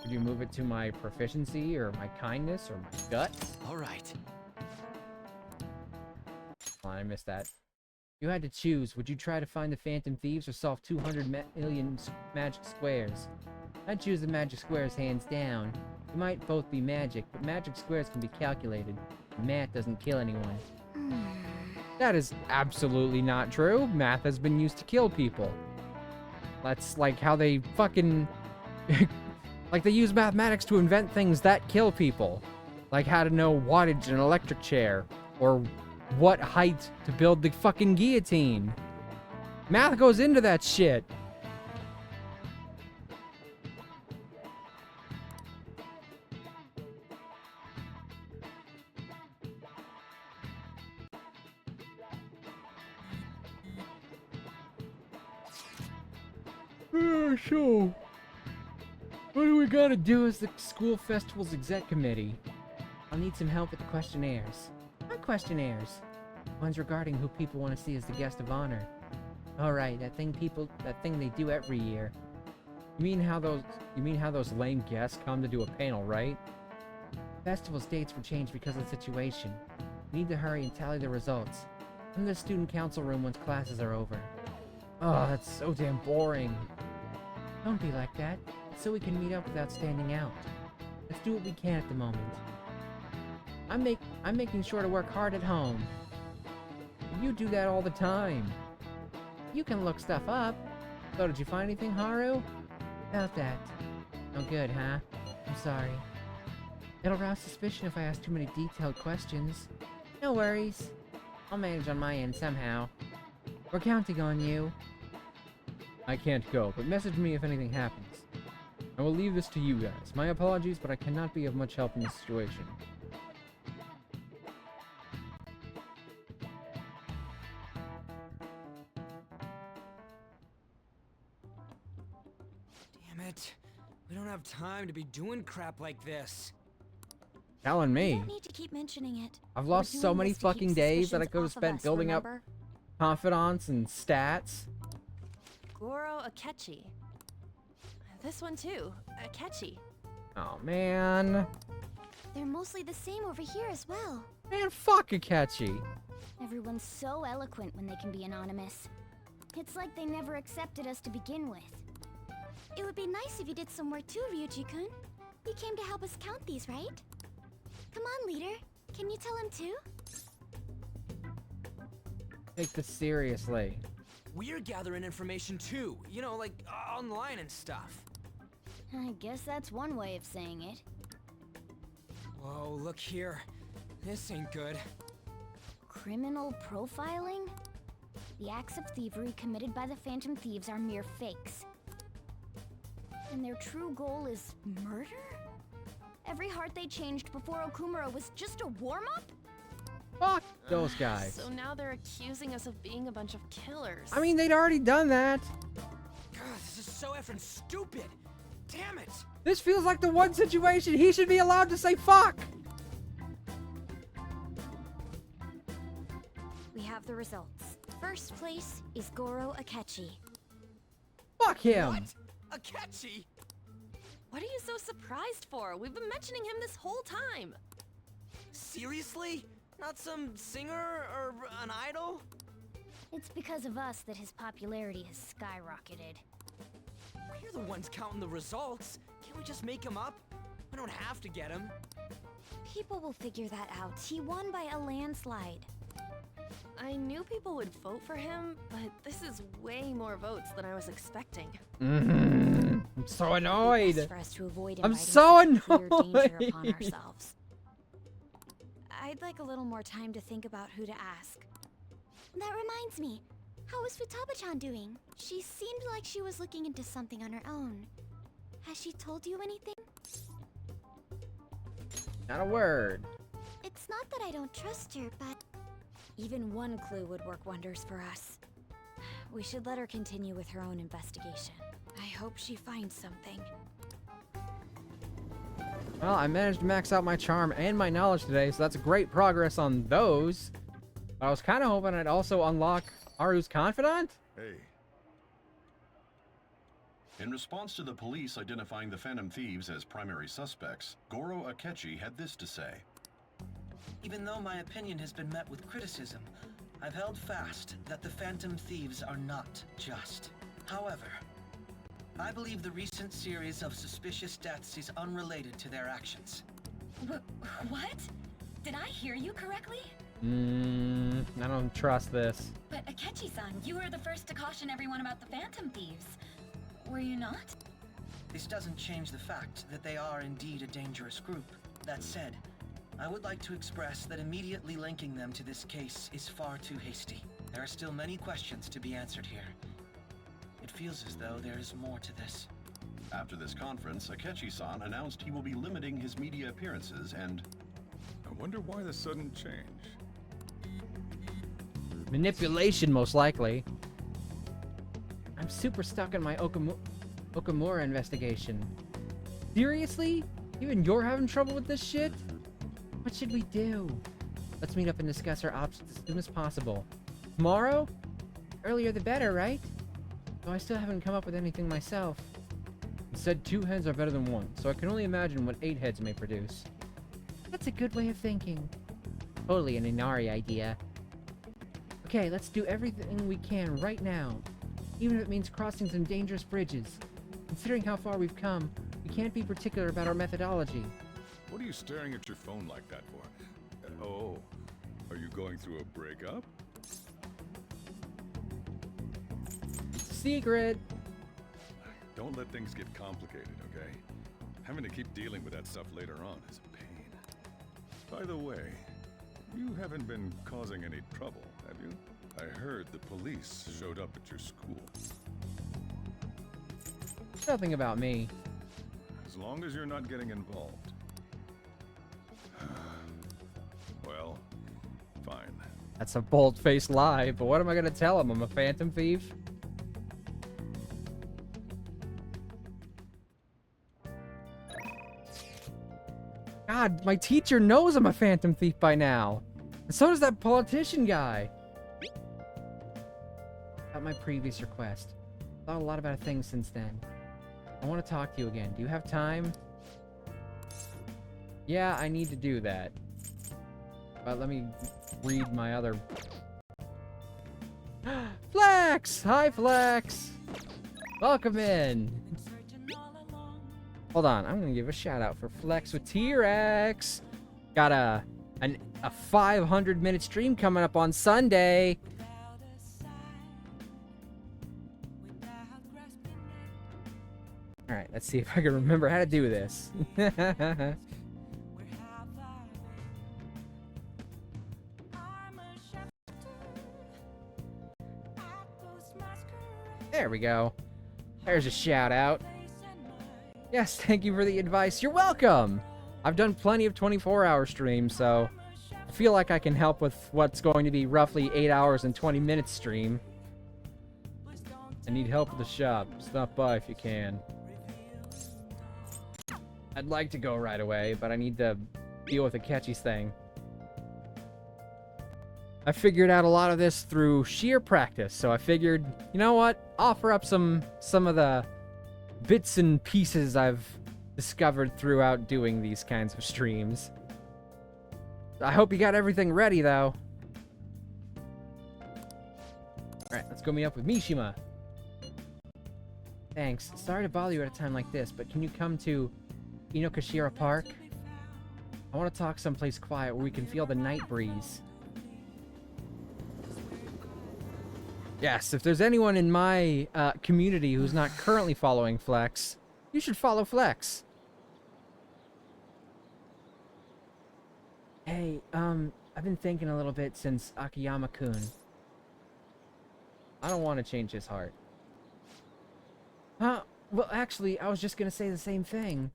Could you move it to my proficiency, or my kindness, or my guts? Alright. Oh, I missed that. If you had to choose, would you try to find the Phantom Thieves or solve 200 million magic squares? I'd choose the magic squares hands down. They might both be magic, but magic squares can be calculated. Math doesn't kill anyone. That is absolutely not true. Math has been used to kill people. That's like how they fucking... like they use mathematics to invent things that kill people. Like how to know wattage in an electric chair. Or what height to build the fucking guillotine. Math goes into that shit. So, what do we gotta do as the school festival's exec committee? I'll need some help with the questionnaires. What questionnaires? Ones regarding who people want to see as the guest of honor. Alright, that thing they do every year. You mean how those lame guests come to do a panel, right? Festival's dates were changed because of the situation. We need to hurry and tally the results. Come to the student council room once classes are over. Oh, that's so damn boring. Don't be like that. It's so we can meet up without standing out. Let's do what we can at the moment. I'm making sure to work hard at home. You do that all the time. You can look stuff up. So did you find anything, Haru? About that. No good, huh? I'm sorry. It'll rouse suspicion if I ask too many detailed questions. No worries. I'll manage on my end somehow. We're counting on you. I can't go, but message me if anything happens. I will leave this to you guys. My apologies, but I cannot be of much help in this situation. Damn it. We don't have time to be doing crap like this. Telling You me. don't need to keep mentioning it. I've We're lost so doing many this to keep fucking days that I suspicions could have off of spent us, building up remember? confidants and stats. Goro Akechi. This one too, Akechi. Oh, man. They're mostly the same over here as well. Man, fuck Akechi. Everyone's so eloquent when they can be anonymous. It's like they never accepted us to begin with. It would be nice if you did some work too, Ryuji-kun. You came to help us count these, right? Come on, leader. Can you tell him too? Take this seriously. We're gathering information too, you know, like online and stuff. I guess that's one way of saying it. Whoa, look here. This ain't good. Criminal profiling? The acts of thievery committed by the Phantom Thieves are mere fakes. And their true goal is murder? Every heart they changed before Okumura was just a warm-up? Fuck those guys. So now they're accusing us of being a bunch of killers. I mean, they'd already done that. God, this is so effing stupid. Damn it. This feels like the one situation he should be allowed to say fuck. We have the results. First place is Goro Akechi. Fuck him. What? Akechi? What are you so surprised for? We've been mentioning him this whole time. Seriously? Not some singer or an idol? It's because of us that his popularity has skyrocketed. We're the ones counting the results. Can't we just make him up? We don't have to get him. People will figure that out. He won by a landslide. I knew people would vote for him, but this is way more votes than I was expecting. I'm so annoyed. Best for us to avoid I'm inviting so such clear danger upon annoyed. ourselves. I'd like a little more time to think about who to ask. That reminds me. How is Futaba-chan doing? She seemed like she was looking into something on her own. Has she told you anything? Not a word. It's not that I don't trust her, but... Even one clue would work wonders for us. We should let her continue with her own investigation. I hope she finds something. Well, I managed to max out my charm and my knowledge today, so that's great progress on those. But I was kind of hoping I'd also unlock Haru's confidant. Hey. In response to the police identifying the Phantom Thieves as primary suspects, Goro Akechi had this to say. Even though my opinion has been met with criticism, I've held fast that the Phantom Thieves are not just. However, I believe the recent series of suspicious deaths is unrelated to their actions. What? Did I hear you correctly? I don't trust this. But Akechi-san, you were the first to caution everyone about the Phantom Thieves. Were you not? This doesn't change the fact that they are indeed a dangerous group. That said, I would like to express that immediately linking them to this case is far too hasty. There are still many questions to be answered here. It feels as though there is more to this. After this conference, Akechi-san announced he will be limiting his media appearances and... I wonder why the sudden change. Manipulation, most likely. I'm super stuck in my Okamura investigation. Seriously? Even you're having trouble with this shit? What should we do? Let's meet up and discuss our options as soon as possible. Tomorrow? Earlier the better, right? Though I still haven't come up with anything myself. You said 2 heads are better than 1, so I can only imagine what 8 heads may produce. That's a good way of thinking. Totally an Inari idea. Okay, let's do everything we can right now. Even if it means crossing some dangerous bridges. Considering how far we've come, we can't be particular about our methodology. What are you staring at your phone like that for? Oh, are you going through a breakup? Secret! Don't let things get complicated, okay? Having to keep dealing with that stuff later on is a pain. By the way, you haven't been causing any trouble, have you? I heard the police showed up at your school. Nothing about me. As long as you're not getting involved. Well, fine. That's a bold-faced lie, but what am I gonna tell him? I'm a phantom thief? God, my teacher knows I'm a Phantom Thief by now. And so does that politician guy. About my previous request. Thought a lot about things since then. I want to talk to you again. Do you have time? Yeah, I need to do that. But let me read my other... Flex! Hi, Flex! Welcome in. Hold on, I'm gonna give a shout out for Flex with T-Rex. Got a 500-minute stream coming up on Sunday. All right, let's see if I can remember how to do this. There we go. There's a shout out. Yes, thank you for the advice. You're welcome. I've done plenty of 24-hour streams, so I feel like I can help with what's going to be roughly 8 hours and 20 minutes stream. I need help with the shop. Stop by if you can. I'd like to go right away, but I need to deal with Akechi's thing. I figured out a lot of this through sheer practice, so I figured, you know what? Offer up some of the bits and pieces I've discovered throughout doing these kinds of streams. I hope you got everything ready, though. Alright, let's go meet up with Mishima. Thanks. Sorry to bother you at a time like this, but can you come to Inokashira Park? I want to talk someplace quiet where we can feel the night breeze. Yes, if there's anyone in my community who's not currently following Flex, you should follow Flex. Hey, I've been thinking a little bit since Akiyama-kun. I don't want to change his heart. Huh? Well, actually, I was just gonna say the same thing.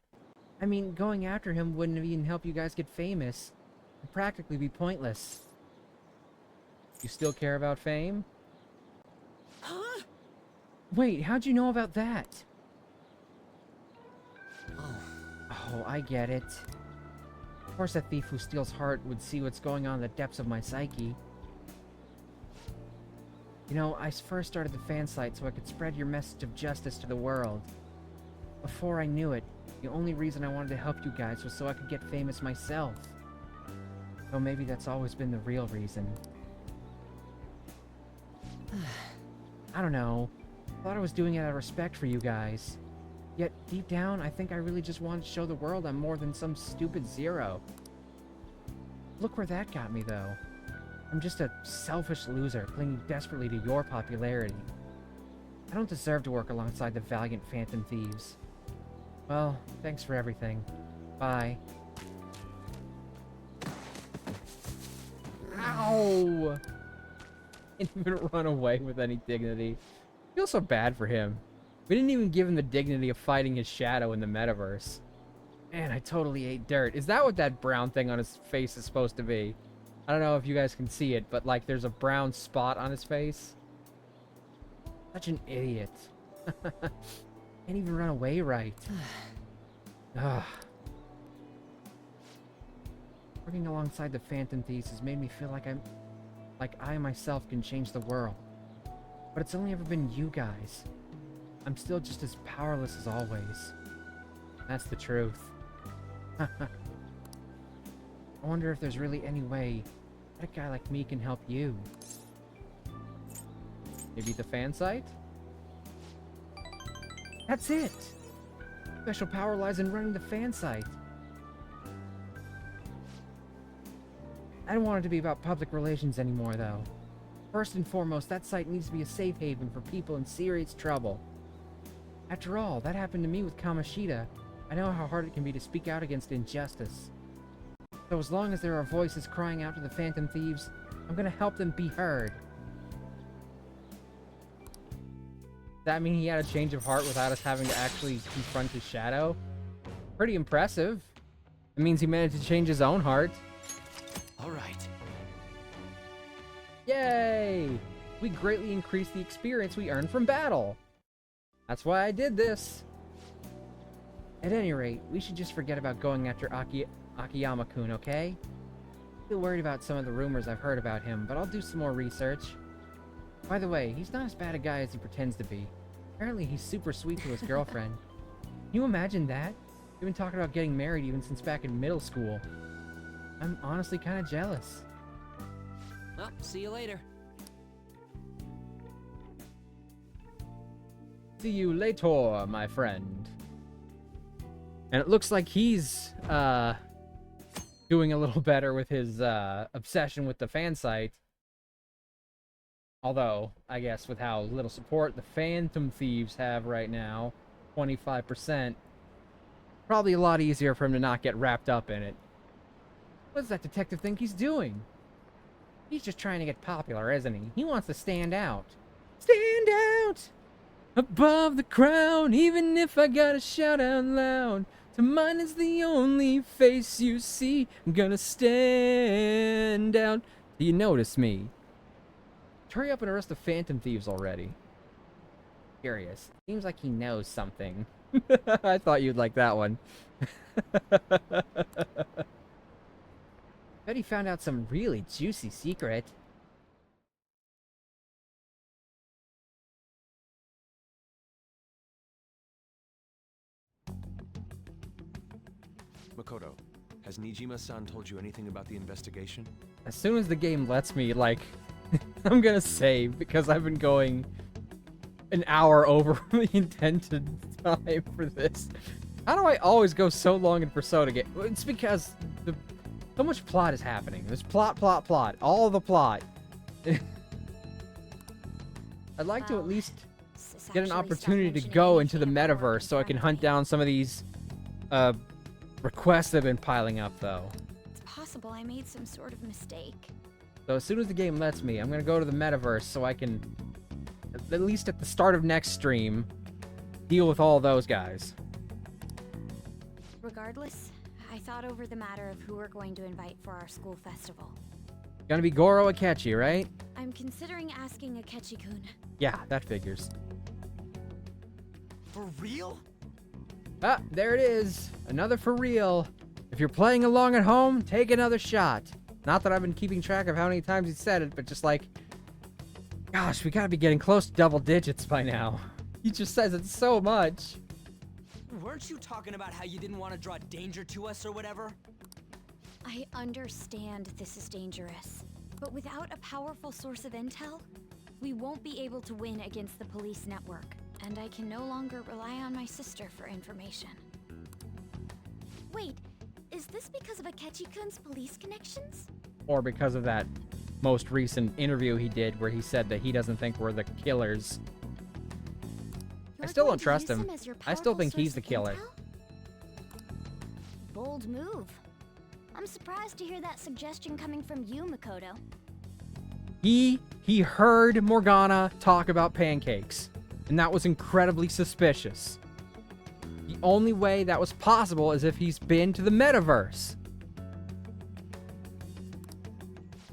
I mean, going after him wouldn't even help you guys get famous. It'd practically be pointless. You still care about fame? Huh? Wait, how'd you know about that? Oh, I get it. Of course a thief who steals heart would see what's going on in the depths of my psyche. You know, I first started the fan site so I could spread your message of justice to the world. Before I knew it, the only reason I wanted to help you guys was so I could get famous myself. Though maybe that's always been the real reason. I don't know. I thought I was doing it out of respect for you guys. Yet, deep down, I think I really just wanted to show the world I'm more than some stupid zero. Look where that got me, though. I'm just a selfish loser clinging desperately to your popularity. I don't deserve to work alongside the valiant Phantom Thieves. Well, thanks for everything. Bye. Ow! Didn't even run away with any dignity. I feel so bad for him. We didn't even give him the dignity of fighting his shadow in the metaverse. Man, I totally ate dirt. Is that what that brown thing on his face is supposed to be? I don't know if you guys can see it, but like there's a brown spot on his face. Such an idiot. Can't even run away right. Ugh. Working alongside the Phantom Thieves has made me feel like I myself can change the world. But it's only ever been you guys. I'm still just as powerless as always. That's the truth. I wonder if there's really any way that a guy like me can help you. Maybe the fan site? That's it! Special power lies in running the fan site. I don't want it to be about public relations anymore, though. First and foremost, that site needs to be a safe haven for people in serious trouble. After all, that happened to me with Kamoshida. I know how hard it can be to speak out against injustice. So as long as there are voices crying out to the Phantom Thieves, I'm gonna help them be heard. Does that mean he had a change of heart without us having to actually confront his shadow? Pretty impressive. It means he managed to change his own heart. Alright. Yay! We greatly increased the experience we earn from battle. That's why I did this. At any rate, we should just forget about going after Akiyama-kun, okay? Still worried about some of the rumors I've heard about him, but I'll do some more research. By the way, he's not as bad a guy as he pretends to be. Apparently he's super sweet to his girlfriend. Can you imagine that? They've been talking about getting married even since back in middle school. I'm honestly kind of jealous. Well, see you later. See you later, my friend. And it looks like he's, doing a little better with his, obsession with the fan site. Although, I guess with how little support the Phantom Thieves have right now, 25%, probably a lot easier for him to not get wrapped up in it. What does that detective think he's doing? He's just trying to get popular, isn't he? He wants to stand out. Stand out! Above the crowd, even if I gotta shout out loud. To mine is the only face you see. I'm gonna stand out. Do you notice me? Hurry up and arrest the Phantom Thieves already. Curious. Seems like he knows something. I thought you'd like that one. Bet he found out some really juicy secret. Makoto, has Nijima-san told you anything about the investigation? As soon as the game lets me, like, I'm gonna save because I've been going an hour over the intended time for this. How do I always go so long in Persona game? It's because so much plot is happening. There's plot. All the plot. I'd like to at least get an opportunity to go into the metaverse so I can hunt down some of these requests that have been piling up, though. It's possible I made some sort of mistake. So as soon as the game lets me, I'm gonna go to the metaverse so I can, at least at the start of next stream, deal with all those guys. Regardless, I thought over the matter of who we're going to invite for our school festival. Gonna be Goro Akechi, right? I'm considering asking Akechi-kun. Yeah, that figures. For real? Ah, there it is. Another for real. If you're playing along at home, take another shot. Not that I've been keeping track of how many times he said it, but just like, gosh, we gotta be getting close to double digits by now. He just says it so much. Weren't you talking about how you didn't want to draw danger to us or whatever? I understand this is dangerous, but without a powerful source of intel, we won't be able to win against the police network, and I can no longer rely on my sister for information. Wait, is this because of Akechi-kun's police connections? Or because of that most recent interview he did where he said that he doesn't think we're the killers. I still don't trust him. I still think he's the killer. Bold move. I'm surprised to hear that suggestion coming from you, Makoto. He heard Morgana talk about pancakes, and that was incredibly suspicious. The only way that was possible is if he's been to the metaverse.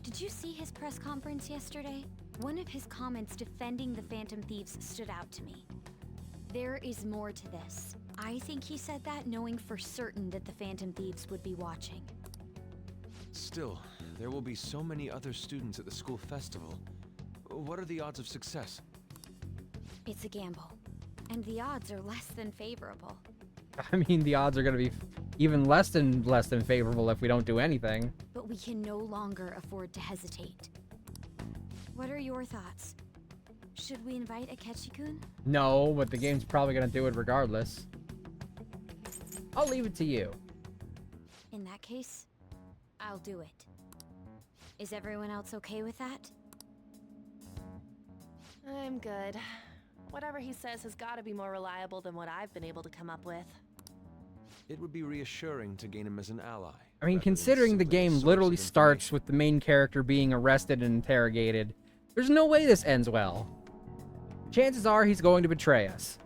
Did you see his press conference yesterday? One of his comments defending the Phantom Thieves stood out to me. There is more to this. I think he said that knowing for certain that the Phantom Thieves would be watching. Still, there will be so many other students at the school festival. What are the odds of success? It's a gamble, and the odds are less than favorable. I mean, the odds are going to be even less than favorable if we don't do anything. But we can no longer afford to hesitate. What are your thoughts? Should we invite Akechi-kun? No, but the game's probably going to do it regardless. I'll leave it to you. In that case, I'll do it. Is everyone else okay with that? I'm good. Whatever he says has got to be more reliable than what I've been able to come up with. It would be reassuring to gain him as an ally. I mean, considering the game literally starts with the main character being arrested and interrogated, there's no way this ends well. Chances are he's going to betray us.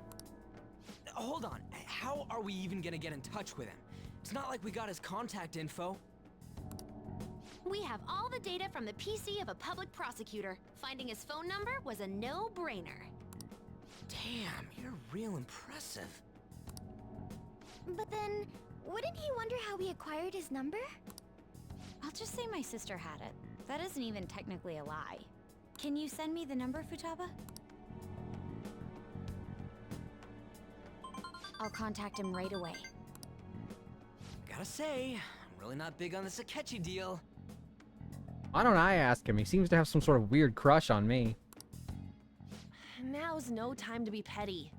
Hold on. How are we even gonna get in touch with him? It's not like we got his contact info. We have all the data from the PC of a public prosecutor. Finding his phone number was a no-brainer. Damn, you're real impressive. But then, Wouldn't he wonder how we acquired his number? I'll just say my sister had it. That isn't even technically a lie. Can you send me the number, Futaba? I'll contact him right away. Gotta say, I'm really not big on this Akechi deal. Why don't I ask him? He seems to have some sort of weird crush on me. Now's no time to be petty.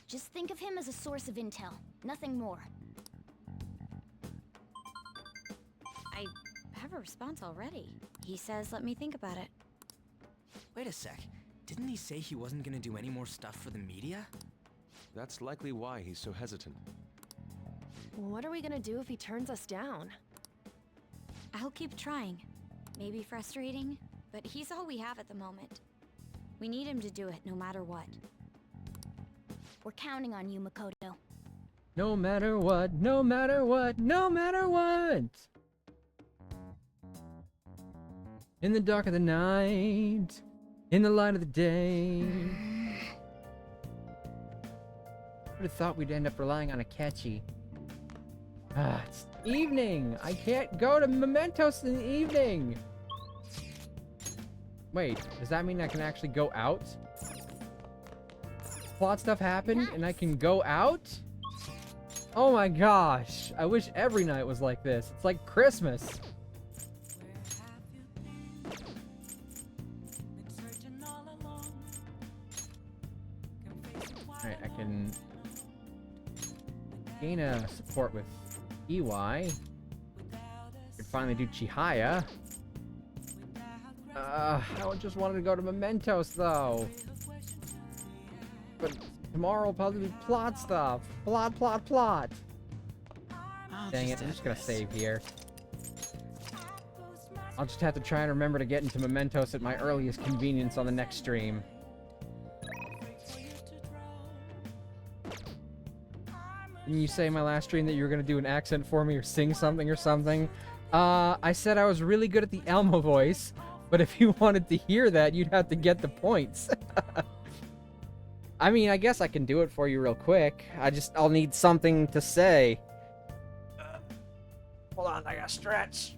Just think of him as a source of intel, nothing more. I have a response already. He says let me think about it. Wait a sec. Didn't he say he wasn't gonna do any more stuff for the media? That's likely why he's so hesitant. What are we gonna do if he turns us down? I'll keep trying. Maybe frustrating, but he's all we have at the moment. We need him to do it no matter what. We're counting on you, Makoto. No matter what, no matter what, no matter what. In the dark of the night, in the light of the day. Would have thought we'd end up relying on Akechi. Ah, it's evening. I can't go to Mementos in the evening. Wait, does that mean I can actually go out? Plot stuff happened and I can go out? Oh my gosh. I wish every night was like this. It's like Christmas. Alright, I can gain a support with EY. I can finally do Chihaya. I just wanted to go to Mementos though. But tomorrow will probably be plot stuff. Plot, plot, plot. Dang it, I'm just gonna save here. I'll just have to try and remember to get into Mementos at my earliest convenience on the next stream. Didn't you say in my last stream that you were gonna do an accent for me or sing something or something? I said I was really good at the Elmo voice, but if you wanted to hear that, you'd have to get the points. I mean, I guess I can do it for you real quick. I'll need something to say. Hold on, I gotta stretch.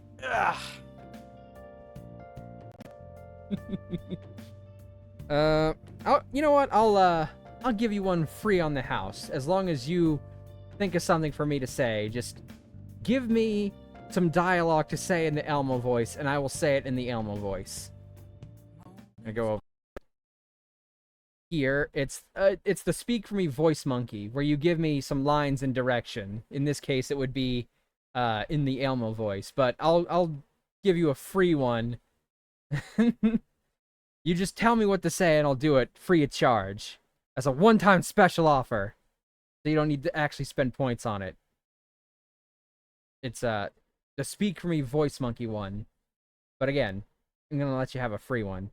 You know what? I'll give you one free on the house as long as you think of something for me to say. Just give me some dialogue to say in the Elmo voice, and I will say it in the Elmo voice. I go over here. It's the Speak For Me voice monkey, where you give me some lines and direction. In this case, it would be in the Elmo voice, but I'll give you a free one. You just tell me what to say, and I'll do it free of charge as a one-time special offer. So you don't need to actually spend points on it. It's the Speak For Me voice monkey one. But again, I'm gonna let you have a free one.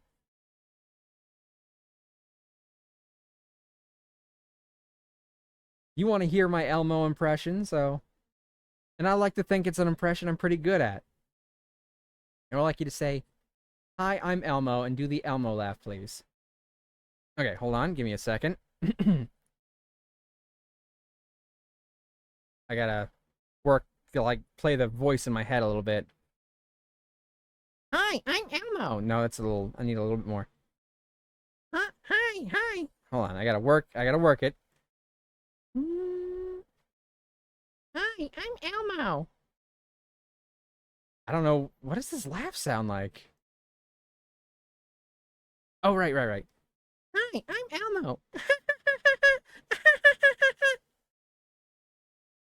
You want to hear my Elmo impression, so... And I like to think it's an impression I'm pretty good at. And I'd like you to say, "Hi, I'm Elmo," and do the Elmo laugh, please. Okay, hold on, give me a second. I gotta work to, like, play the voice in my head a little bit. Hi, I'm Elmo. No, that's a little, I need a little bit more. Hi. Hold on, I gotta work it. Hi, I'm Elmo. I don't know, what does this laugh sound like? Oh, right. Hi, I'm Elmo.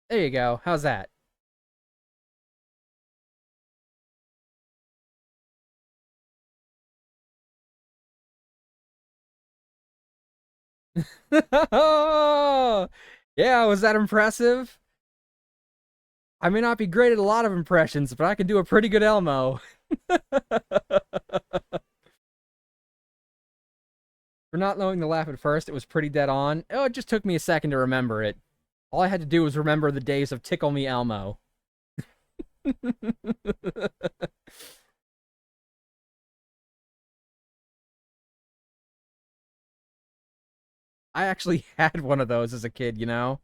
There you go. How's that? Yeah, was that impressive? I may not be great at a lot of impressions, but I can do a pretty good Elmo. For not knowing the laugh at first, it was pretty dead on. Oh, it just took me a second to remember it. All I had to do was remember the days of Tickle Me Elmo. I actually had one of those as a kid, you know?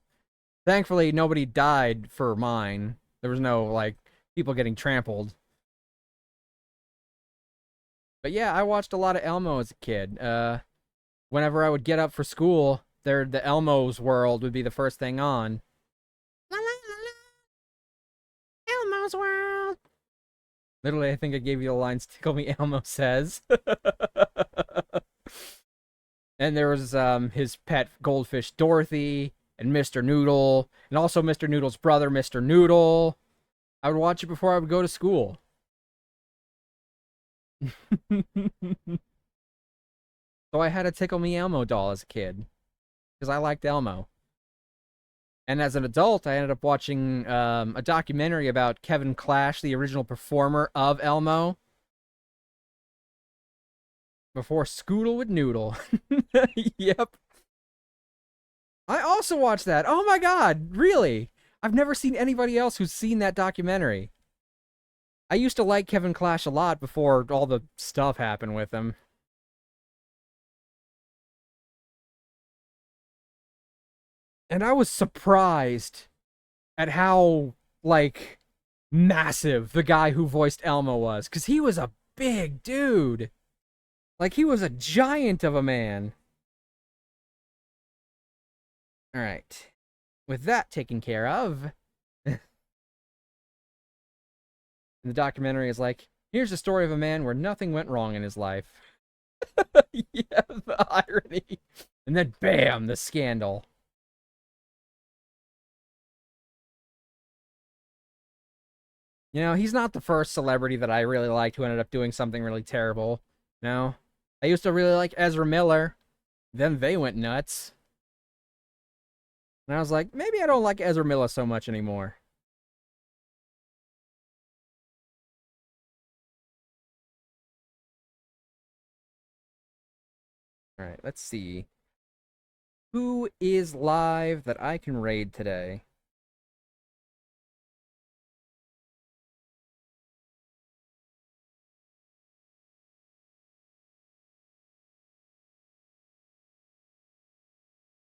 Thankfully, nobody died for mine. There was no, like, people getting trampled. But yeah, I watched a lot of Elmo as a kid. Whenever I would get up for school, the Elmo's World would be the first thing on. Elmo's World. Literally, I think I gave you the lines Tickle Me Elmo says. And there was his pet goldfish Dorothy and Mr. Noodle, and also Mr. Noodle's brother, Mr. Noodle. I would watch it before I would go to school. So I had a Tickle Me Elmo doll as a kid, because I liked Elmo. And as an adult, I ended up watching a documentary about Kevin Clash, the original performer of Elmo, before Scoodle with Noodle. Yep. I also watched that. Oh my god, really? I've never seen anybody else who's seen that documentary. I used to like Kevin Clash a lot before all the stuff happened with him. And I was surprised at how, like, massive the guy who voiced Elmo was. Because he was a big dude. Like, he was a giant of a man. Alright. With that taken care of, the documentary is like, here's the story of a man where nothing went wrong in his life. Yeah, the irony. And then, bam, the scandal. You know, he's not the first celebrity that I really liked who ended up doing something really terrible. No. I used to really like Ezra Miller. Then they went nuts. And I was like, maybe I don't like Ezra Miller so much anymore. Alright, let's see. Who is live that I can raid today?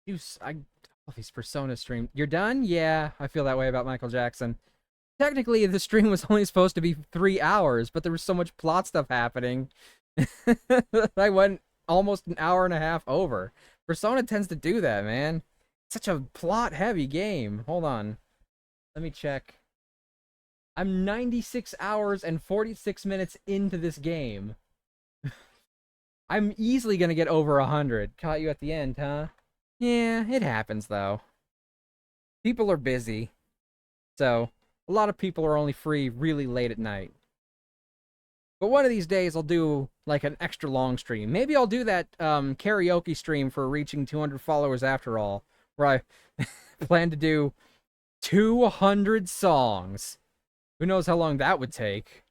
These Persona stream. You're done? Yeah, I feel that way about Michael Jackson. Technically, the stream was only supposed to be 3 hours, but there was so much plot stuff happening. I went almost an hour and a half over. Persona tends to do that, man. It's such a plot-heavy game. Hold on. Let me check. I'm 96 hours and 46 minutes into this game. I'm easily gonna get over 100. Caught you at the end, huh? Yeah, it happens, though. People are busy. So, a lot of people are only free really late at night. But one of these days, I'll do, like, an extra long stream. Maybe I'll do that karaoke stream for reaching 200 followers after all, where I plan to do 200 songs. Who knows how long that would take?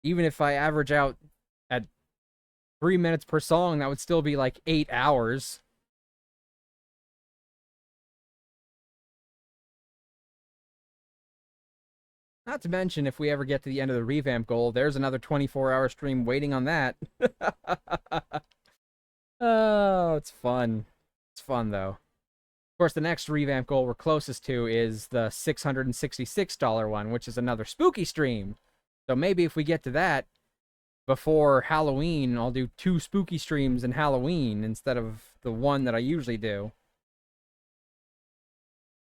Even if I average out at 3 minutes per song, that would still be like 8 hours. Not to mention, if we ever get to the end of the revamp goal, there's another 24-hour stream waiting on that. Oh, it's fun. It's fun, though. Of course, the next revamp goal we're closest to is the $666 one, which is another spooky stream. So maybe if we get to that before Halloween, I'll do 2 spooky streams in Halloween instead of the one that I usually do.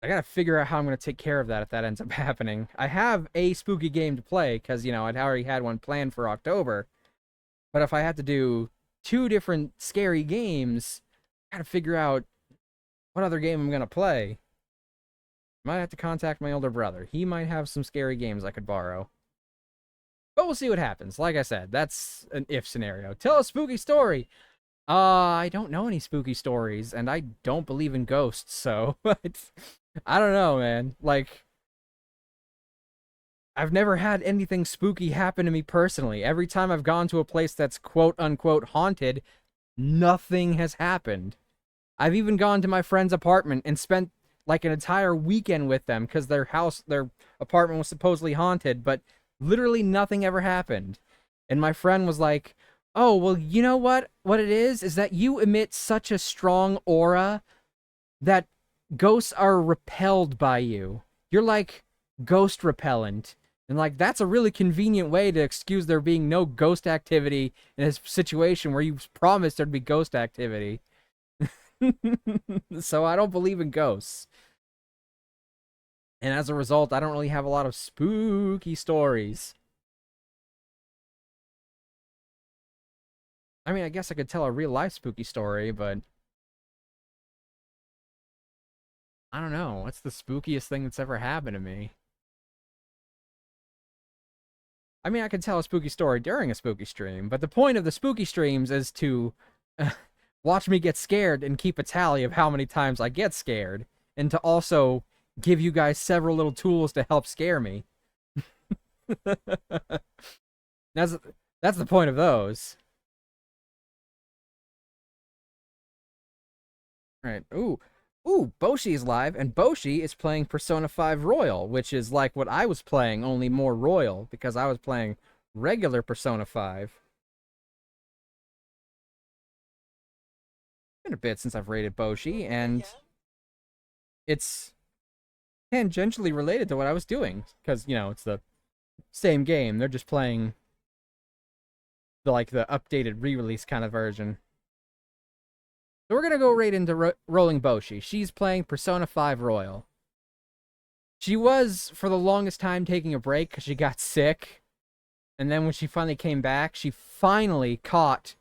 I gotta figure out how I'm gonna take care of that if that ends up happening. I have a spooky game to play, because, you know, I'd already had one planned for October. But if I have to do 2 different scary games, I gotta figure out what other game I'm gonna play. Might have to contact my older brother. He might have some scary games I could borrow. But we'll see what happens. Like I said, that's an if scenario. Tell a spooky story! I don't know any spooky stories, and I don't believe in ghosts, so... I don't know, man. Like, I've never had anything spooky happen to me personally. Every time I've gone to a place that's quote-unquote haunted, nothing has happened. I've even gone to my friend's apartment and spent, like, an entire weekend with them because their apartment was supposedly haunted, but literally nothing ever happened. And my friend was like, oh, well, you know what? What it is that you emit such a strong aura that ghosts are repelled by you. You're like ghost repellent. And like that's a really convenient way to excuse there being no ghost activity in a situation where you promised there'd be ghost activity. So I don't believe in ghosts. And as a result, I don't really have a lot of spooky stories. I mean, I guess I could tell a real life spooky story, but I don't know. What's the spookiest thing that's ever happened to me? I mean, I could tell a spooky story during a spooky stream, but the point of the spooky streams is to watch me get scared and keep a tally of how many times I get scared, and to also give you guys several little tools to help scare me. That's the point of those. Alright, ooh, Boshi is live, and Boshi is playing Persona 5 Royal, which is like what I was playing, only more royal, because I was playing regular Persona 5. It's been a bit since I've rated Boshi, and it's tangentially related to what I was doing, because, you know, it's the same game. They're just playing the updated re-release kind of version. So we're going to go right into Rolling Boshi. She's playing Persona 5 Royal. She was, for the longest time, taking a break because she got sick. And then when she finally came back, she finally caught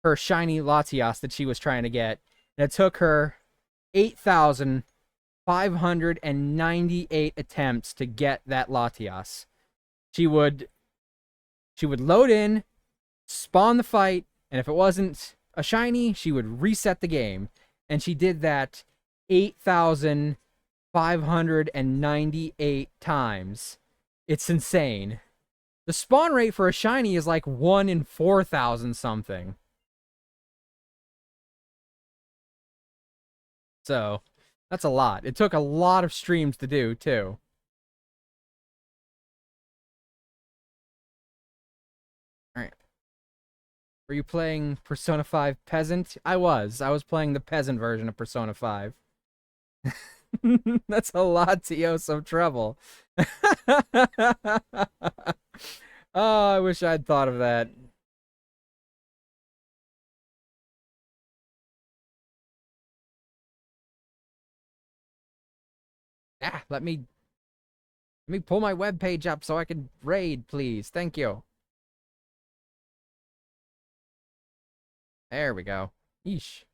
her shiny Latias that she was trying to get. And it took her 8,598 attempts to get that Latias. She would load in, spawn the fight, and if it wasn't a shiny, she would reset the game. And she did that 8,598 times. It's insane. The spawn rate for a shiny is like 1 in 4,000 something. So, that's a lot. It took a lot of streams to do, too. Alright. Were you playing Persona 5 Peasant? I was. I was playing the Peasant version of Persona 5. That's a lot, Tio. Some trouble. Oh, I wish I'd thought of that. Let me pull my webpage up so I can raid, please. Thank you. There we go. Yeesh.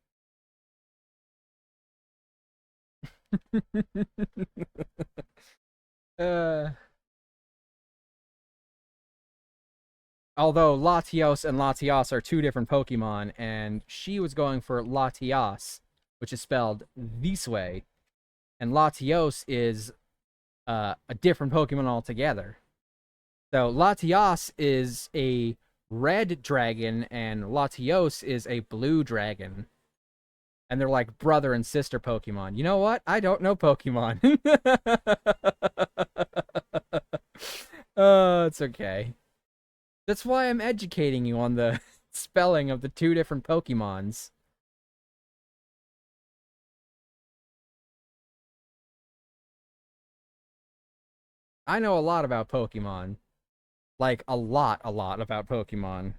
Although Latios and Latias are two different Pokemon, and she was going for Latias, which is spelled this way, and Latios is a different Pokemon altogether. So Latias is a red dragon, and Latios is a blue dragon. And they're like brother and sister Pokemon. You know what? I don't know Pokemon. Oh, it's okay. That's why I'm educating you on the spelling of the two different Pokemons. I know a lot about Pokemon. Like, a lot about Pokemon.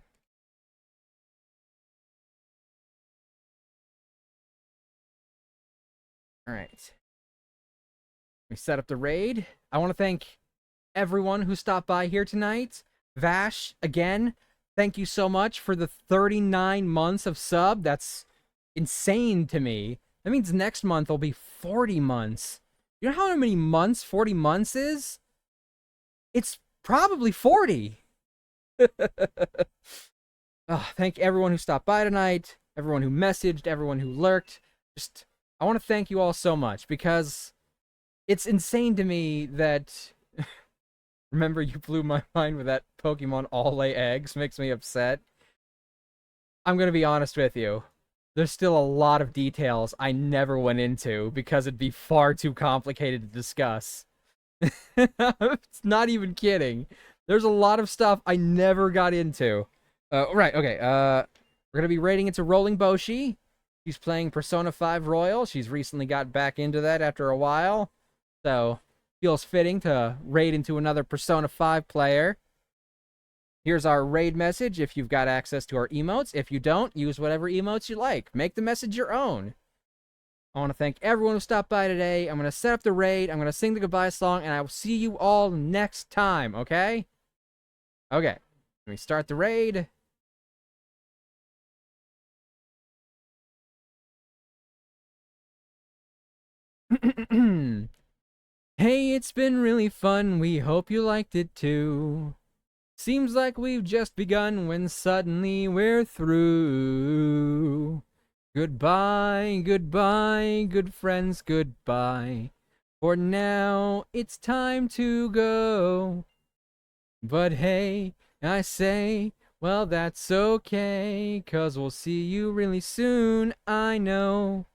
Alright. We set up the raid. I want to thank everyone who stopped by here tonight. Vash, again, thank you so much for the 39 months of sub. That's insane to me. That means next month will be 40 months. You know how many months 40 months is? It's probably 40. Thank everyone who stopped by tonight, everyone who messaged, everyone who lurked. I want to thank you all so much, because it's insane to me that... Remember, you blew my mind with that Pokemon all lay eggs. Makes me upset. I'm gonna be honest with you. There's still a lot of details I never went into, because it'd be far too complicated to discuss. It's not even kidding. There's a lot of stuff I never got into. Right, okay, we're gonna be rating into Rolling Boshi. She's playing Persona 5 Royal. She's recently got back into that after a while. So, feels fitting to raid into another Persona 5 player. Here's our raid message if you've got access to our emotes. If you don't, use whatever emotes you like. Make the message your own. I want to thank everyone who stopped by today. I'm going to set up the raid. I'm going to sing the goodbye song, and I will see you all next time, okay? Okay. Let me start the raid. Hey, it's been really fun. We hope you liked it too. Seems like we've just begun when suddenly we're through. Goodbye, goodbye, good friends, goodbye. For now, it's time to go. But hey, I say, well, that's okay, 'cause we'll see you really soon, I know.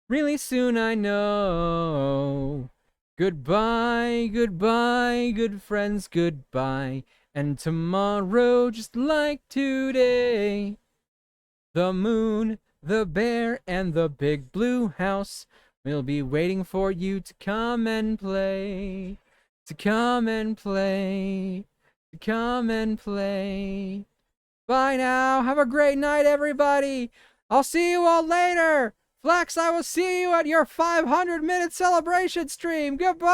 Really soon, I know. Goodbye, goodbye, good friends, goodbye. And tomorrow, just like today, the moon, the bear, and the big blue house will be waiting for you to come and play. To come and play. To come and play. Bye now. Have a great night, everybody. I'll see you all later. Flex, I will see you at your 500-minute celebration stream. Goodbye!